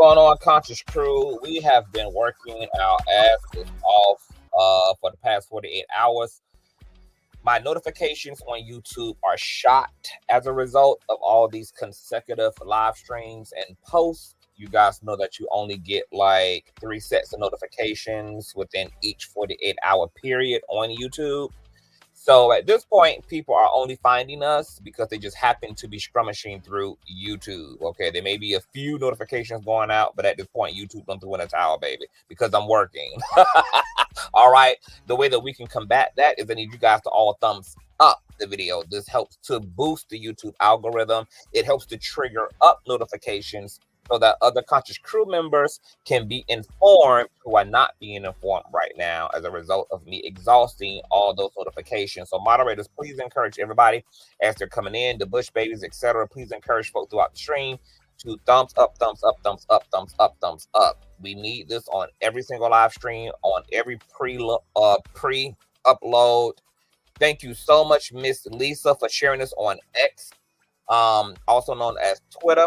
going on, Conscious Crew? We have been working our asses off for the past 48 hours. My notifications on YouTube are shot as a result of all these consecutive live streams and posts. You guys know that you only get like 3 sets of notifications within each 48-hour period on YouTube. So at this point, people are only finding us because they just happen to be scrummaging through YouTube. Okay, there may be a few notifications going out, but at this point, YouTube don't throw in a towel, baby, because I'm working. All right. The way that we can combat that is I need you guys to all thumbs up the video. This helps to boost the YouTube algorithm. It helps to trigger up notifications so that other Conscious Crew members can be informed who are not being informed right now as a result of me exhausting all those notifications. So moderators, please encourage everybody as they're coming in, the Bush babies, etc. Please encourage folks throughout the stream to thumbs up, thumbs up, thumbs up, thumbs up, thumbs up. We need this on every single live stream, on every pre-upload. Thank you so much, Miss Lisa, for sharing this on X, also known as Twitter.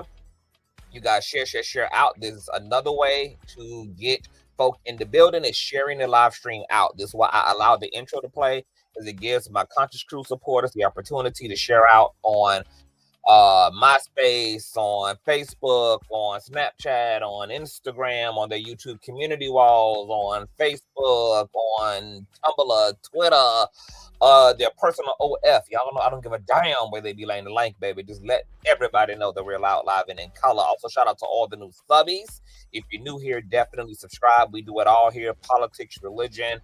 You guys share out. This is another way to get folk in the building is sharing the live stream out. This is why I allowed the intro to play, because it gives my Conscious Crew supporters the opportunity to share out on MySpace, on Facebook, on Snapchat, on Instagram, on their YouTube community walls, on Facebook, on Tumblr, Twitter, their personal OF. Y'all know I don't give a damn where they be laying the link, baby. Just let everybody know that we're loud, live, and in color. Also, shout out to all the new subbies. If you're new here, definitely subscribe. We do it all here: politics, religion,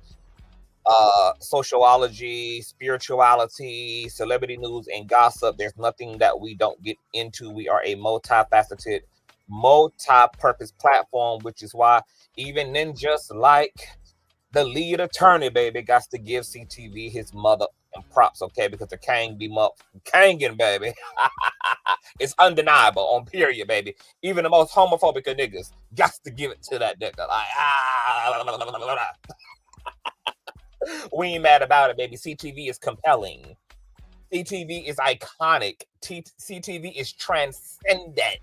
sociology, spirituality, celebrity news, and gossip. There's nothing that we don't get into. We are a multifaceted, multi-purpose platform, which is why even ninjas like the lead attorney, baby, got to give CTV his mother and props, okay? Because the Kang be Kangin, baby. It's undeniable on period, baby. Even the most homophobic of niggas got to give it to that nigga. Like, we ain't mad about it, baby. CTV is compelling. CTV is iconic. CTV is transcendent.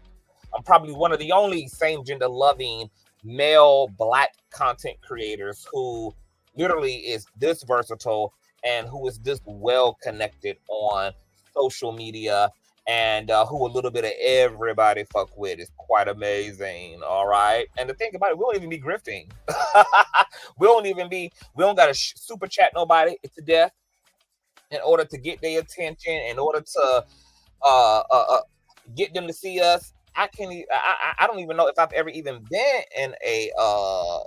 I'm probably one of the only same gender loving male Black content creators who literally is this versatile and who is this well connected on social media, and who a little bit of everybody fuck with. Is quite amazing. All right. And the thing about it, we don't even be grifting. we don't gotta super chat nobody. It's a death in order to get their attention, in order to get them to see us. I don't even know if I've ever even been in a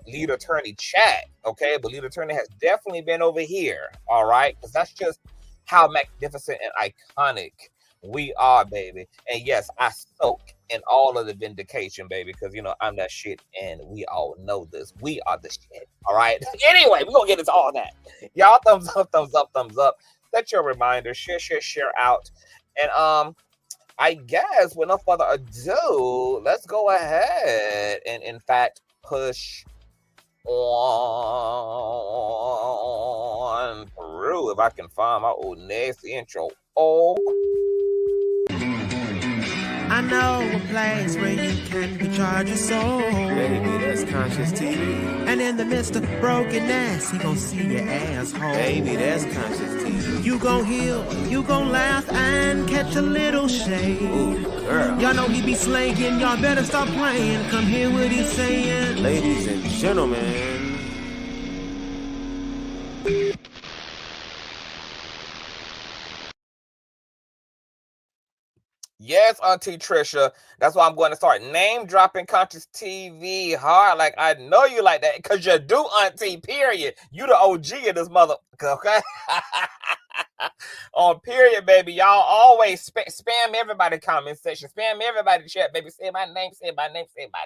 lead attorney chat, okay? But lead attorney has definitely been over here, all right? Because that's just how magnificent and iconic we are, baby. And yes, I soak in all of the vindication, baby, because, you know, I'm that shit, and we all know this. We are the shit, all right? Anyway, we're going to get into all that. Y'all, thumbs up, thumbs up, thumbs up. Set your reminder, share out. And I guess with no further ado, let's go ahead and, in fact, push on through. If I can find my old nasty intro. Oh. I know a place where you can recharge your soul. Baby, that's Consciouztv. And in the midst of brokenness, he gon' see your asshole. Baby, that's Consciouztv. You gon' heal, you gon' laugh and catch a little shade. Ooh, girl. Y'all know he be slaying, y'all better stop playing. Come hear what he's saying. Ladies and gentlemen. Yes, Auntie Trisha. That's why I'm going to start name dropping Consciouztv hard. Like, I know you like that because you do, Auntie, period. You the OG of this mother, okay? On period, baby. Y'all always spam everybody comment section. Spam everybody chat, baby. Say my name, say my name, say my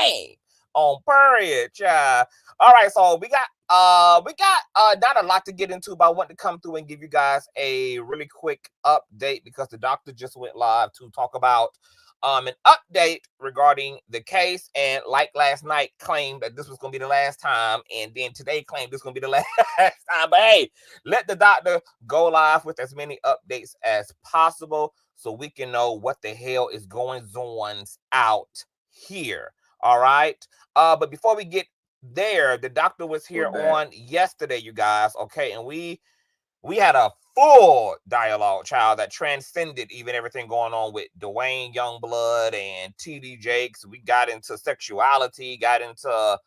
name. On period, child. All right, so we got not a lot to get into, but I want to come through and give you guys a really quick update because the doctor just went live to talk about an update regarding the case, and like last night claimed that this was going to be the last time, and then today claimed this is going to be the last time. But hey, let the doctor go live with as many updates as possible so we can know what the hell is going on out here. All right. But before we get there, the doctor was here on yesterday, you guys. Okay, and we had a full dialogue, child, that transcended even everything going on with Duane Youngblood and TD Jakes. We got into sexuality, got into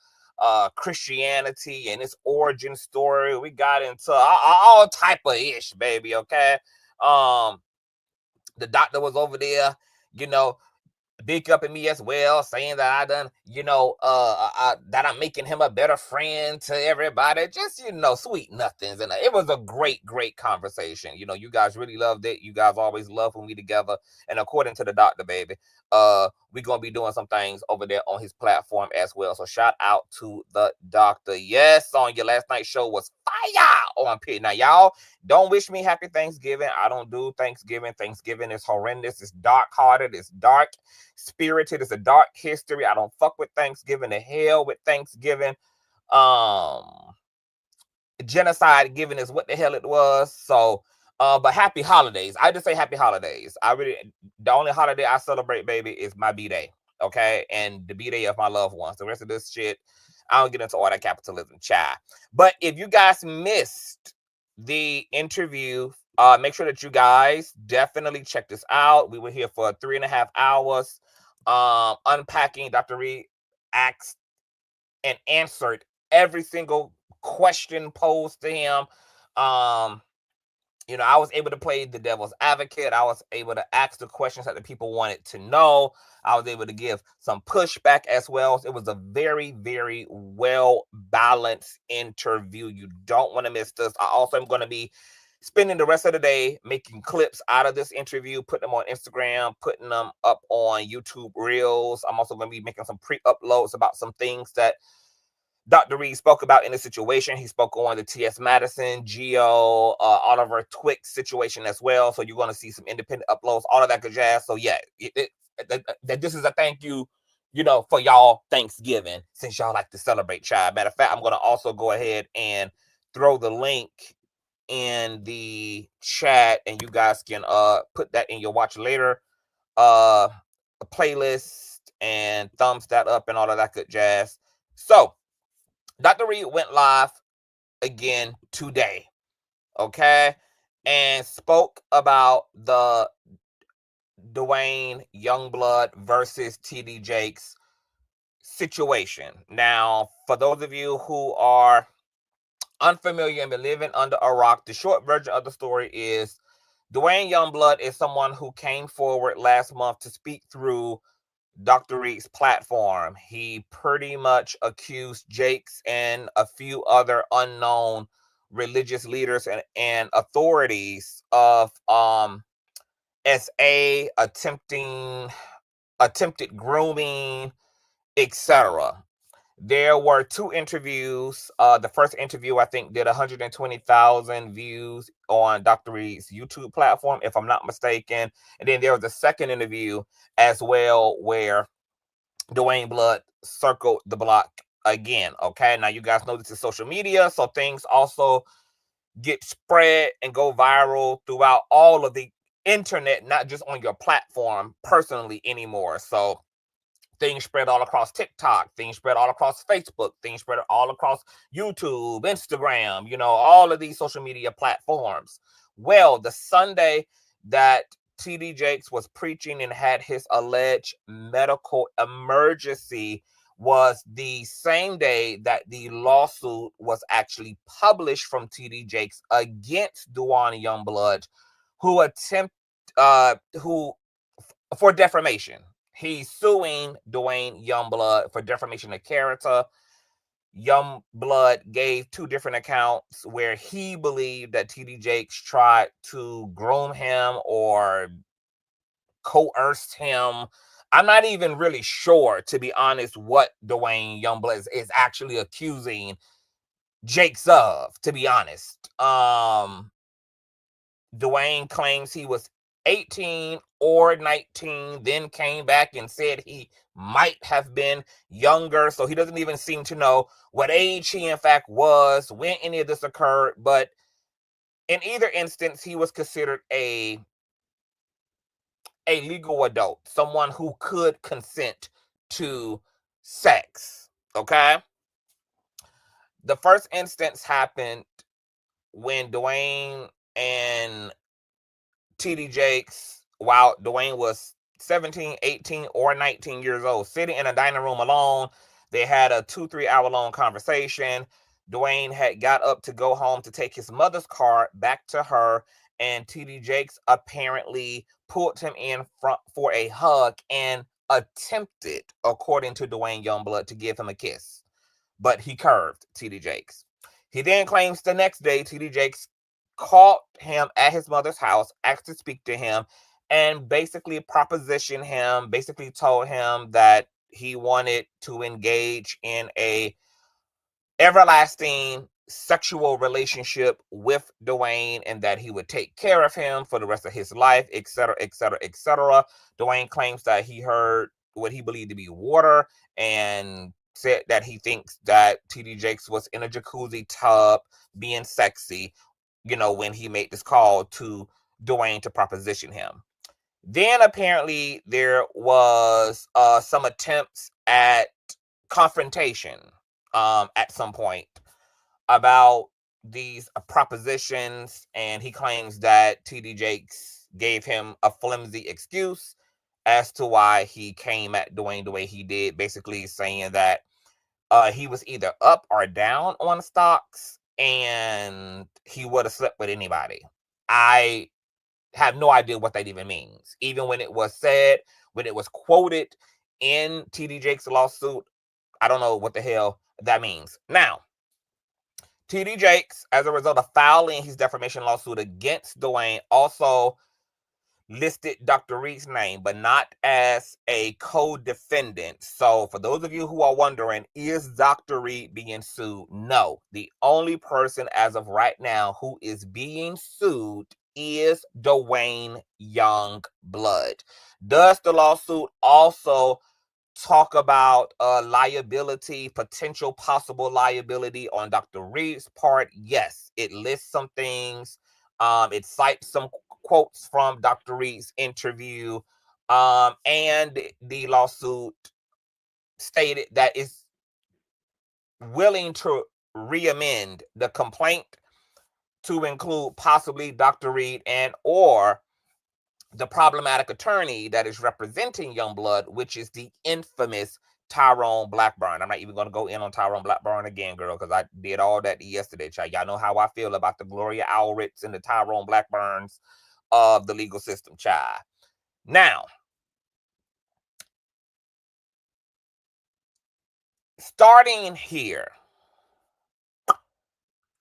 Christianity and its origin story. We got into all type of ish, baby. Okay. The doctor was over there, you know, big up at me as well, saying that I done, that I'm making him a better friend to everybody. Just, sweet nothings. And it was a great, great conversation. You guys really loved it. You guys always love when we together. And according to the doctor, baby, we're going to be doing some things over there on his platform as well. So shout out to the doctor. Yes, on your last night's show was fire on Pit. Now, y'all, don't wish me happy Thanksgiving. I don't do Thanksgiving. Thanksgiving is horrendous. It's dark-hearted. It's dark spirited. It's a dark history. I don't fuck with Thanksgiving. The hell with Thanksgiving. Genocide giving is what the hell it was. So but happy holidays. I just say happy holidays. The only holiday I celebrate, baby, is my B-Day. Okay, and the B-Day of my loved ones. The rest of this shit, I don't get into all that capitalism, child. But if you guys missed the interview, make sure that you guys definitely check this out. We were here for 3.5 hours, unpacking. Dr. Reid asked and answered every single question posed to him. I was able to play the devil's advocate. I was able to ask the questions that the people wanted to know. I was able to give some pushback as well. It was a very, very well-balanced interview. You don't want to miss this. I also am going to be spending the rest of the day making clips out of this interview, putting them on Instagram, putting them up on YouTube Reels. I'm also going to be making some pre-uploads about some things that Dr. Reid spoke about in the situation. He spoke on the T.S. Madison, Geo, Oliver Twix situation as well. So you're going to see some independent uploads, all of that good jazz. So yeah, this is a thank you, for y'all Thanksgiving, since y'all like to celebrate, child. Matter of fact, I'm going to also go ahead and throw the link in the chat, and you guys can put that in your watch later playlist and thumbs that up and all of that good jazz. So Dr. Reid went live again today, okay, and spoke about the Duane Youngblood versus TD Jakes situation. Now, for those of you who are unfamiliar and been living under a rock, the short version of the story is Duane Youngblood is someone who came forward last month to speak through Dr. Reid's platform. He pretty much accused Jakes and a few other unknown religious leaders and authorities of SA, attempted grooming, etc. There were 2 interviews. The first interview, I think, did 120,000 views on Dr. Reid's YouTube platform, if I'm not mistaken. And then there was a second interview as well, where Duane Blood circled the block again. Okay, now you guys know this is social media, so things also get spread and go viral throughout all of the internet, not just on your platform personally anymore. So things spread all across TikTok, things spread all across Facebook, things spread all across YouTube, Instagram, all of these social media platforms. Well, the Sunday that TD Jakes was preaching and had his alleged medical emergency was the same day that the lawsuit was actually published from TD Jakes against Duane Youngblood, who for defamation. He's suing Duane Youngblood for defamation of character. Youngblood gave 2 different accounts where he believed that TD Jakes tried to groom him or coerced him. I'm not even really sure, to be honest, what Duane Youngblood is actually accusing Jakes of, to be honest. Duane claims he was 18 or 19, then came back and said he might have been younger. So he doesn't even seem to know what age he in fact was when any of this occurred. But in either instance, he was considered a legal adult, someone who could consent to sex. Okay. The first instance happened when Duane and TD Jakes, while Duane was 17, 18, or 19 years old, sitting in a dining room alone. They had a 2-3 hour long conversation. Duane had got up to go home to take his mother's car back to her, and TD Jakes apparently pulled him in front for a hug and attempted, according to Duane Youngblood, to give him a kiss, but he curved TD Jakes. He then claims the next day TD Jakes called him at his mother's house, asked to speak to him, and basically propositioned him, basically told him that he wanted to engage in a everlasting sexual relationship with Duane and that he would take care of him for the rest of his life, etc., etc., etc. Duane claims that he heard what he believed to be water and said that he thinks that TD Jakes was in a jacuzzi tub being sexy, when he made this call to Duane to proposition him. Then apparently there was some attempts at confrontation at some point about these propositions, and he claims that TD Jakes gave him a flimsy excuse as to why he came at Duane the way he did, basically saying that he was either up or down on stocks and he would have slept with anybody. I have no idea what that even means. Even when it was said, when it was quoted in TD Jakes' lawsuit, I don't know what the hell that means. Now, TD Jakes, as a result of filing his defamation lawsuit against Duane, also listed Dr. Reid's name, but not as a co-defendant. So for those of you who are wondering, is Dr. Reid being sued? No. The only person as of right now who is being sued is Duane Youngblood. Does the lawsuit also talk about liability, potential possible liability on Dr. Reid's part? Yes. It lists some things. It cites some quotes from Dr. Reid's interview, and the lawsuit stated that it's willing to re-amend the complaint to include possibly Dr. Reid and or the problematic attorney that is representing Youngblood, which is the infamous Tyrone Blackburn. I'm not even going to go in on Tyrone Blackburn again, girl, because I did all that yesterday, child. Y'all know how I feel about the Gloria Allreds and the Tyrone Blackburns of the legal system, child. Now, starting here,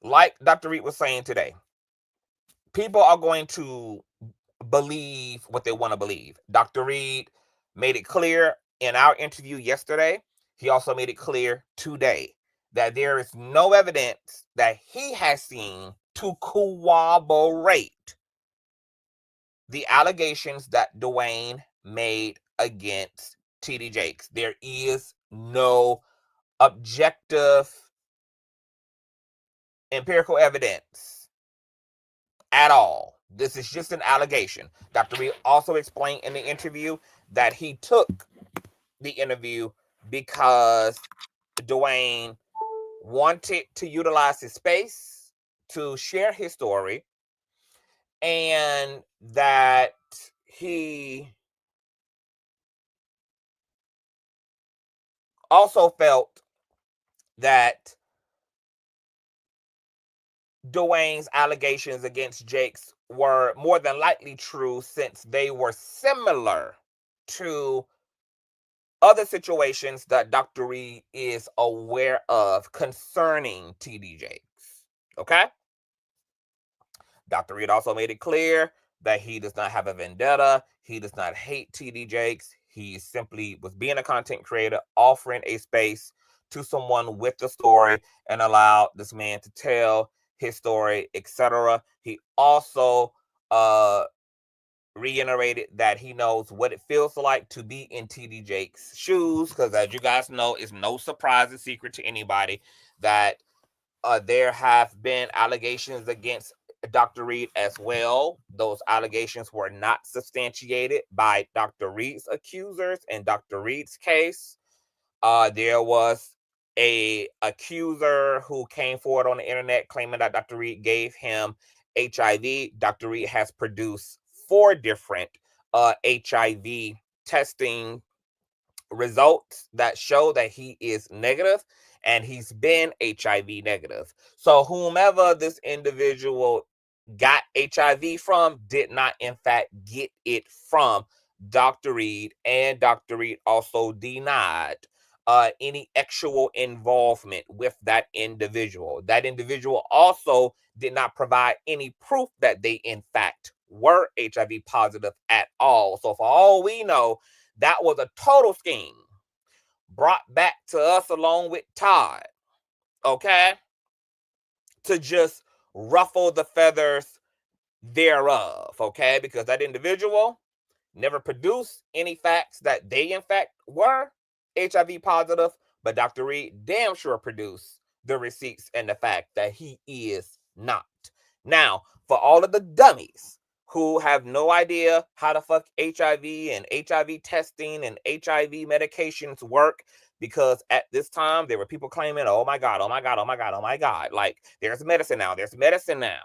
like Dr. Reid was saying today, people are going to believe what they want to believe. Dr. Reid made it clear in our interview yesterday. He also made it clear today that there is no evidence that he has seen to corroborate the allegations that Duane made against TD Jakes. There is no objective empirical evidence at all. This is just an allegation. Dr. Reid also explained in the interview that he took the interview because Duane wanted to utilize his space to share his story, and that he also felt that Duane's allegations against Jakes were more than likely true since they were similar to other situations that Dr. Reid is aware of concerning TD Jakes. Okay? Dr. Reid also made it clear that he does not have a vendetta. He does not hate TD Jakes. He simply was being a content creator, offering a space to someone with the story and allowed this man to tell his story, etc. He also reiterated that he knows what it feels like to be in TD Jakes' shoes, because as you guys know, it's no surprise or secret to anybody that there have been allegations against Dr. Reid as well. Those allegations were not substantiated by Dr. Reid's accusers in Dr. Reid's case. There was a accuser who came forward on the internet claiming that Dr. Reid gave him HIV. Dr. Reid has produced 4 different HIV testing results that show that he is negative, and he's been HIV negative. So whomever this individual got HIV from did not in fact get it from Dr. Reid, and Dr. Reid also denied any actual involvement with that individual. That individual also did not provide any proof that they in fact were HIV positive at all. So for all we know, that was a total scheme brought back to us along with Todd, okay, to just ruffle the feathers thereof, okay, because that individual never produced any facts that they in fact were HIV positive, but Dr. Reid damn sure produced the receipts and the fact that he is not. Now, for all of the dummies who have no idea how the fuck HIV and HIV testing and HIV medications work, because at this time there were people claiming, oh my God, oh my God, oh my God, oh my God, like there's medicine now, there's medicine now.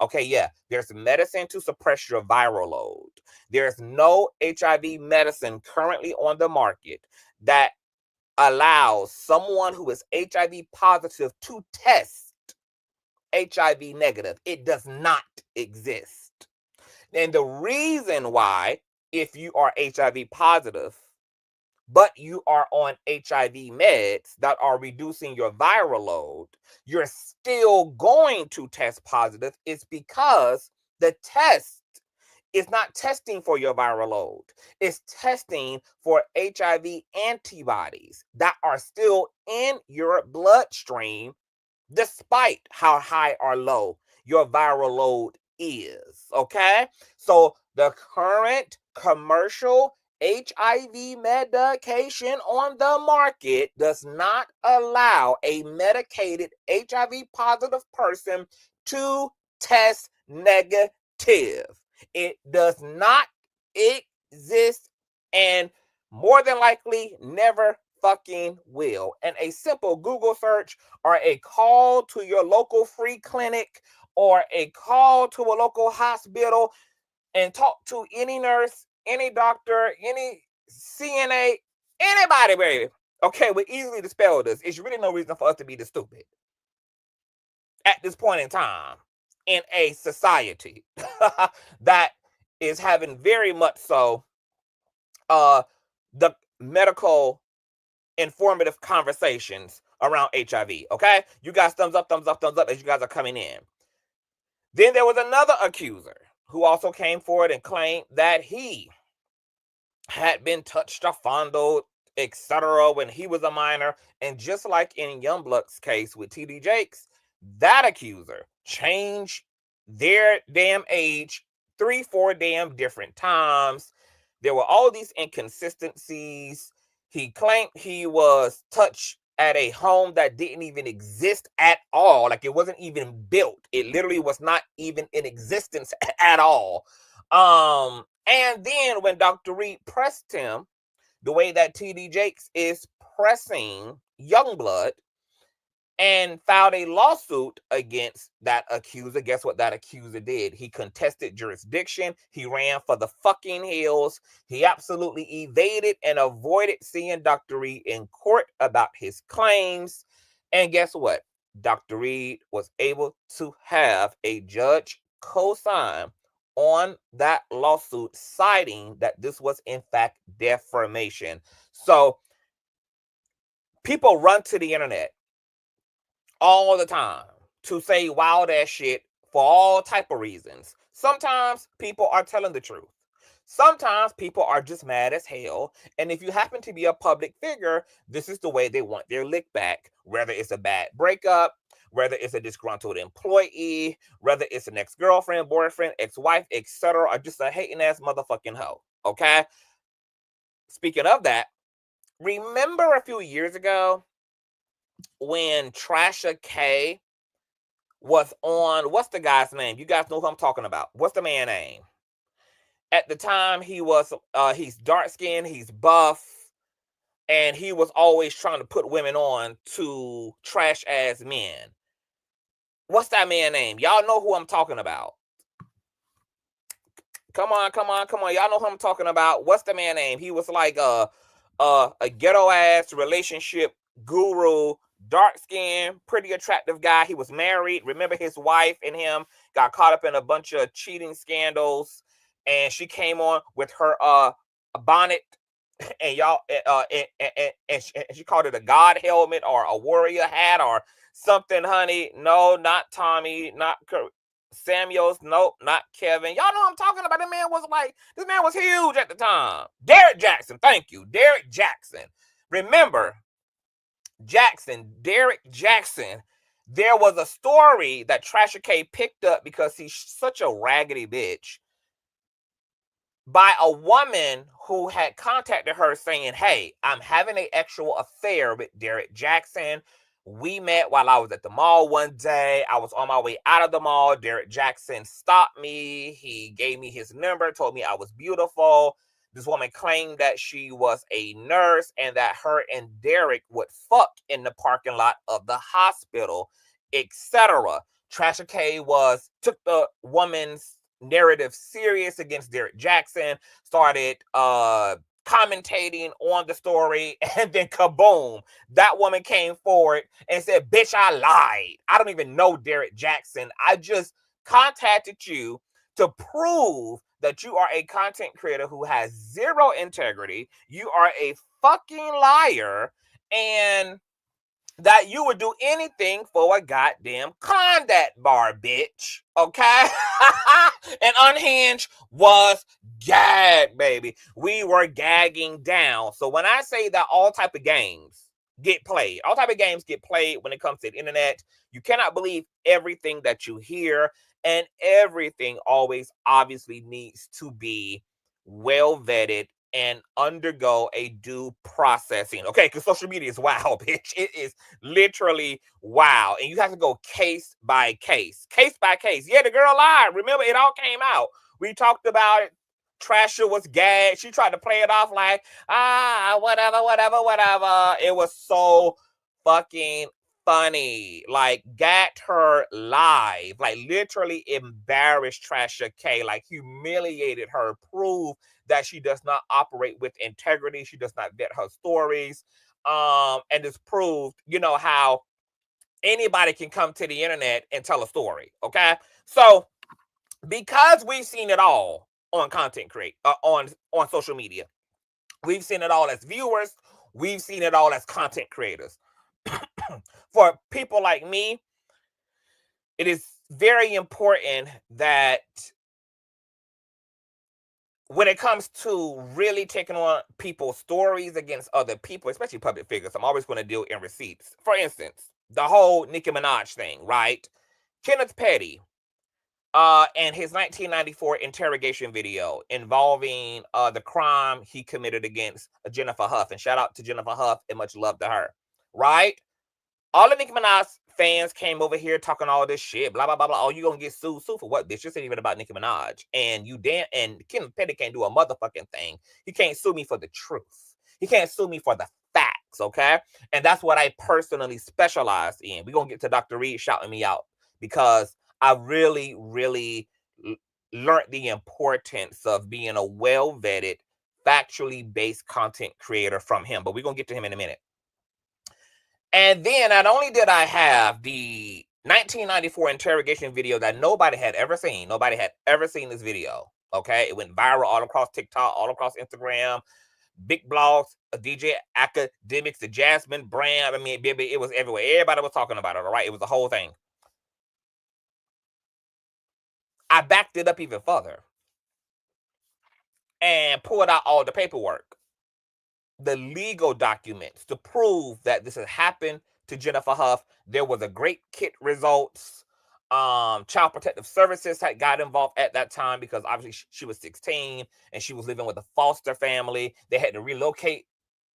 Okay, yeah, there's medicine to suppress your viral load. There's no HIV medicine currently on the market that allows someone who is HIV positive to test HIV negative. It does not exist. And the reason why, if you are HIV positive, but you are on HIV meds that are reducing your viral load, you're still going to test positive, is because the test is not testing for your viral load. It's testing for HIV antibodies that are still in your bloodstream, despite how high or low your viral load is, okay? So the current commercial HIV medication on the market does not allow a medicated HIV positive person to test negative. It does not exist, and more than likely never fucking will. And a simple Google search or a call to your local free clinic or a call to a local hospital and talk to any nurse, any doctor, any CNA, anybody, baby, okay, would easily dispel this. It's really no reason for us to be this stupid at this point in time in a society that is having very much so the medical informative conversations around HIV, okay? You guys thumbs up as you guys are coming in. Then there was another accuser who also came forward and claimed that he had been touched or fondled, etc. when he was a minor. And just like in Youngblood's case with TD Jakes, that accuser changed their damn age 3-4 damn different times. There were all these inconsistencies. He claimed he was touched at a home that didn't even exist at all. Like it wasn't even built. It literally was not even in existence at all. And then when Dr. Reid pressed him the way that TD Jakes is pressing Youngblood and filed a lawsuit against that accuser, guess what that accuser did? He contested jurisdiction. He ran for the fucking hills. He absolutely evaded and avoided seeing Dr. Reid in court about his claims. And guess what? Dr. Reid was able to have a judge co-sign on that lawsuit, citing that this was in fact defamation. So people run to the internet all the time to say wild ass shit for all type of reasons. Sometimes people are telling the truth. Sometimes people are just mad as hell. And if you happen to be a public figure, this is the way they want their lick back. Whether it's a bad breakup, whether it's a disgruntled employee, whether it's an ex-girlfriend, boyfriend, ex-wife, etc., or just a hating ass motherfucking hoe. Okay? Speaking of that, remember a few years ago when Trasha K was on, what's the guy's name? You guys know who I'm talking about. What's the man's name? At the time, he was, he's dark skinned, he's buff. and he was always trying to put women on to trash ass men. What's that man name? Y'all know who I'm talking about. Come on. Y'all know who I'm talking about. What's the man name? He was like a ghetto ass relationship guru, dark skin, pretty attractive guy. He was married. Remember, his wife and him got caught up in a bunch of cheating scandals, and she came on with her bonnet, and y'all and she called it a god helmet or a warrior hat or something, honey. No, not Tommy, not Samuels, nope, not Kevin. Y'all know what I'm talking about. This man was huge at the time. Derek Jackson, thank you. Derek Jackson. Remember, Derek Jackson. There was a story that Trasher K picked up because he's such a raggedy bitch, by a woman who had contacted her saying, hey, I'm having an actual affair with Derek Jackson. We met while I was at the mall one day. I was on my way out of the mall. Derek Jackson stopped me. He gave me his number, told me I was beautiful. This woman claimed that she was a nurse and that her and Derek would fuck in the parking lot of the hospital, etc. Trasher K took the woman's narrative serious against Derek Jackson, started commentating on the story, and then kaboom, that woman came forward and said, bitch, I lied. I don't even know Derek Jackson. I just contacted you to prove that you are a content creator who has zero integrity. You are a fucking liar, and that you would do anything for a goddamn Klondike bar, bitch. Okay? And Unhinged was gagged, baby. We were gagging down. So when I say that all type of games get played when it comes to the internet, you cannot believe everything that you hear, and everything always obviously needs to be well vetted and undergo a due processing. Okay, because social media is wow, bitch. It is literally wow. And you have to go case by case. Case by case. Yeah, the girl lied. Remember, it all came out. We talked about it. Trasher was gagged. She tried to play it off like, whatever. It was so fucking funny. Like, gagged her live. Like, literally embarrassed Trasher K. Like, humiliated her. Proved that she does not operate with integrity. She does not vet her stories. And it's proved, how anybody can come to the internet and tell a story. Okay. So because we've seen it all on content on social media, we've seen it all as viewers. We've seen it all as content creators. For people like me, it is very important that when it comes to really taking on people's stories against other people, especially public figures, I'm always going to deal in receipts. For instance, the whole Nicki Minaj thing, right? Kenneth Petty and his 1994 interrogation video involving the crime he committed against Jennifer Huff. And shout out to Jennifer Huff and much love to her, right? All the Nicki Minaj fans came over here talking all this shit, blah, blah, blah, blah. Oh, you gonna get sued? Sued for what, bitch? This ain't even about Nicki Minaj. And and Kenneth Petty can't do a motherfucking thing. He can't sue me for the truth. He can't sue me for the facts, okay? And that's what I personally specialize in. We're gonna get to Dr. Reid shouting me out because I really, really learned the importance of being a well-vetted, factually based content creator from him. But we're gonna get to him in a minute. And then not only did I have the 1994 interrogation video that nobody had ever seen. Nobody had ever seen this video. Okay. It went viral all across TikTok, all across Instagram, big blogs, DJ Academics, the Jasmine brand. I mean, baby, it was everywhere. Everybody was talking about it. All right. It was the whole thing. I backed it up even further and pulled out all the paperwork, the legal documents to prove that this had happened to Jennifer Huff. There was a great kit results. Child Protective Services had got involved at that time because obviously she was 16 and she was living with a foster family. They had to relocate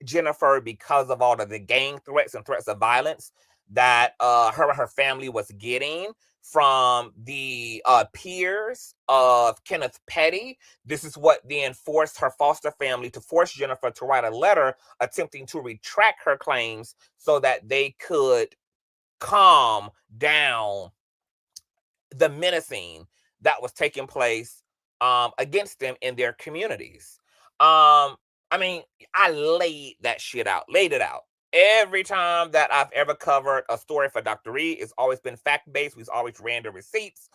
Jennifer because of all of the gang threats and threats of violence that her and her family was getting. from the peers of Kenneth Petty. This is what then forced her foster family to force Jennifer to write a letter attempting to retract her claims so that they could calm down the menacing that was taking place against them in their communities. I mean, I laid it out. Every time that I've ever covered a story for Dr. Reid, it's always been fact-based. We've always ran the receipts.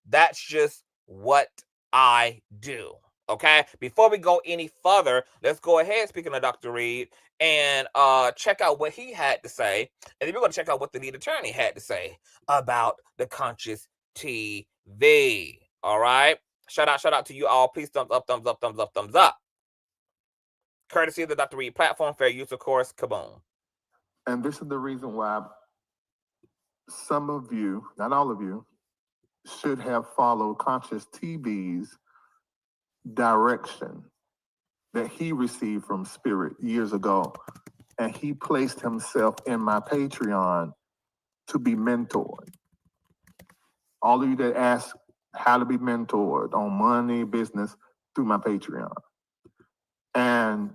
That's just what I do. Okay. Before we go any further, let's go ahead, speaking of Dr. Reid, and check out what he had to say. And then we're going to check out what the lead attorney had to say about the Consciouztv. All right. Shout out to you all. Please thumbs up, thumbs up, thumbs up, thumbs up. Courtesy of the Dr. Reid platform, fair use, of course. Kaboom. And this is the reason why some of you, not all of you, should have followed Consciouztv's direction that he received from Spirit years ago. And he placed himself in my Patreon to be mentored. All of you that ask how to be mentored on money, business, through my Patreon. And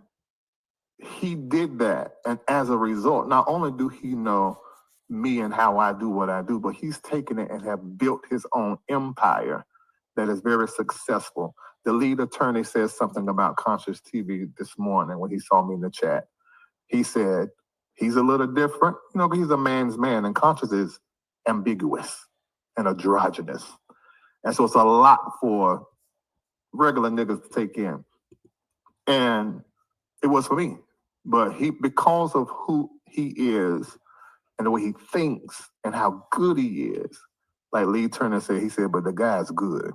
he did that. And as a result, not only do he know me and how I do what I do, but he's taken it and have built his own empire that is very successful. The lead attorney says something about Consciouztv this morning when he saw me in the chat. He said, he's a little different, but he's a man's man, and Conscious is ambiguous and androgynous. And so it's a lot for regular niggas to take in. And it was for me. But because of who he is and the way he thinks and how good he is, like Lee Turner said, he said, but the guy's good.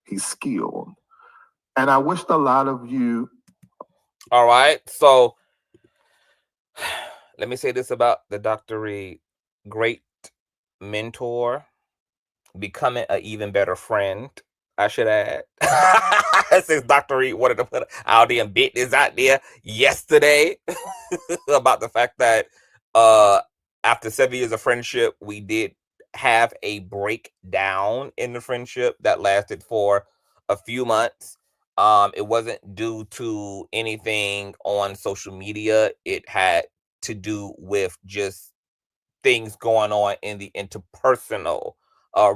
He's skilled. And I wished a lot of you. All right. So let me say this about the Dr. Reid. Great mentor, becoming an even better friend, I should add. Since Dr. Reid wanted to put all damn business out there yesterday about the fact that after 7 years of friendship, we did have a breakdown in the friendship that lasted for a few months. It wasn't due to anything on social media. It had to do with just things going on in the interpersonal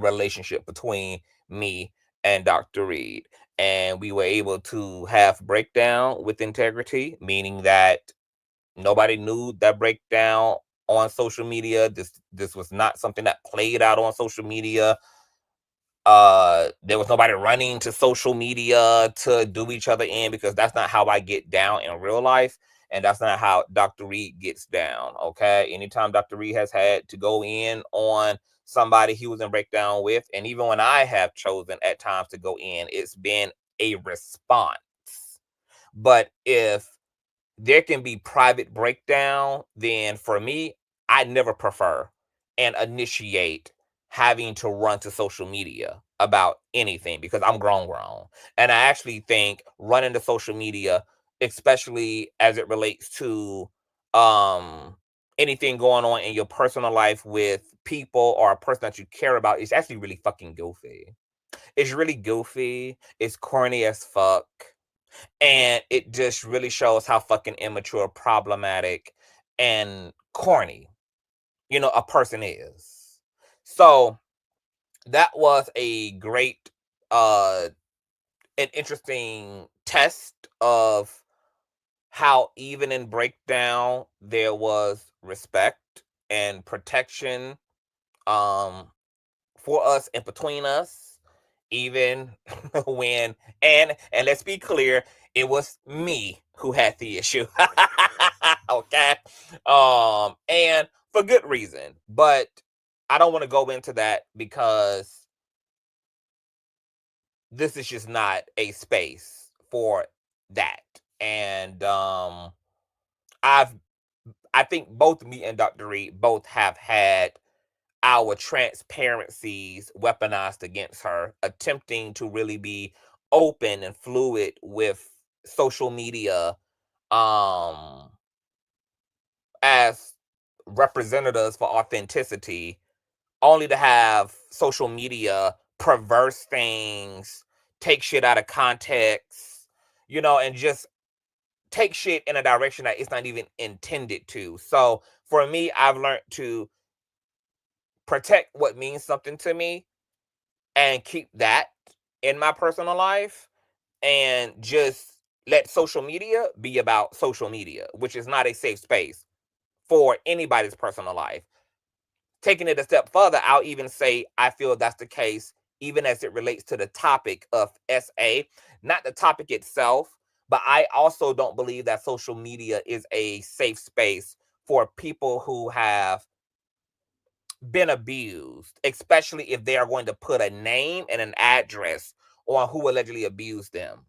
relationship between me and Dr. Reid. And we were able to have breakdown with integrity, meaning that nobody knew that breakdown on social media. This was not something that played out on social media. There was nobody running to social media to do each other in, because that's not how I get down in real life. And that's not how Dr. Reid gets down, okay? Anytime Dr. Reid has had to go in on somebody he was in breakdown with, and even when I have chosen at times to go in, it's been a response. But if there can be private breakdown, then for me, I never prefer and initiate having to run to social media about anything, because I'm grown. And I actually think running to social media, especially as it relates to anything going on in your personal life with people or a person that you care about, is actually really fucking goofy. It's really goofy. It's corny as fuck. And it just really shows how fucking immature, problematic, and corny, a person is. So that was a great, an interesting test of how even in breakdown there was respect and protection for us and between us, even when, and let's be clear, it was me who had the issue. Okay. And for good reason, but I don't want to go into that, because this is just not a space for that. And I think both me and Dr. Reid both have had our transparencies weaponized against her, attempting to really be open and fluid with social media as representatives for authenticity, only to have social media perverse things, take shit out of context, you know, and just take shit in a direction that it's not even intended to. So for me, I've learned to protect what means something to me and keep that in my personal life, and just let social media be about social media, which is not a safe space for anybody's personal life. Taking it a step further, I'll even say I feel that's the case even as it relates to the topic of SA, not the topic itself, but I also don't believe that social media is a safe space for people who have been abused, especially if they are going to put a name and an address on who allegedly abused them.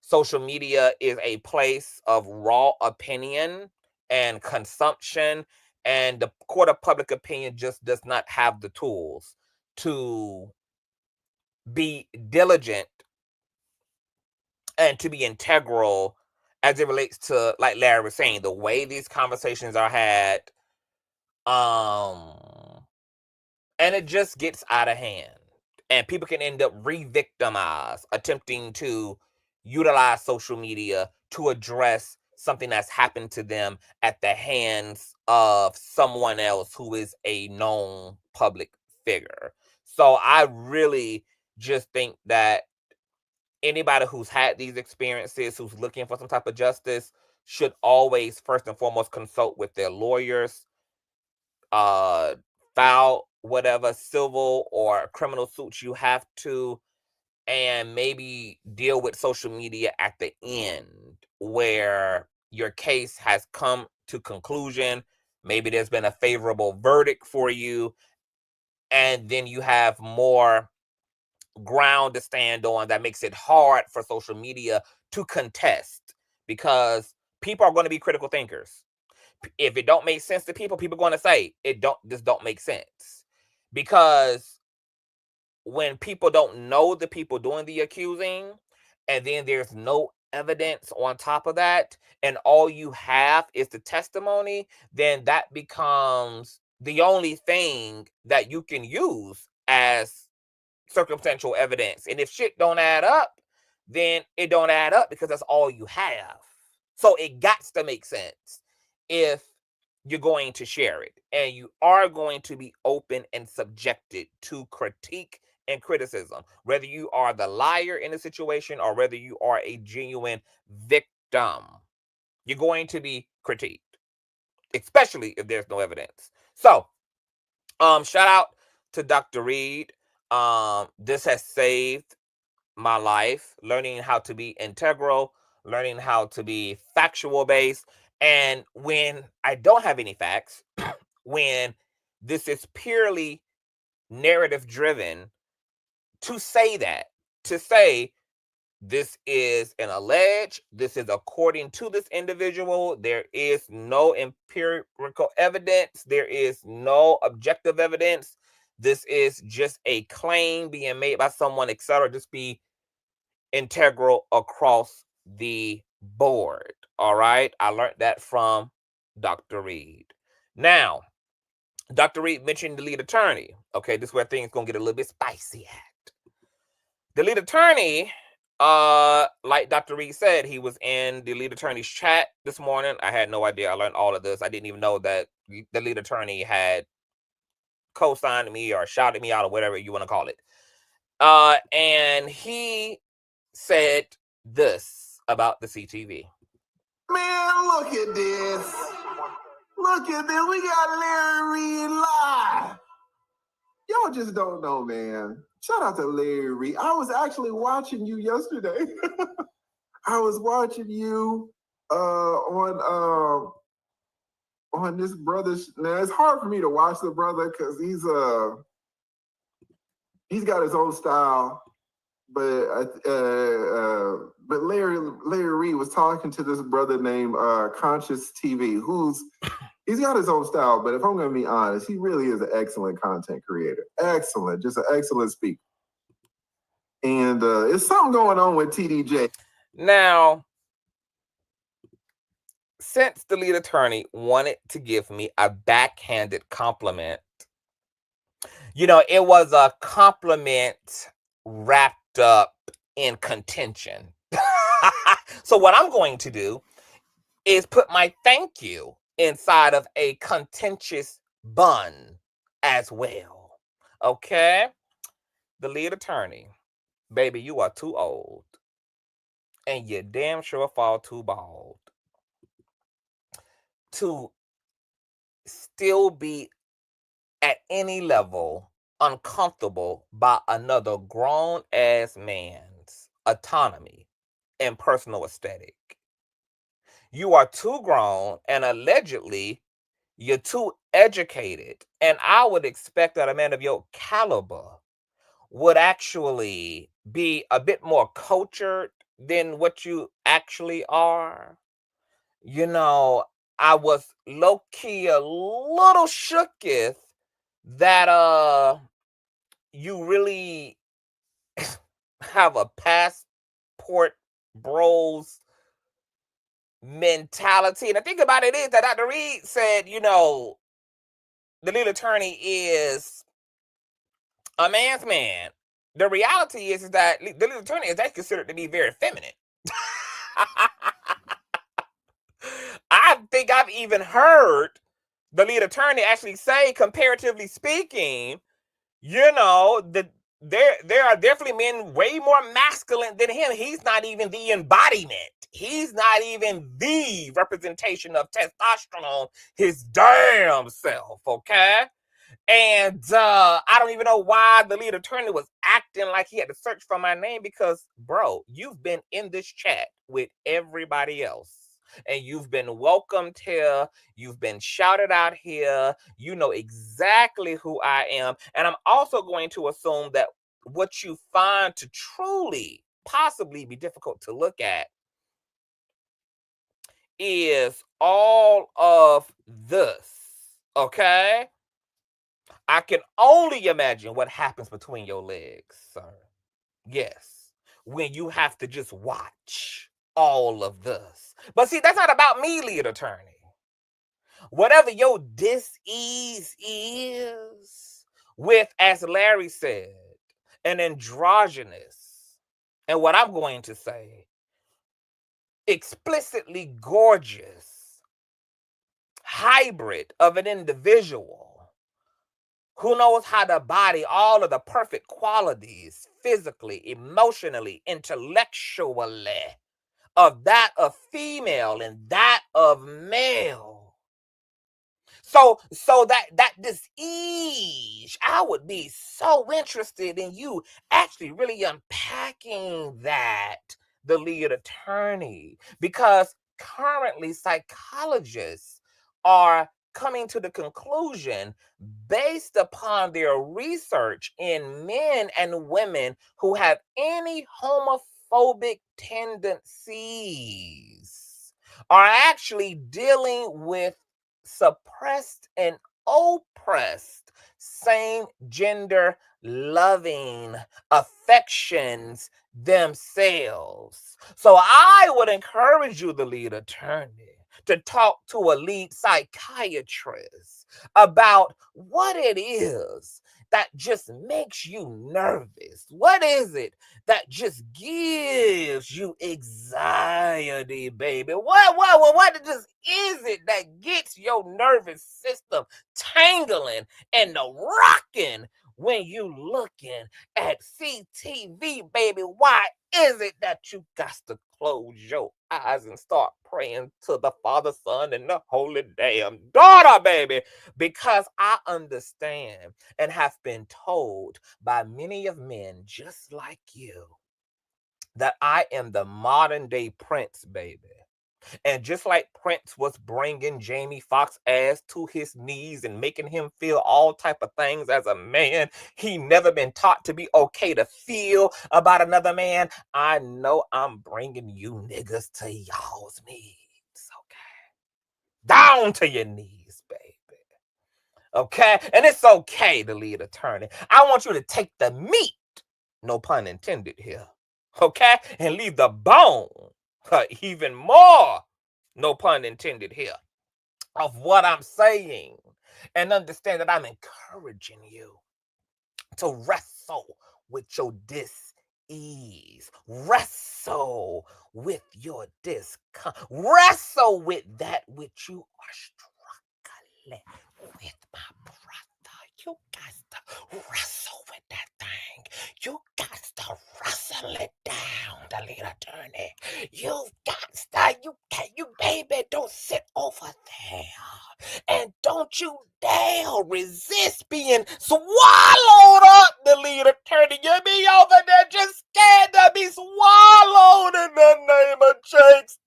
Social media is a place of raw opinion and consumption, and the court of public opinion just does not have the tools to be diligent and to be integral as it relates to, like Larry was saying, the way these conversations are had. And it just gets out of hand. And people can end up re-victimized, attempting to utilize social media to address something that's happened to them at the hands of someone else who is a known public figure. So I really just think that anybody who's had these experiences, who's looking for some type of justice, should always first and foremost consult with their lawyers, file whatever civil or criminal suits you have to, and maybe deal with social media at the end where your case has come to conclusion. Maybe there's been a favorable verdict for you, and then you have more ground to stand on that makes it hard for social media to contest, because people are going to be critical thinkers. If it don't make sense to people, people are going to say this don't make sense, because when people don't know the people doing the accusing, and then there's no evidence on top of that, and all you have is the testimony, then that becomes the only thing that you can use as circumstantial evidence. And if shit don't add up, then it don't add up, because that's all you have. So it got to make sense if you're going to share it, and you are going to be open and subjected to critique and criticism, whether you are the liar in the situation or whether you are a genuine victim. You're going to be critiqued, especially if there's no evidence. So shout out to Dr. Reid. This has saved my life, learning how to be integral, learning how to be factual based. And when I don't have any facts, when this is purely narrative driven, to say this is an alleged, this is according to this individual, there is no empirical evidence, there is no objective evidence, this is just a claim being made by someone, etc. Just be integral across the board. All right. I learned that from Dr. Reid. Now, Dr. Reid mentioned the lead attorney. Okay, this is where things gonna get a little bit spicy at. The lead attorney, like Dr. Reid said, he was in the lead attorney's chat this morning. I had no idea. I learned all of this. I didn't even know that the lead attorney had co-signed me or shouted me out or whatever you want to call it. And he said this about the CTV. Man, look at this. Look at this. We got Larry Reid live. Y'all just don't know, man. Shout out to Larry Reid. I was actually watching you yesterday. I was watching you on this brother's. Now it's hard for me to watch the brother because he's got his own style. But Larry Reid was talking to this brother named Consciouztv, he's got his own style. But if I'm going to be honest, he really is an excellent content creator. Excellent, just an excellent speaker. And there's something going on with TD Jakes. Now, since the lead attorney wanted to give me a backhanded compliment You know, it was a compliment wrapped up in contention. So what I'm going to do is put my thank you inside of a contentious bun as well. Okay? The lead attorney, baby, you are too old. And you damn sure fall too bald to still be at any level uncomfortable by another grown ass man's autonomy and personal aesthetic. You are too grown, and allegedly you're too educated. And I would expect that a man of your caliber would actually be a bit more cultured than what you actually are. You know, I was low key a little shooketh that you really have a passport bros mentality. And the thing about it is that Dr. Reid said, you know, the lead attorney is a man's man. The reality is that the lead attorney is actually considered to be very feminine. I think I've even heard the lead attorney actually say, comparatively speaking, you know, there are definitely men way more masculine than him. He's not even the embodiment. He's not even the representation of testosterone his damn self, okay? And I don't even know why the lead attorney was acting like he had to search for my name, because, bro, you've been in this chat with everybody else. And you've been welcomed here. You've been shouted out here. You know exactly who I am. And I'm also going to assume that what you find to truly possibly be difficult to look at is all of this, okay? I can only imagine what happens between your legs, sir. Yes, when you have to just watch all of this. But see, that's not about me, lead attorney. Whatever your dis-ease is with, as Larry said, an androgynous, and what I'm going to say, explicitly gorgeous hybrid of an individual who knows how to embody all of the perfect qualities, physically, emotionally, intellectually, of that of female and that of male. So that dis-ease, I would be so interested in you actually really unpacking that, the lead attorney, because currently psychologists are coming to the conclusion, based upon their research in men and women who have any homophobic tendencies, are actually dealing with suppressed and oppressed same gender loving affections themselves. So I would encourage you, the lead attorney, to talk to a lead psychiatrist about what it is that just makes you nervous. What is it that just gives you anxiety, baby? What just is it that gets your nervous system tangling and rocking when you looking at CTV, baby? Why is it that you got to close your eyes and start praying to the Father, Son, and the Holy damn daughter, baby? Because I understand and have been told by many of men just like you that I am the modern day Prince, baby. And just like Prince was bringing Jamie Foxx ass to his knees and making him feel all type of things as a man he never been taught to be okay to feel about another man, I know I'm bringing you niggas to y'all's knees, okay? Down to your knees, baby. Okay? And it's okay, the lead attorney. I want you to take the meat, no pun intended here, okay? And leave the bone, even more, no pun intended here, of what I'm saying. And understand that I'm encouraging you. to wrestle with your dis-ease. Wrestle with your wrestle with that which you are struggling with, my brother. You got to wrestle with that thing. You got to wrestle it down, the lead attorney. You got to, you baby, don't sit over there. And don't you dare resist being swallowed up, the lead attorney. You be over there just scared to be swallowed in the name of Jakes.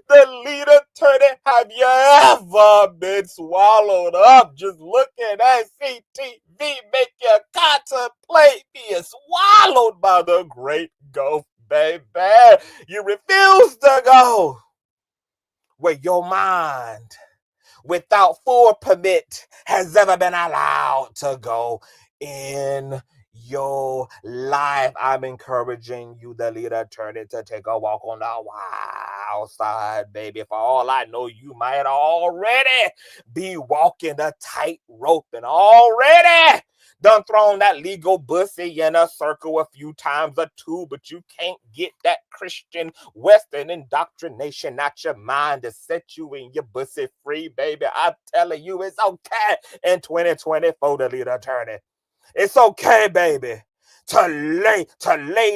The lead attorney, have you ever been swallowed up just looking at CTV? Make you contemplate being swallowed by the great gulf, baby. You refuse to go where your mind, without full permit, has ever been allowed to go in your life. I'm encouraging you, the lead attorney, to take a walk on the wild side, baby. For all I know, you might already be walking a tightrope and already done thrown that legal bussy in a circle a few times or two, but you can't get that Christian Western indoctrination out your mind to set you in your bussy free, baby. I'm telling you, it's okay in 2024, the lead attorney. It's okay, baby, to lay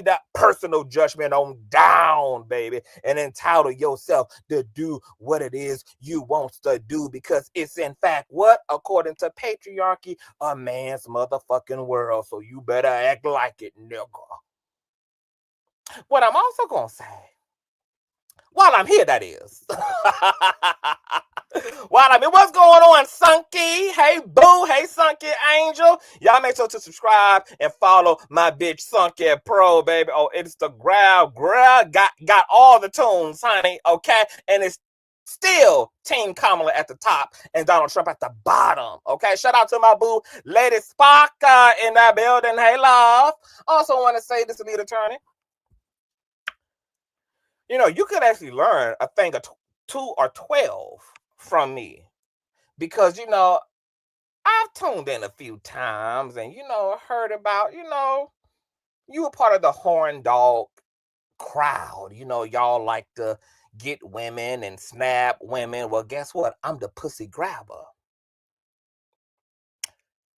that personal judgment on down, baby, and entitle yourself to do what it is you want to do, because it's in fact what, according to patriarchy, a man's motherfucking world. So you better act like it, nigga. What I'm also gonna say, while I'm here, that is. While I'm here, what's going on, Sunky? Hey, boo. Hey, Sunky Angel. Y'all make sure to subscribe and follow my bitch, Sunky Pro, baby. Oh, Instagram, girl. Got all the tunes, honey, okay? And it's still Team Kamala at the top and Donald Trump at the bottom, okay? Shout out to my boo, Lady Spock in that building. Hey, love. Also want to say this, lead attorney. You know, you could actually learn a thing or 2 or 12 from me, because, you know, I've tuned in a few times and, you know, heard about, you know, you were part of the horn dog crowd. You know, y'all like to get women and snap women. Well, guess what? I'm the pussy grabber.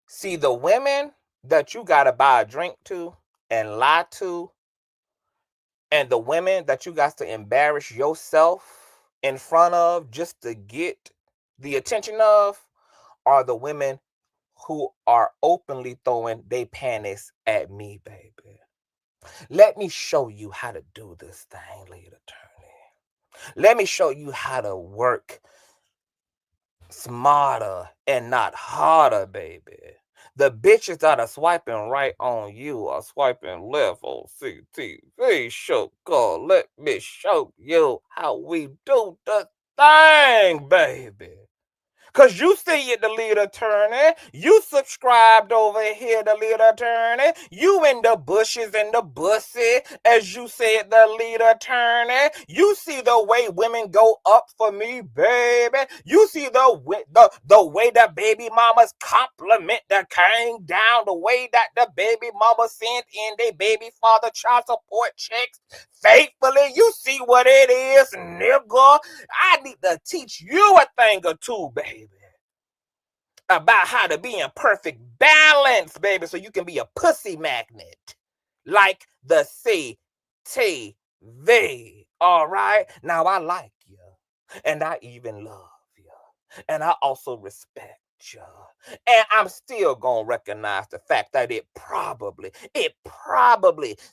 See, the women that you got to buy a drink to and lie to, and the women that you got to embarrass yourself in front of just to get the attention of, are the women who are openly throwing their panties at me, baby. Let me show you how to do this thing, lead attorney. Let me show you how to work smarter and not harder, baby. The bitches that are swiping right on you are swiping left on CTV. Sugar, let me show you how we do the thing, baby. Because you see it, the lead attorney. You subscribed over here, the lead attorney. You in the bushes and the bussy, as you said, the lead attorney. You see the way women go up for me, baby. You see the way that baby mamas compliment the king down, the way that the baby mama send in their baby father child support checks faithfully. You see what it is, nigga. I need to teach you a thing or two, baby, about how to be in perfect balance, baby, so you can be a pussy magnet like the CTV. All right? Now, I like you, and I even love you, and I also respect you. And I'm still gonna recognize the fact that it probably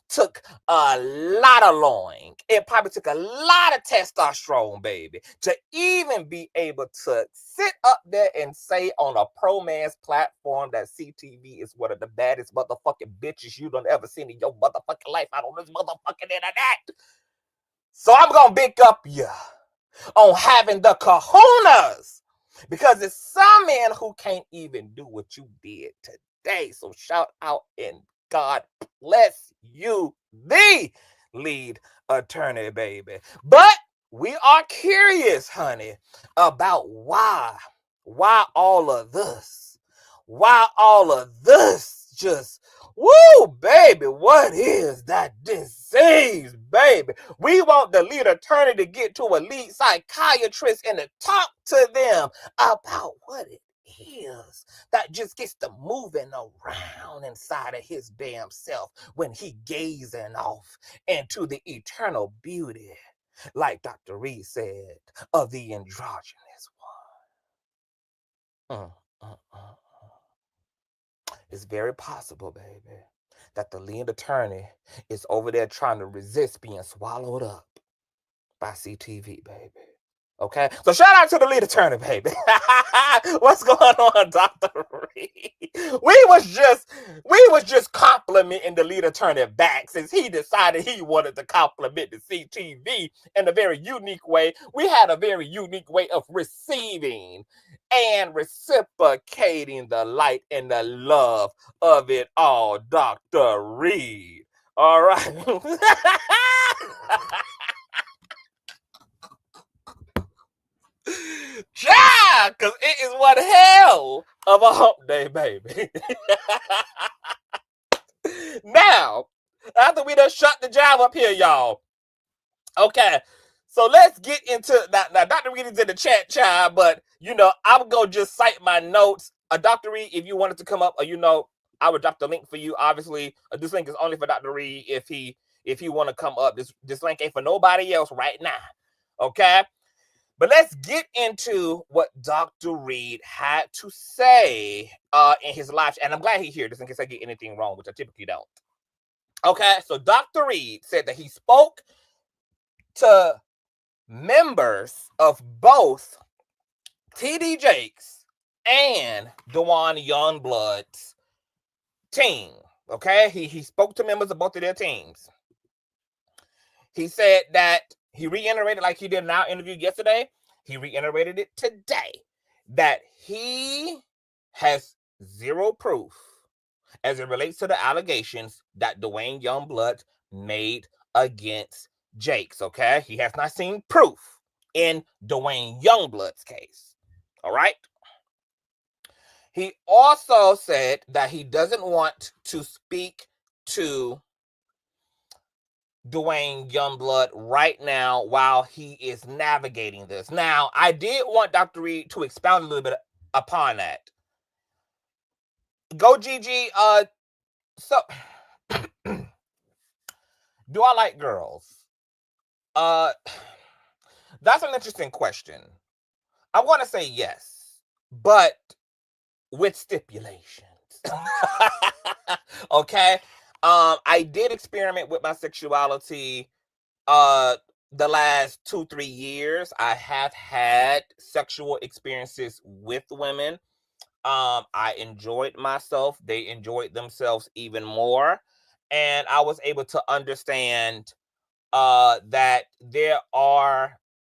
took a lot of loin. It probably took a lot of testosterone, baby, to even be able to sit up there and say on a pro-man's platform that CTV is one of the baddest motherfucking bitches you done ever seen in your motherfucking life out on this motherfucking internet. So I'm gonna big up you on having the kahunas, because it's some men who can't even do what you did today. So shout out and God bless you, the lead attorney, baby. But we are curious, honey, about why all of this? Why all of this, just, woo, baby, what is that disease, baby? We want the lead attorney to get to a lead psychiatrist and to talk to them about what it is that just gets to moving around inside of his damn self when he gazing off into the eternal beauty, like Dr. Reid said, of the androgynous one. It's very possible, baby, that the lead attorney is over there trying to resist being swallowed up by CTV, baby. Okay, so shout out to the lead attorney, baby. What's going on, Dr. Reid? We was just complimenting the lead attorney back since he decided he wanted to compliment the CTV in a very unique way. We had a very unique way of receiving and reciprocating the light and the love of it all, Dr. Reid. All right. Yeah, because it is one hell of a hump day, baby. Now, after we done shut the job up here, y'all. Okay, so let's get into now Dr. Reid is in the chat, child, but I'm gonna just cite my notes. Dr. Reid, if you wanted to come up, I would drop the link for you. Obviously, this link is only for Dr. Reid if he want to come up. This link ain't for nobody else right now. Okay. But let's get into what Dr. Reid had to say in his live. And I'm glad he's here, just in case I get anything wrong, which I typically don't. Okay, so Dr. Reid said that he spoke to members of both TD Jakes and Duane Youngblood's team. Okay, he spoke to members of both of their teams. He said that he reiterated, like he did in our interview yesterday, he reiterated it today, that he has zero proof as it relates to the allegations that Duane Youngblood made against Jakes, okay? He has not seen proof in Duane Youngblood's case, all right? He also said that he doesn't want to speak to Duane Youngblood right now while he is navigating this. Now, I did want Dr. Reid to expound a little bit upon that. Go, Gigi. So, do I like girls? That's an interesting question. I want to say yes, but with stipulations. Okay. I did experiment with my sexuality the last 2-3 years. I have had sexual experiences with women. I enjoyed myself. They enjoyed themselves even more. And I was able to understand that there are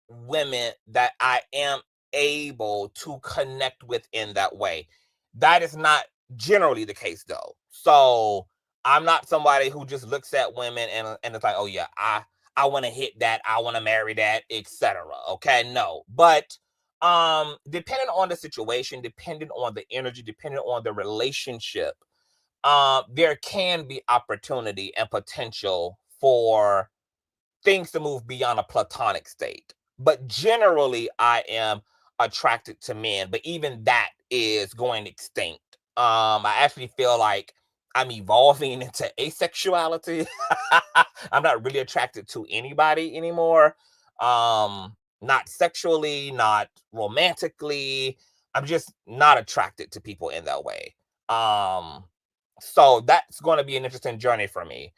women that I am able to connect with in that way. That is not generally the case, though. So I'm not somebody who just looks at women and it's like, oh yeah, I want to hit that, I want to marry that, etc. Okay, no. But depending on the situation, depending on the energy, depending on the relationship, there can be opportunity and potential for things to move beyond a platonic state. But generally, I am attracted to men, but even that is going extinct. I actually feel like I'm evolving into asexuality. I'm not really attracted to anybody anymore. Not sexually, not romantically. I'm just not attracted to people in that way. So that's going to be an interesting journey for me.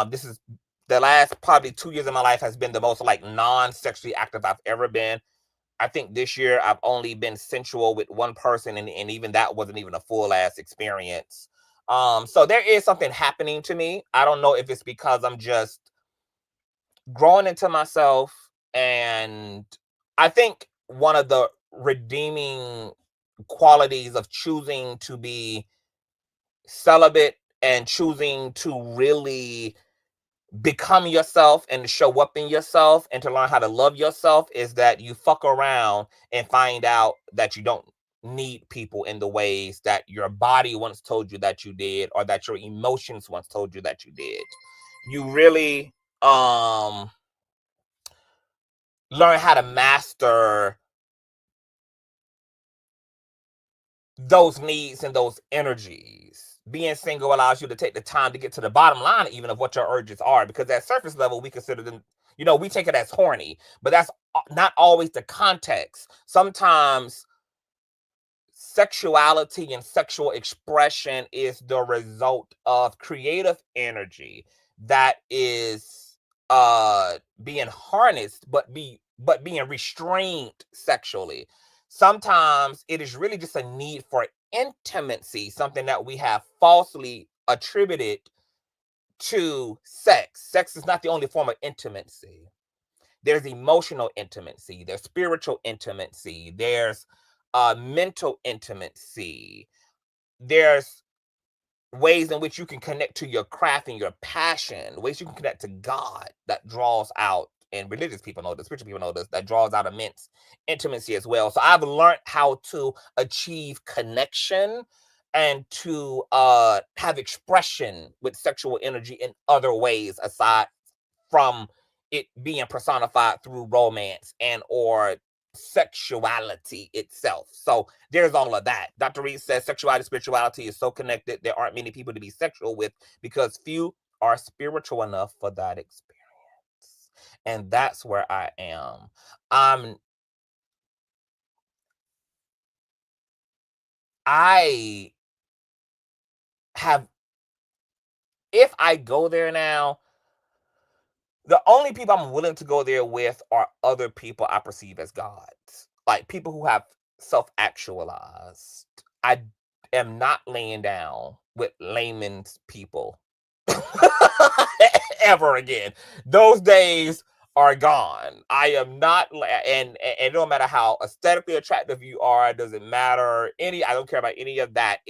This is the last probably 2 years of my life has been the most like non-sexually active I've ever been. I think this year I've only been sensual with one person, and even that wasn't even a full ass experience. So there is something happening to me. I don't know if it's because I'm just growing into myself, and I think one of the redeeming qualities of choosing to be celibate and choosing to really become yourself and to show up in yourself and to learn how to love yourself is that you fuck around and find out that you don't need people in the ways that your body once told you that you did, or that your emotions once told you that you did. You really learn how to master those needs and those energies. Being single allows you to take the time to get to the bottom line even of what your urges are, because at surface level we consider them, you know, we take it as horny, but that's not always the context. Sometimes sexuality and sexual expression is the result of creative energy that is being harnessed but being restrained sexually. Sometimes it is really just a need for intimacy, something that we have falsely attributed to sex. Sex is not the only form of intimacy. There's emotional intimacy, there's spiritual intimacy, there's mental intimacy, there's ways in which you can connect to your craft and your passion, ways you can connect to God that draws out, and religious people know this, spiritual people know this, that draws out immense intimacy as well. So I've learned how to achieve connection and to have expression with sexual energy in other ways aside from it being personified through romance and or sexuality itself. So there's all of that. Dr. Reid says sexuality and spirituality is so connected, there aren't many people to be sexual with because few are spiritual enough for that experience. And that's where I am. I have, if I go there now, the only people I'm willing to go there with are other people I perceive as gods, like people who have self-actualized. I am not laying down with layman's people ever again. Those days are gone. I am not, and no matter how aesthetically attractive you are, it doesn't matter. I don't care about any of that.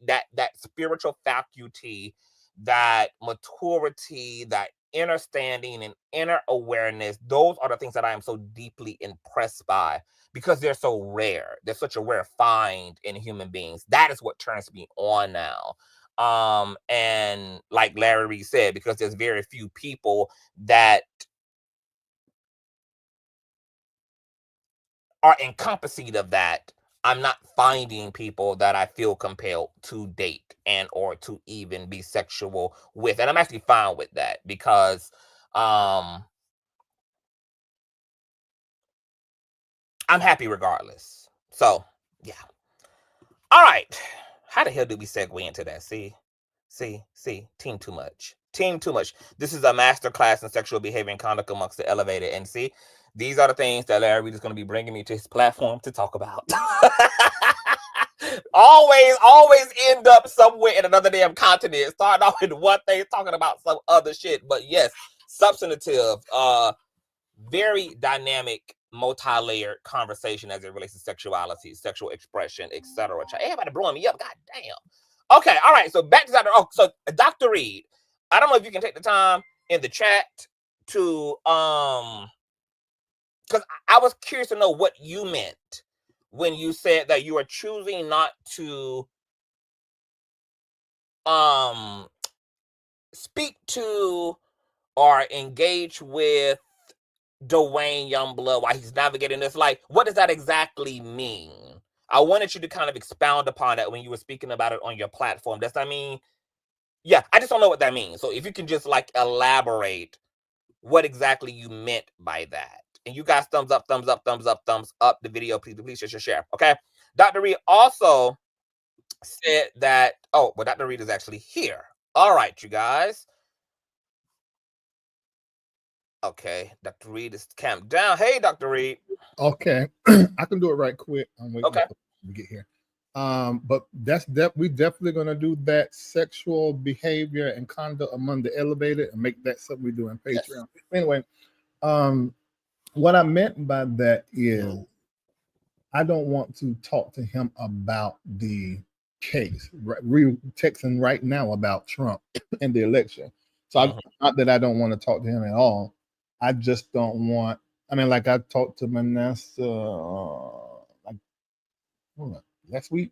That spiritual faculty, that maturity, that inner standing and inner awareness, those are the things that I am so deeply impressed by because they're so rare. They're such a rare find in human beings. That is what turns me on now. And like Larry Reid said, because there's very few people that are encompassing of that, I'm not finding people that I feel compelled to date and or to even be sexual with. And I'm actually fine with that because I'm happy regardless. So yeah. All right. How the hell did we segue into that? See, team too much. This is a master class in sexual behavior and conduct amongst the elevated. And see, these are the things that Larry Reid is going to be bringing me to his platform to talk about. always end up somewhere in another damn continent, starting off with one thing, talking about some other shit. But yes, substantive, very dynamic, multi-layered conversation as it relates to sexuality, sexual expression, etc. Everybody blowing me up. God damn. Okay, all right. So back to Dr. Oh, so Dr. Reid, I don't know if you can take the time in the chat to because I was curious to know what you meant when you said that you are choosing not to speak to or engage with Duane Youngblood while he's navigating this life. What does that exactly mean? I wanted you to kind of expound upon that when you were speaking about it on your platform. Does that mean? Yeah, I just don't know what that means. So if you can just like elaborate what exactly you meant by that. And you guys thumbs up the video. Please share. Okay. Dr. Reid also said that, oh, well, Dr. Reid is actually here. All right, you guys. Okay, Dr. Reid is camped down. Hey, Dr. Reid. Okay, I can do it right quick. I'm waiting to get here. But we definitely gonna do that sexual behavior and conduct among the elevated and make that something we do in Patreon. Yes. Anyway, what I meant by that is I don't want to talk to him about the case. We're texting right now about Trump and the election. So not that I don't want to talk to him at all. I just don't want. I mean, like I talked to Manessa. last week,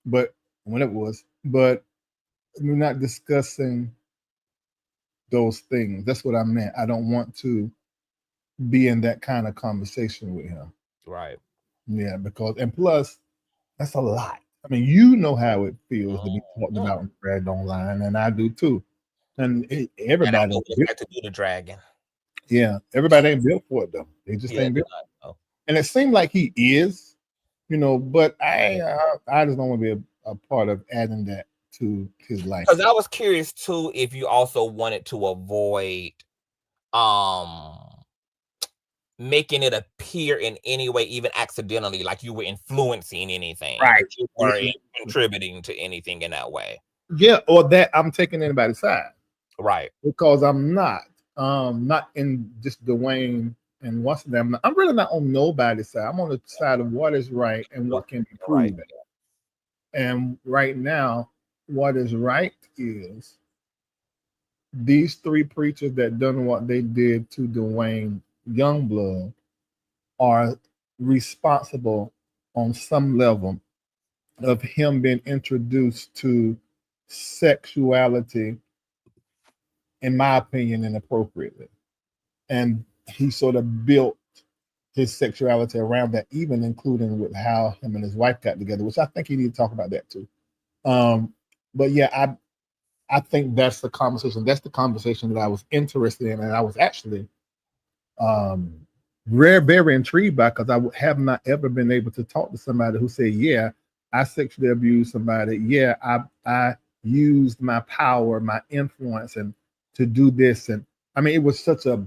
but when it was, but we're not discussing those things. That's what I meant. I don't want to be in that kind of conversation with him. Right. Yeah, because and plus that's a lot. I mean, you know how it feels to be talked about and dragged online, and I do too. And everybody like to do the dragging. Yeah, everybody ain't built for it though. They just ain't built. And it seemed like he is, you know, but I just don't want to be a part of adding that to his life. Because I was curious too if you also wanted to avoid making it appear in any way, even accidentally, like you were influencing anything, right? You were contributing to anything in that way. Yeah, or that I'm taking anybody's side, right? Because I'm not in just Duane and what's them. I'm really not on nobody's side. I'm on the side of what is right and what can be proven. Right. And right now, what is right is these three preachers that done what they did to Duane Youngblood are responsible on some level of him being introduced to sexuality, in my opinion, inappropriately. And he sort of built his sexuality around that, even including with how him and his wife got together, which I think he need to talk about that too. But yeah, I think that's the conversation. That's the conversation that I was interested in, and I was actually very, very intrigued by, because I have not ever been able to talk to somebody who said, yeah, I sexually abused somebody. Yeah, I used my power, my influence, and to do this. And I mean, it was such a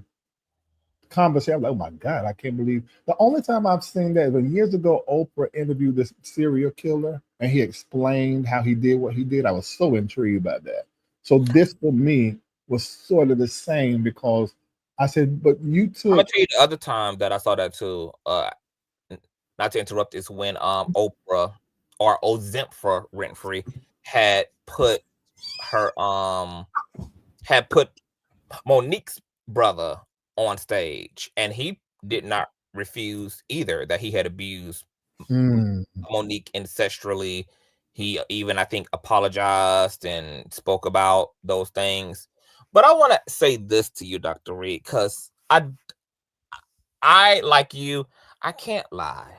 conversation. I'm like, oh my God, I can't believe. The only time I've seen that was years ago, Oprah interviewed this serial killer and he explained how he did what he did. I was so intrigued by that. So this for me was sort of the same, because I said, but you took. I'm gonna tell you the other time that I saw that too. Not to interrupt, is when Oprah or Ozympha Winfrey had put her Monique's brother on stage, and he did not refuse either that he had abused Monique ancestrally. He even, I think, apologized and spoke about those things. But I want to say this to you, Dr. Reid, because I like you, I can't lie.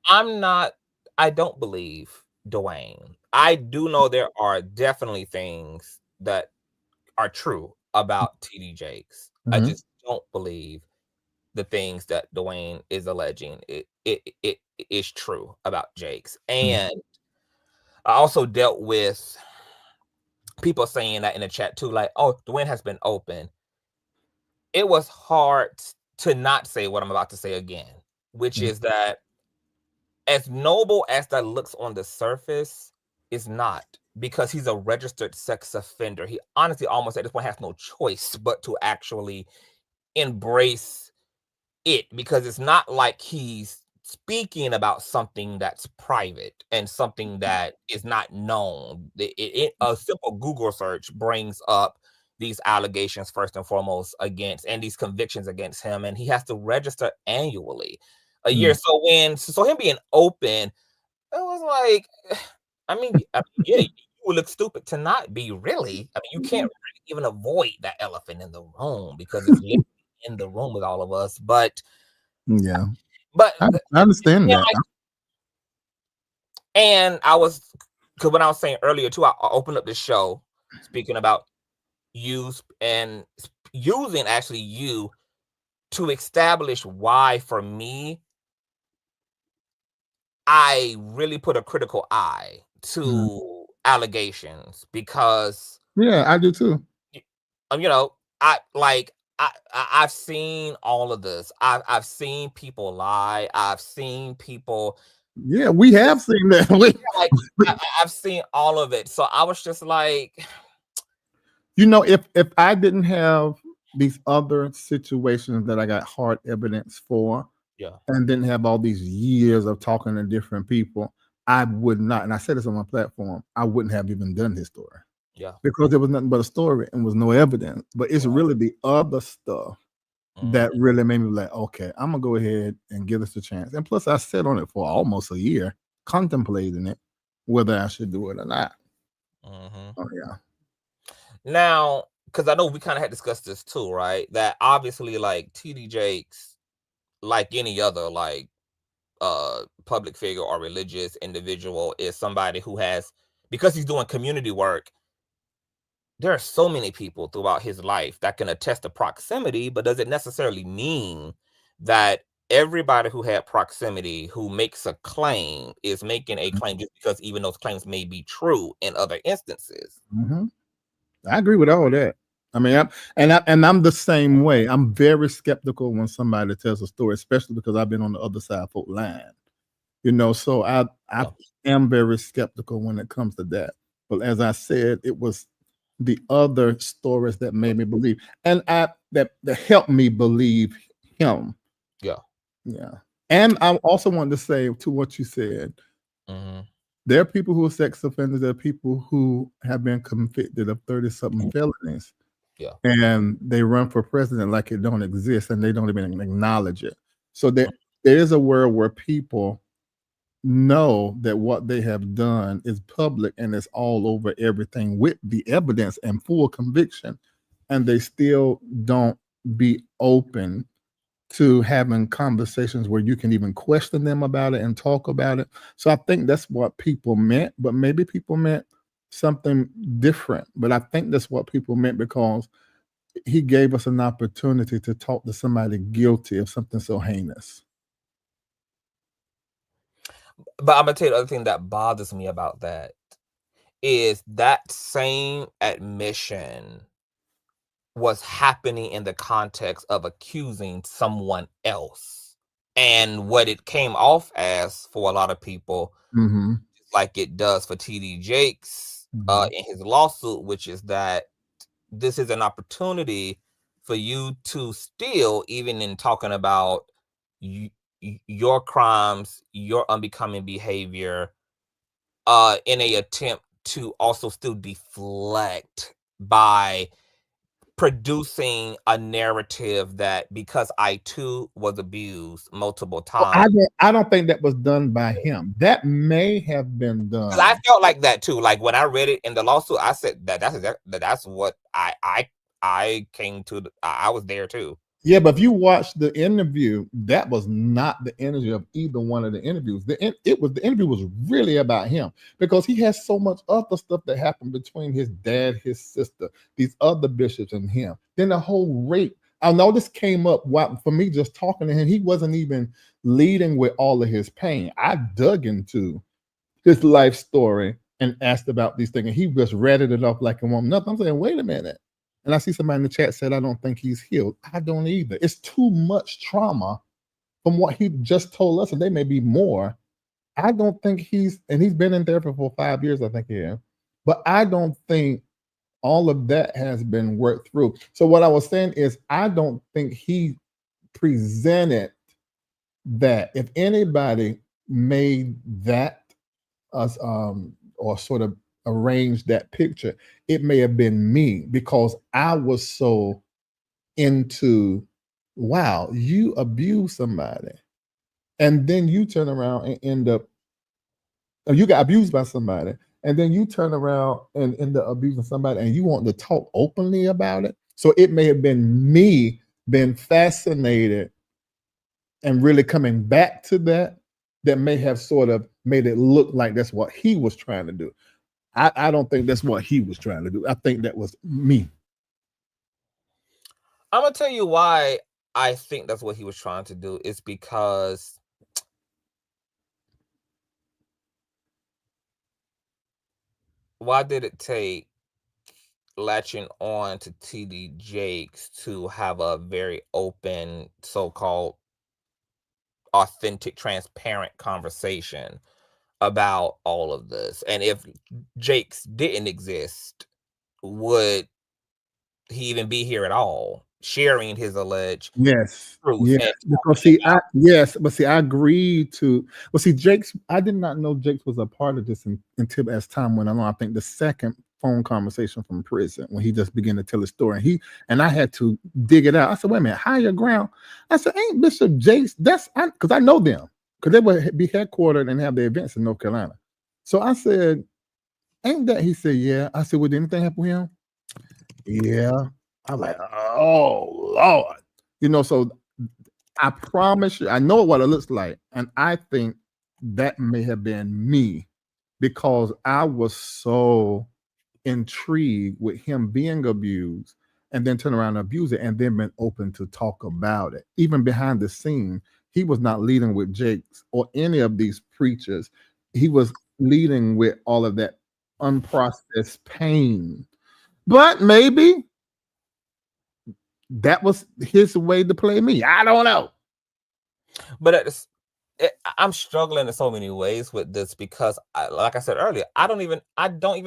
I don't believe Duane. I do know there are definitely things that are true about TD Jakes. I just don't believe the things that Duane is alleging it is true about Jakes. And I also dealt with people saying that in the chat too, like, oh, Duane has been open. It was hard to not say what I'm about to say again, which is that as noble as that looks on the surface, is not, because he's a registered sex offender. He honestly almost at this point has no choice but to actually embrace it, because it's not like he's speaking about something that's private and something that is not known. A simple Google search brings up these allegations first and foremost against, and these convictions against him, and he has to register annually a year. So him being open, it was like, I mean, yeah, you would look stupid to not be, really. I mean, you can't really even avoid that elephant in the room, because it's literally in the room with all of us. But yeah, but I understand that. And I was, because when I was saying earlier too, I opened up the show speaking about use and using actually you to establish why, for me, I really put a critical eye to allegations, because yeah, I do too. You know, I've seen all of this. I've seen people lie. I've seen people. Yeah, we have seen that. Like I've seen all of it. So I was just like, you know, if I didn't have these other situations that I got hard evidence for, and didn't have all these years of talking to different people, I would not. And I said this on my platform, I wouldn't have even done this story. Yeah, because there was nothing but a story and was no evidence. But it's really the other stuff that really made me like, okay, I'm gonna go ahead and give this a chance. And plus, I sat on it for almost a year. contemplating it, whether I should do it or not. Mm-hmm. Oh yeah. Now, because I know we kind of had discussed this too, right? That obviously, like TD Jakes, like any other like public figure or religious individual, is somebody who has, because he's doing community work, there are so many people throughout his life that can attest to proximity, but does it necessarily mean that everybody who had proximity who makes a claim is making a claim just because even those claims may be true in other instances? Mm-hmm. I agree with all that. I mean, I'm the same way. I'm very skeptical when somebody tells a story, especially because I've been on the other side of the line. You know, so I am very skeptical when it comes to that. But as I said, it was the other stories that made me believe, and that helped me believe him. Yeah. And I also wanted to say to what you said, there are people who are sex offenders. There are people who have been convicted of 30-something felonies. Yeah. And they run for president like it don't exist, and they don't even acknowledge it. So there is a world where people know that what they have done is public and it's all over everything with the evidence and full conviction, and they still don't be open to having conversations where you can even question them about it and talk about it. So I think that's what people meant, but maybe people meant something different. But I think that's what people meant, because he gave us an opportunity to talk to somebody guilty of something so heinous. But I'm gonna tell you the other thing that bothers me about that is that same admission was happening in the context of accusing someone else. And what it came off as for a lot of people, like it does for TD Jakes in his lawsuit, which is that this is an opportunity for you to still, even in talking about your crimes, your unbecoming behavior, in a attempt to also still deflect by producing a narrative that because I too was abused multiple times. I don't think that was done by him. That may have been done. I felt like that too. Like when I read it in the lawsuit, I said that's what I came to. I was there too. Yeah, but if you watch the interview, that was not the energy of either one of the interviews. The interview was really about him, because he has so much other stuff that happened between his dad, his sister, these other bishops, and him. Then the whole rape. I know this came up for me just talking to him. He wasn't even leading with all of his pain. I dug into his life story and asked about these things, and he just ratted it off like it wasn't nothing. I'm saying, wait a minute. And I see somebody in the chat said, I don't think he's healed. I don't either. It's too much trauma from what he just told us, and there may be more. I don't think he's been in therapy for 5 years, I think he is. But I don't think all of that has been worked through. So what I was saying is, I don't think he presented that. If anybody made that or sort of arranged that picture, it may have been me, because I was so into, wow, you abuse somebody and then you turn around and end up, you got abused by somebody and then you turn around and end up abusing somebody, and you want to talk openly about it. So it may have been me being fascinated and really coming back to that may have sort of made it look like that's what he was trying to do. I don't think that's what he was trying to do. I think that was me. I'm gonna tell you why I think that's what he was trying to do. Is because why did it take latching on to TD Jakes to have a very open, so-called authentic, transparent conversation about all of this? And if Jakes didn't exist, would he even be here at all, sharing his alleged truth? Yes. Because I agreed to. Well, see, Jakes, I did not know Jakes was a part of this until as time went along. I think the second phone conversation from prison, when he just began to tell his story, and I had to dig it out. I said, wait a minute, higher ground. I said, ain't Bishop Jakes? Because I know them. because they would be headquartered and have their events in North Carolina. So I said, ain't that? He said, yeah. I said, would anything happen with him? Yeah. I'm like, oh Lord. You know, so I promise you, I know what it looks like. And I think that may have been me because I was so intrigued with him being abused and then turn around and abuse it and then been open to talk about it. Even behind the scene, he was not leading with Jakes or any of these preachers. He was leading with all of that unprocessed pain. But maybe that was his way to play me. I don't know. But I'm struggling in so many ways with this because, like I said earlier, I don't even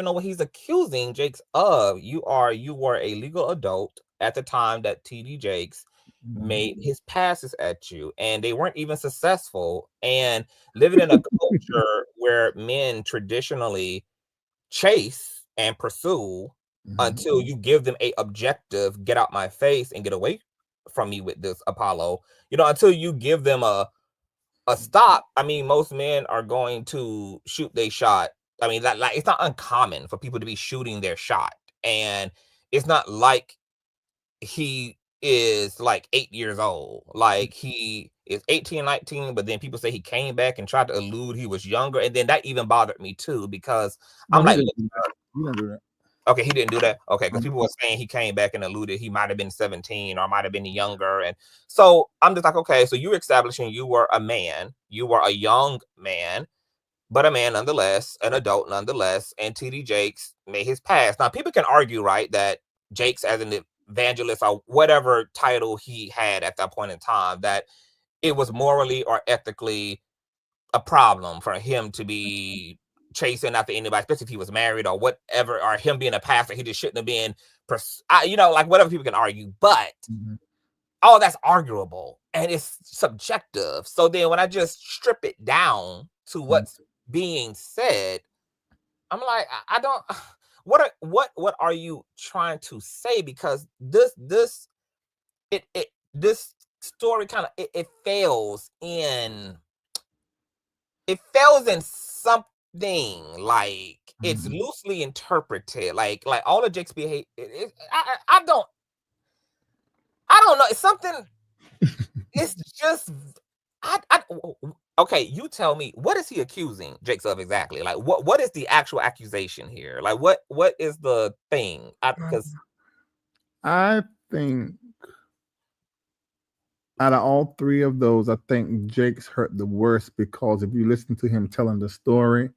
know what he's accusing Jakes of. You were a legal adult at the time that TD Jakes made his passes at you, and they weren't even successful. And living in a culture where men traditionally chase and pursue until you give them a objective, get out my face and get away from me with this, Apollo. You know, until you give them a stop. I mean, most men are going to shoot their shot. I mean, like it's not uncommon for people to be shooting their shot, and it's not like he is like 8 years old. Like he is 18, 19, but then people say he came back and tried to allude he was younger, and then that even bothered me too because I'm like, he didn't do that. Okay, he didn't do that. Okay, because people were saying he came back and alluded he might have been 17 or might have been younger. And so I'm just like, okay, so you're establishing you were a man, you were a young man, but a man nonetheless, an adult nonetheless, and TD Jakes made his pass. Now, people can argue, right, that Jakes as an evangelist or whatever title he had at that point in time, that it was morally or ethically a problem for him to be chasing after anybody, especially if he was married or whatever, or him being a pastor, he just shouldn't have been, you know, like whatever people can argue. But all that's arguable and it's subjective. So then when I just strip it down to what's being said, I'm like, I don't. What are you trying to say? Because this story kind of it fails in something. Like it's loosely interpreted, like all of Jake's behavior. I don't know. It's something. It's just okay. You tell me, what is he accusing Jakes of exactly? Like what is the actual accusation here? Like what is the thing? Because I think out of all three of those, I think Jakes hurt the worst because if you listen to him telling the story,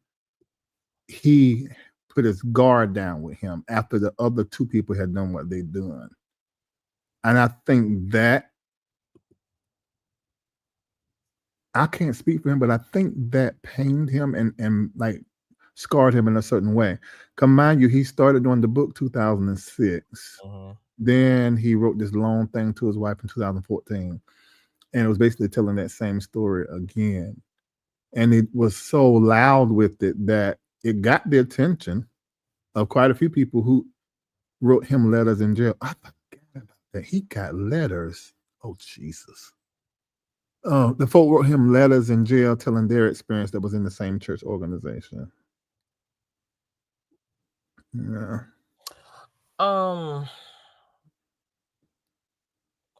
he put his guard down with him after the other two people had done what they done. And I think that, I can't speak for him, but I think that pained him and like scarred him in a certain way. Come mind you, he started doing the book 2006. Then he wrote this long thing to his wife in 2014. And it was basically telling that same story again. And it was so loud with it that it got the attention of quite a few people who wrote him letters in jail. I forgot about that. He got letters. Oh, Jesus. The folk wrote him letters in jail telling their experience that was in the same church organization. Yeah.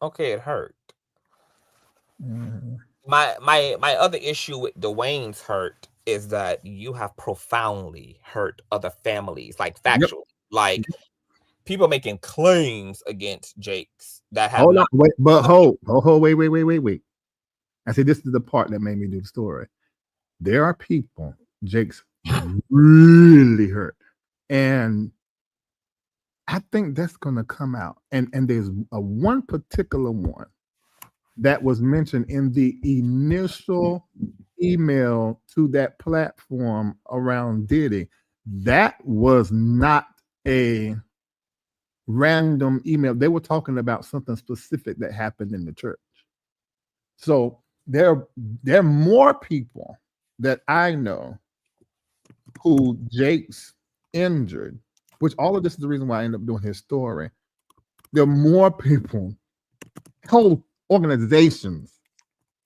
Okay, it hurt. My other issue with Duane's hurt is that you have profoundly hurt other families, like factually, like people making claims against Jakes that have wait. I say this is the part that made me do the story. There are people Jakes really hurt, and I think that's gonna come out. And there's one particular one that was mentioned in the initial email to that platform around Diddy. That was not a random email. They were talking about something specific that happened in the church. So there are more people that I know who Jakes injured, which all of this is the reason why I ended up doing his story. There are more people, whole organizations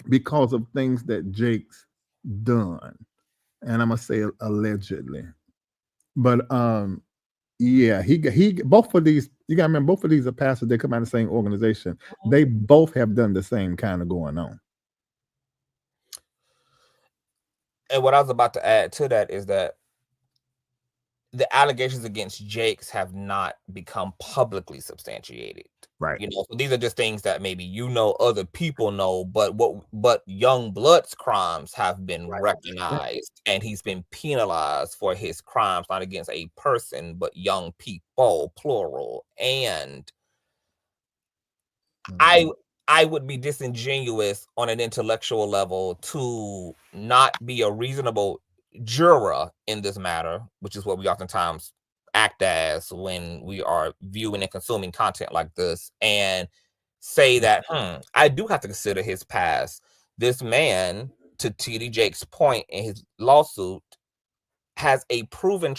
because of things that Jake's done, and I'm gonna say allegedly, but yeah, he both of these, you gotta remember, both of these are pastors. They come out of the same organization. They both have done the same kind of going on. And what I was about to add to that is that the allegations against Jakes have not become publicly substantiated. Right. You know, so these are just things that maybe other people know, but Youngblood's crimes have been recognized, and he's been penalized for his crimes, not against a person, but young people, plural. And I would be disingenuous on an intellectual level to not be a reasonable juror in this matter, which is what we oftentimes act as when we are viewing and consuming content like this, and say that I do have to consider his past. This man, to TD Jakes' point in his lawsuit, has a proven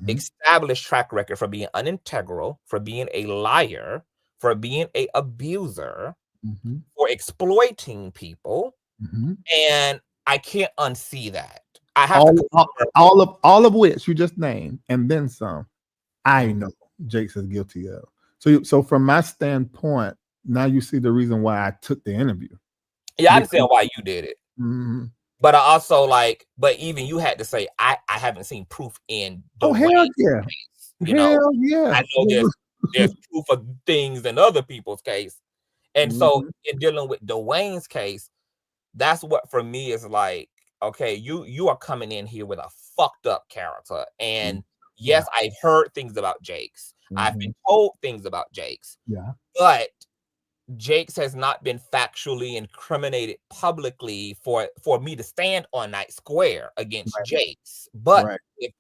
established track record for being unintegral, for being a liar, for being an abuser, for exploiting people, and I can't unsee that. I have all of which you just named, and then some. I know Jakes is guilty of. So from my standpoint, now you see the reason why I took the interview. Yeah, I understand why you did it. But I also but even you had to say, I haven't seen proof in hell yeah. Case. I know there's proof of things in other people's case. And so in dealing with Duane's case, that's what for me is like, okay, you are coming in here with a fucked up character. And yes, I've heard things about Jakes. I've been told things about Jakes. Yeah. But Jakes has not been factually incriminated publicly for me to stand on that square against Jakes. But if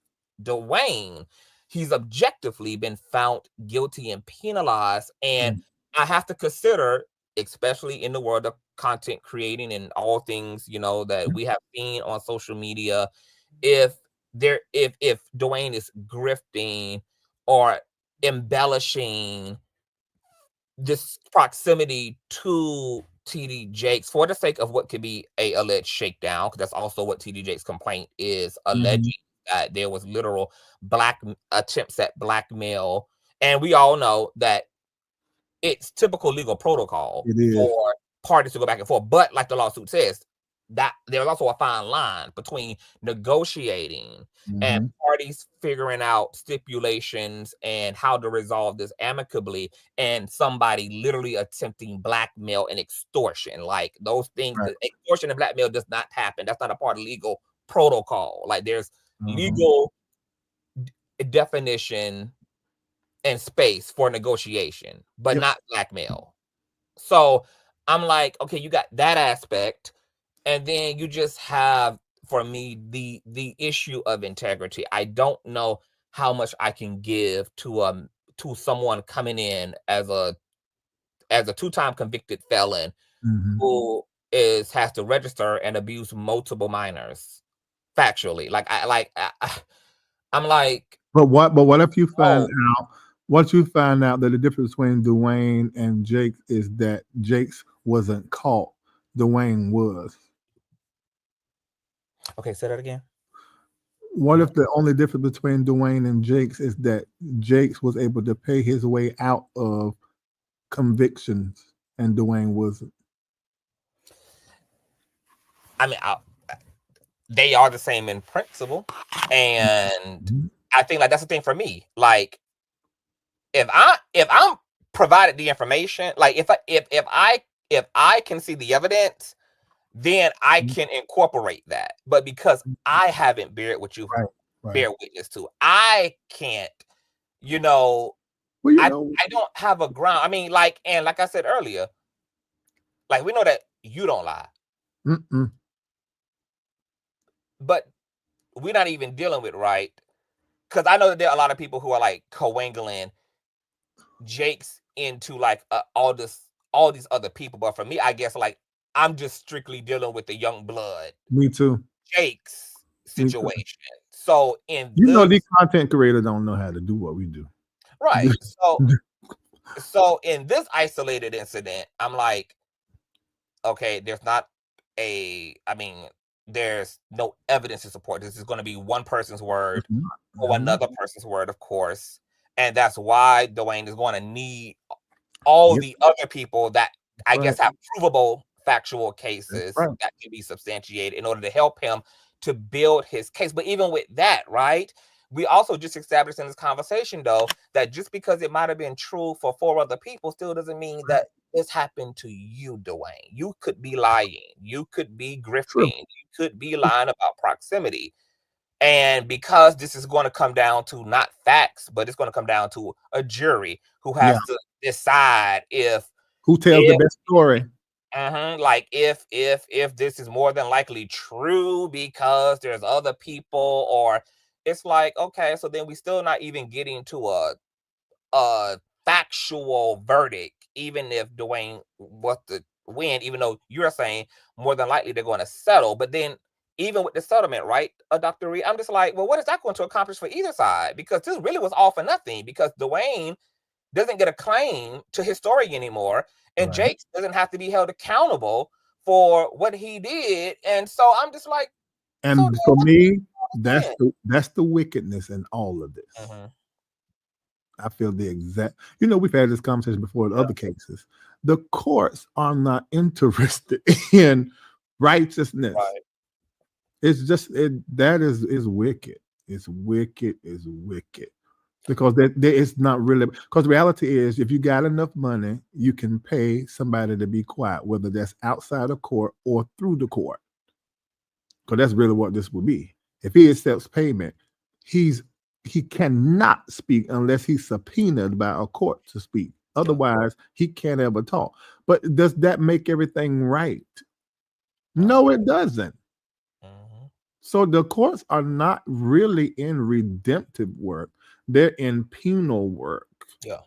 Duane, he's objectively been found guilty and penalized. And I have to consider, especially in the world of content creating and all things, that we have seen on social media, if Duane is grifting or embellishing this proximity to TD Jakes for the sake of what could be a alleged shakedown, because that's also what TD Jakes' complaint is alleging, that there was literal attempts at blackmail. And we all know that it's typical legal protocol for parties to go back and forth. But like the lawsuit says, that there's also a fine line between negotiating and parties figuring out stipulations and how to resolve this amicably, and somebody literally attempting blackmail and extortion. Like those things, extortion and blackmail does not happen. That's not a part of legal protocol. Like there's legal definition and space for negotiation, but not blackmail. So I'm like, okay, you got that aspect. And then you just have, for me, the issue of integrity. I don't know how much I can give to someone coming in as a two-time convicted felon who has to register and abuse multiple minors factually. I'm like, but what if you find out? What you find out that the difference between Duane and Jakes is that Jakes wasn't caught, Duane was. Okay, say that again. What if the only difference between Duane and Jakes is that Jakes was able to pay his way out of convictions and Duane wasn't? I mean, they are the same in principle, and I think that's the thing for me. Like, if I'm provided the information, like if I can see the evidence, then I can incorporate that. But because I haven't bear witness to, I can't, I don't have a ground. I mean, like I said earlier, like we know that you don't lie. But we're not even dealing with because I know that there are a lot of people who are like coangling Jakes into like all these other people. But for me, I guess I'm just strictly dealing with the Youngblood. Me too. Jakes situation. So these content creators don't know how to do what we do. Right. So in this isolated incident, I'm like, okay, there's not there's no evidence to support this. Is going to be one person's word or another person's word, of course. And that's why Duane is going to need all the other people that I guess have provable factual cases that can be substantiated in order to help him to build his case. But even with that, right, we also just established in this conversation, though, that just because it might have been true for 4 other people still doesn't mean that this happened to you, Duane. You could be lying. You could be grifting. You could be lying about proximity. And because this is going to come down to not facts, but it's going to come down to a jury who has to decide who tells the best story. Like if this is more than likely true because there's other people, or it's like, okay, so then we still not even getting to a factual verdict, even if Duane was to win, even though you're saying more than likely they're going to settle. But then even with the settlement, right, Dr. Reid, I'm just like, well, what is that going to accomplish for either side? Because this really was all for nothing, because Duane doesn't get a claim to his story anymore, and Jakes doesn't have to be held accountable for what he did. And so I'm just like, and so for me, that's the wickedness in all of this. I feel the exact, we've had this conversation before in other cases. The courts are not interested in righteousness. It's just that is wicked. It's wicked. It's wicked. Because there is not really, because the reality is, if you got enough money, you can pay somebody to be quiet, whether that's outside of court or through the court. Because that's really what this will be. If he accepts payment, he cannot speak unless he's subpoenaed by a court to speak. Otherwise, he can't ever talk. But does that make everything right? No, it doesn't. So the courts are not really in redemptive work. They're in penal work. Yeah.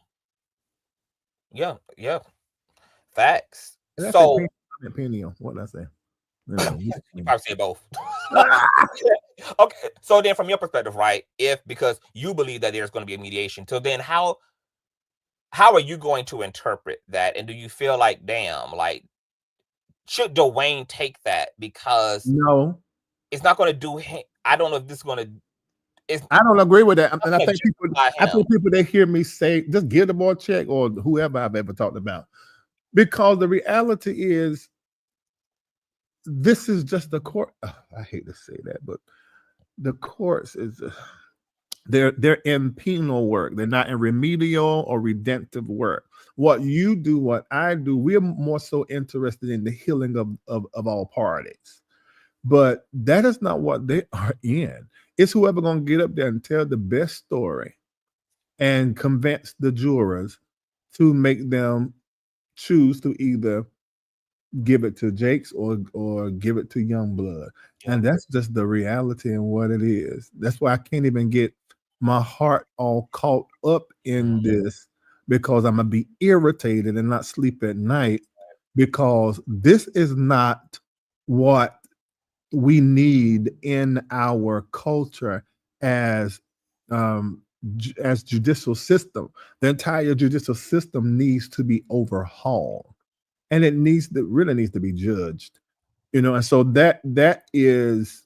Facts. So penal. What did I say? You probably say both. Okay. So then from your perspective, right, because you believe that there's going to be a mediation, so then how are you going to interpret that? And do you feel like, damn, like, should Duane take that? Because no, it's not going to do him. I don't know if this is going to. I don't agree with that. And I think people they hear me say, just give the boy a check, or whoever I've ever talked about. Because the reality is, this is just the court. I hate to say that, but the courts is they're in penal work. They're not in remedial or redemptive work. What you do, what I do, we're more so interested in the healing of all parties. But that is not what they are in. It's whoever going to get up there and tell the best story and convince the jurors to make them choose to either give it to Jakes or give it to Youngblood. And that's just the reality and what it is. That's why I can't even get my heart all caught up in this, because I'm going to be irritated and not sleep at night, because this is not what we need in our culture as judicial system. The entire judicial system needs to be overhauled, and it really needs to be judged, and so that is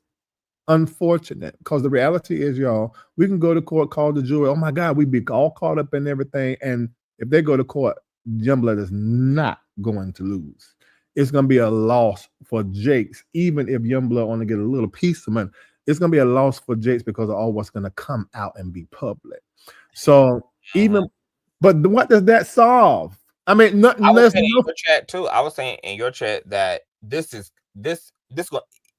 unfortunate, because the reality is, y'all, we can go to court, call the jury, oh my God, we be all caught up in everything, and if they go to court, Youngblood is not going to lose. It's going to be a loss for Jakes, even if Youngblood only get a little piece of money. It's going to be a loss for Jakes because of all what's going to come out and be public. So but what does that solve? I mean, nothing. I was saying in your chat too. I was saying in your chat that this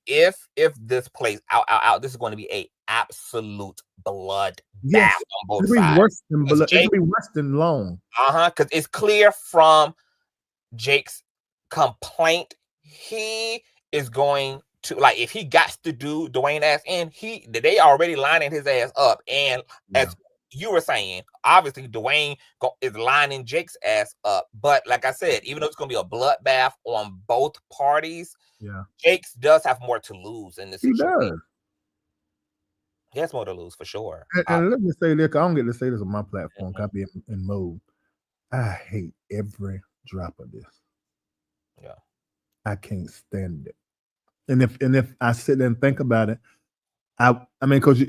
if this plays out, this is going to be a absolute blood bath on both sides. Worse than blood. It'll be worse than long. Because it's clear from Jake's complaint, he is going to, like, if he got to do Duane ass in, they already lining his ass up. And as you were saying, obviously Duane is lining Jake's ass up. But like I said, even though it's going to be a bloodbath on both parties, Jakes does have more to lose in this situation. He has more to lose for sure. And let me say this, I don't get to say this on my platform, copy in mode. I hate every drop of this. I can't stand it. And if I sit there and think about it, I mean, because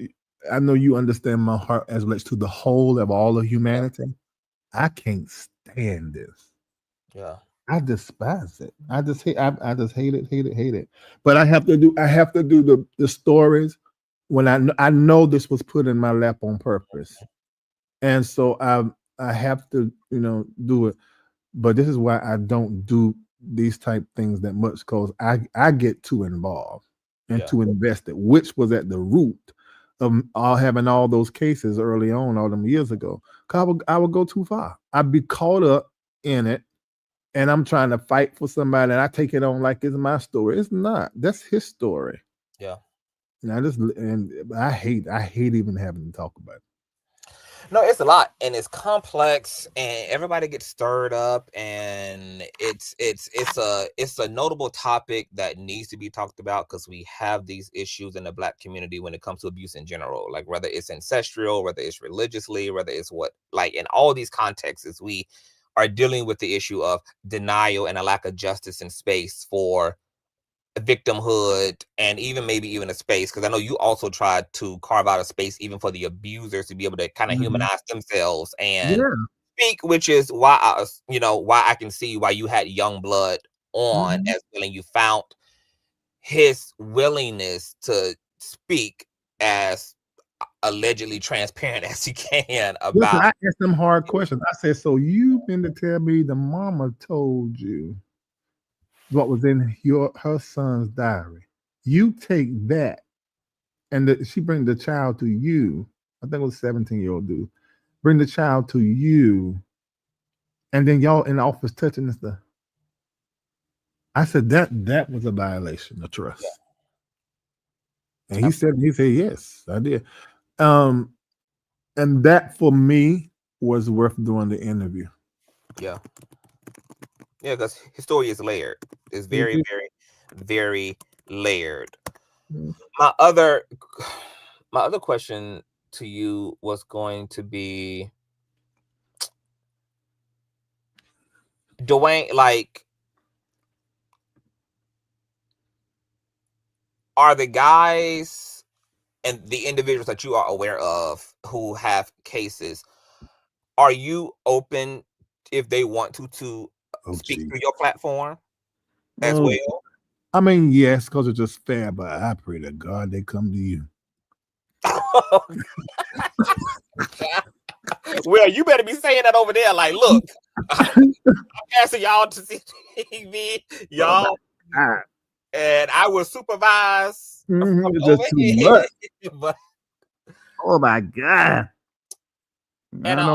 I know you understand my heart as relates to the whole of all of humanity. I can't stand this. Yeah. I despise it. I just hate it. But I have to do the stories when I know this was put in my lap on purpose. And so I have to, do it. But this is why I don't do these type things that much, because I get too involved and too invested, which was at the root of having all those cases early on, all them years ago. Cause I would go too far. I'd be caught up in it, and I'm trying to fight for somebody, and I take it on like it's my story. It's not. That's his story. Yeah. And I hate even having to talk about it. No, it's a lot, and it's complex, and everybody gets stirred up, and it's a notable topic that needs to be talked about, because we have these issues in the Black community when it comes to abuse in general, like whether it's ancestral, whether it's religiously, whether it's what, like in all these contexts, we are dealing with the issue of denial and a lack of justice and space for victimhood, and maybe even a space, because I know you also tried to carve out a space even for the abusers to be able to kind of humanize themselves and speak, which is why I can see why you had Youngblood on as well, and you found his willingness to speak as allegedly transparent as he can about. Listen, I asked them hard questions. I said, so you been to tell me the mama told you what was in her son's diary? You take that, and she bring the child to you. I think it was a 17-year-old dude. Bring the child to you, and then y'all in the office touching and stuff. I said that was a violation of trust. Yeah. And he said yes, I did. And that for me was worth doing the interview. Yeah. Yeah, because his story is layered. It's very, very, very layered. My other question to you was going to be, Duane, like, are the guys and the individuals that you are aware of who have cases, are you open if they want to speak through your platform as well? I mean, yes, because it's just fair, but I pray to God they come to you. Well, you better be saying that over there. Like, look, I'm asking y'all to CTV, y'all, and I will supervise. Just too much. But, oh my God! And I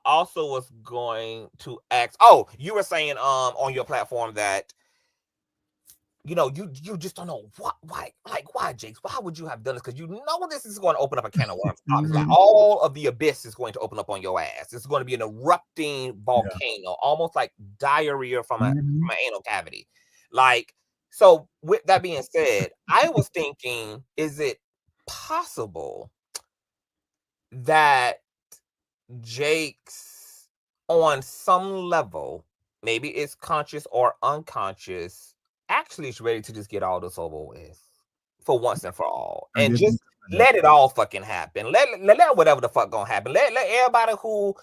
also was going to ask. Oh, you were saying on your platform that you just don't know why, Jakes? Why would you have done this? Because you know this is going to open up a can of worms. Obviously, like all of the abyss is going to open up on your ass. It's going to be an erupting volcano, almost like diarrhea from an anal cavity. Like, so with that being said, I was thinking, is it possible that Jakes, on some level, maybe it's conscious or unconscious, actually is ready to just get all this over with for once and for all, and just let it all fucking happen. Let whatever the fuck gonna happen. Let everybody who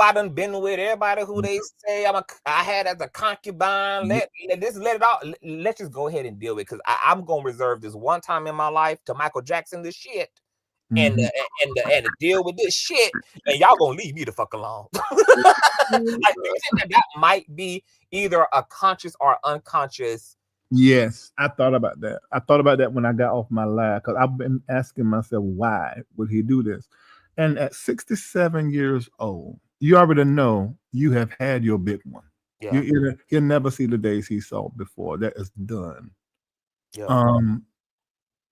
I done been with, everybody who they say I had as a concubine, let it all. Let's just go ahead and deal with it, because I'm gonna reserve this one time in my life to Michael Jackson this shit. And deal with this shit, and y'all gonna leave me the fuck alone. Like, that might be either a conscious or unconscious. Yes, I thought about that. I thought about that when I got off my live, because I've been asking myself, why would he do this? And at 67 years old, you already know you have had your big one. Yeah. You'll never see the days he saw before. That is done. Yeah.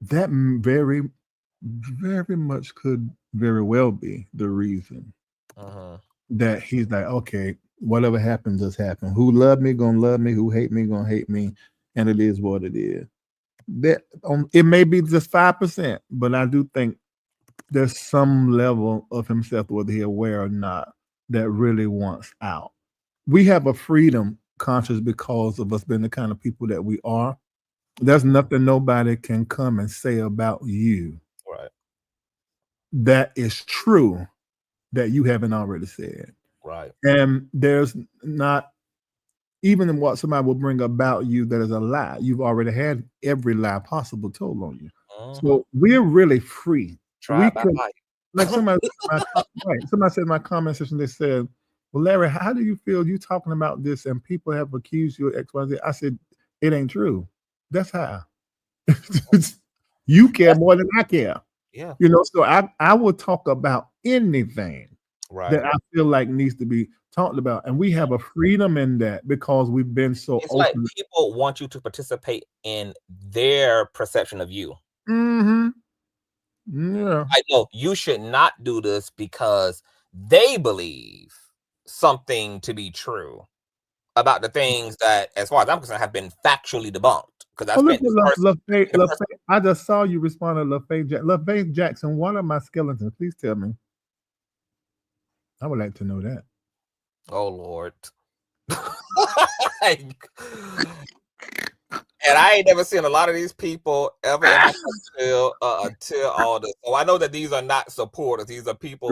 That very, very much could very well be the reason that he's like, okay, whatever happens, just happen. Who love me gonna love me. Who hate me gonna hate me, and it is what it is. That it may be just 5%, but I do think there's some level of himself, whether he's aware or not, that really wants out. We have a freedom conscious because of us being the kind of people that we are. There's nothing nobody can come and say about you Right. that is true that you haven't already said. Right. And there's not even in what somebody will bring about you that is a lie. You've already had every lie possible told on you. So we're really free. We could, like somebody said in my comment section, they said, well, Larry, how do you feel you talking about this and people have accused you of XYZ? I said, it ain't true. That's how. You care more than I care. Yeah. You know, so I will talk about anything that I feel like needs to be talked about. And we have a freedom in that because we've been so it's open. Like people want you to participate in their perception of you. Mm-hmm. Yeah. I know you should not do this because they believe something to be true about the things that, as far as I'm concerned, have been factually debunked. Because I just saw you respond to LaFaye Jackson. What are my skeletons? Please tell me. I would like to know that. Oh Lord. And I ain't never seen a lot of these people ever until all this. So I know that these are not supporters. These are people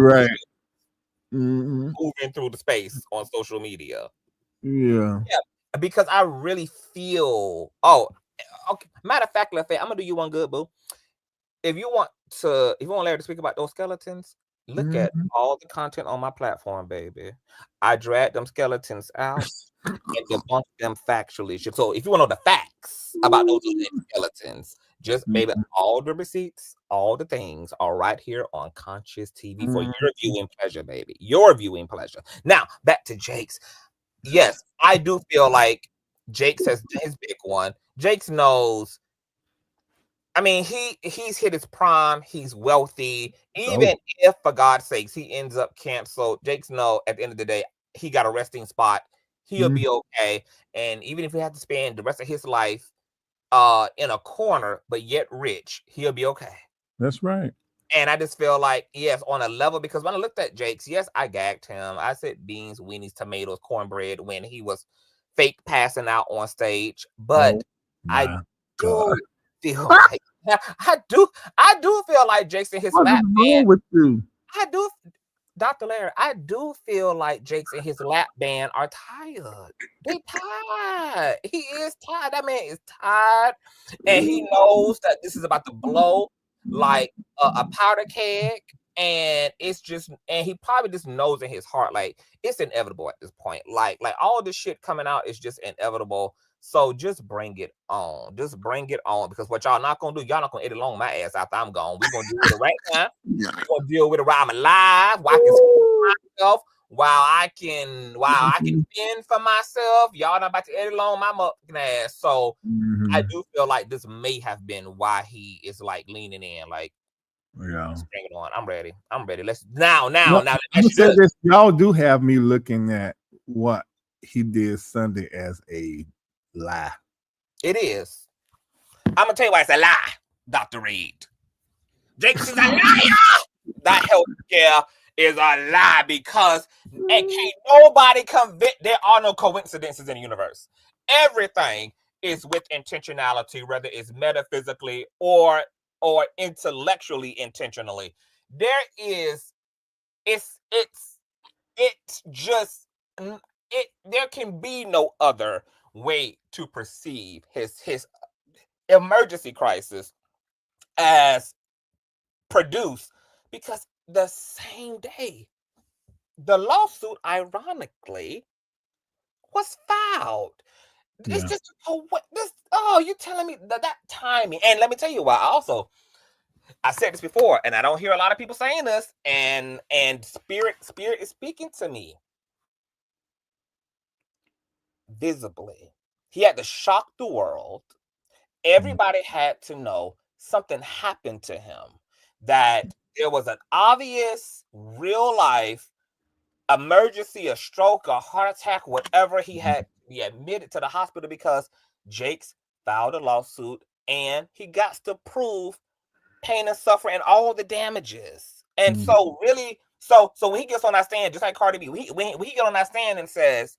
moving through the space on social media. Yeah. Because I really feel. Oh, okay. Matter of fact, LaFaye, I'm gonna do you one good, boo. If you want Larry to speak about those skeletons, look at all the content on my platform, baby. I dragged them skeletons out and debunked them factually. So if you want to know the facts about those skeletons, just baby, all the receipts, all the things are right here on Consciouztv for your viewing pleasure, baby. Your viewing pleasure. Now back to Jakes. Yes, I do feel like Jakes has his big one. Jakes knows. I mean, he's hit his prime. He's wealthy. Even if, for God's sakes, he ends up canceled, Jakes know at the end of the day, he got a resting spot. He'll be okay. And even if he has to spend the rest of his life in a corner, but yet rich, he'll be okay. That's right. And I just feel like, yes, on a level, because when I looked at Jakes, yes, I gagged him. I said beans, weenies, tomatoes, cornbread when he was fake passing out on stage. But I do feel like I do feel like Jakes and his lap band. With you? I do, Dr. Larry. I do feel like Jakes and his lap band are tired. They tired. He is tired. That man is tired, and he knows that this is about to blow like a powder keg. And it's just, and he probably just knows in his heart, like it's inevitable at this point. Like all this shit coming out is just inevitable. So just bring it on. Just bring it on. Because what y'all not gonna do, y'all not gonna edit along my ass after I'm gone. We're gonna deal with it right now. We're gonna deal with it while I'm alive, while I can speak for myself, while I can fend for myself. Y'all not about to edit along my motherfucking ass. So I do feel like this may have been why he is like leaning in, like, let's bring it on. I'm ready. Let's now. Y'all do have me looking at what he did Sunday as a lie. It is. I'm gonna tell you why it's a lie, Dr. Reid. Jakes is a liar. That healthcare is a lie because and can't nobody convict. There are no coincidences in the universe. Everything is with intentionality, whether it's metaphysically or intellectually intentionally. There can be no other way to perceive his emergency crisis as produced, because the same day the lawsuit ironically was filed. It's just you telling me that timing. And let me tell you why. Also, I said this before, and I don't hear a lot of people saying this, and spirit is speaking to me visibly. He had to shock the world. Everybody had to know something happened to him, that there was an obvious real life emergency, a stroke, a heart attack, whatever. He had to be admitted to the hospital because Jakes filed a lawsuit and he got to prove pain and suffering and all the damages. And so really, so when he gets on that stand, just like Cardi B, when he get on that stand and says,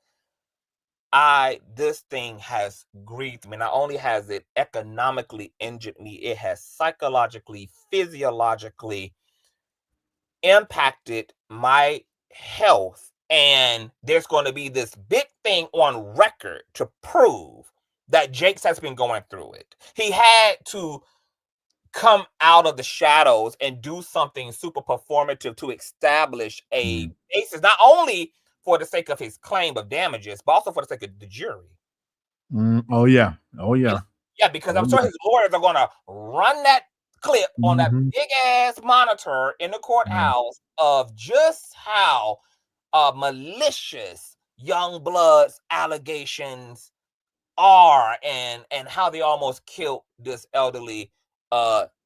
This thing has grieved me. Not only has it economically injured me, it has psychologically, physiologically impacted my health. And there's going to be this big thing on record to prove that Jakes has been going through it. He had to come out of the shadows and do something super performative to establish a basis, not only for the sake of his claim of damages, but also for the sake of the jury. Oh yeah. Yeah, because I'm sure his lawyers are going to run that clip on that big ass monitor in the courthouse of just how malicious Youngblood's allegations are, and how they almost killed this elderly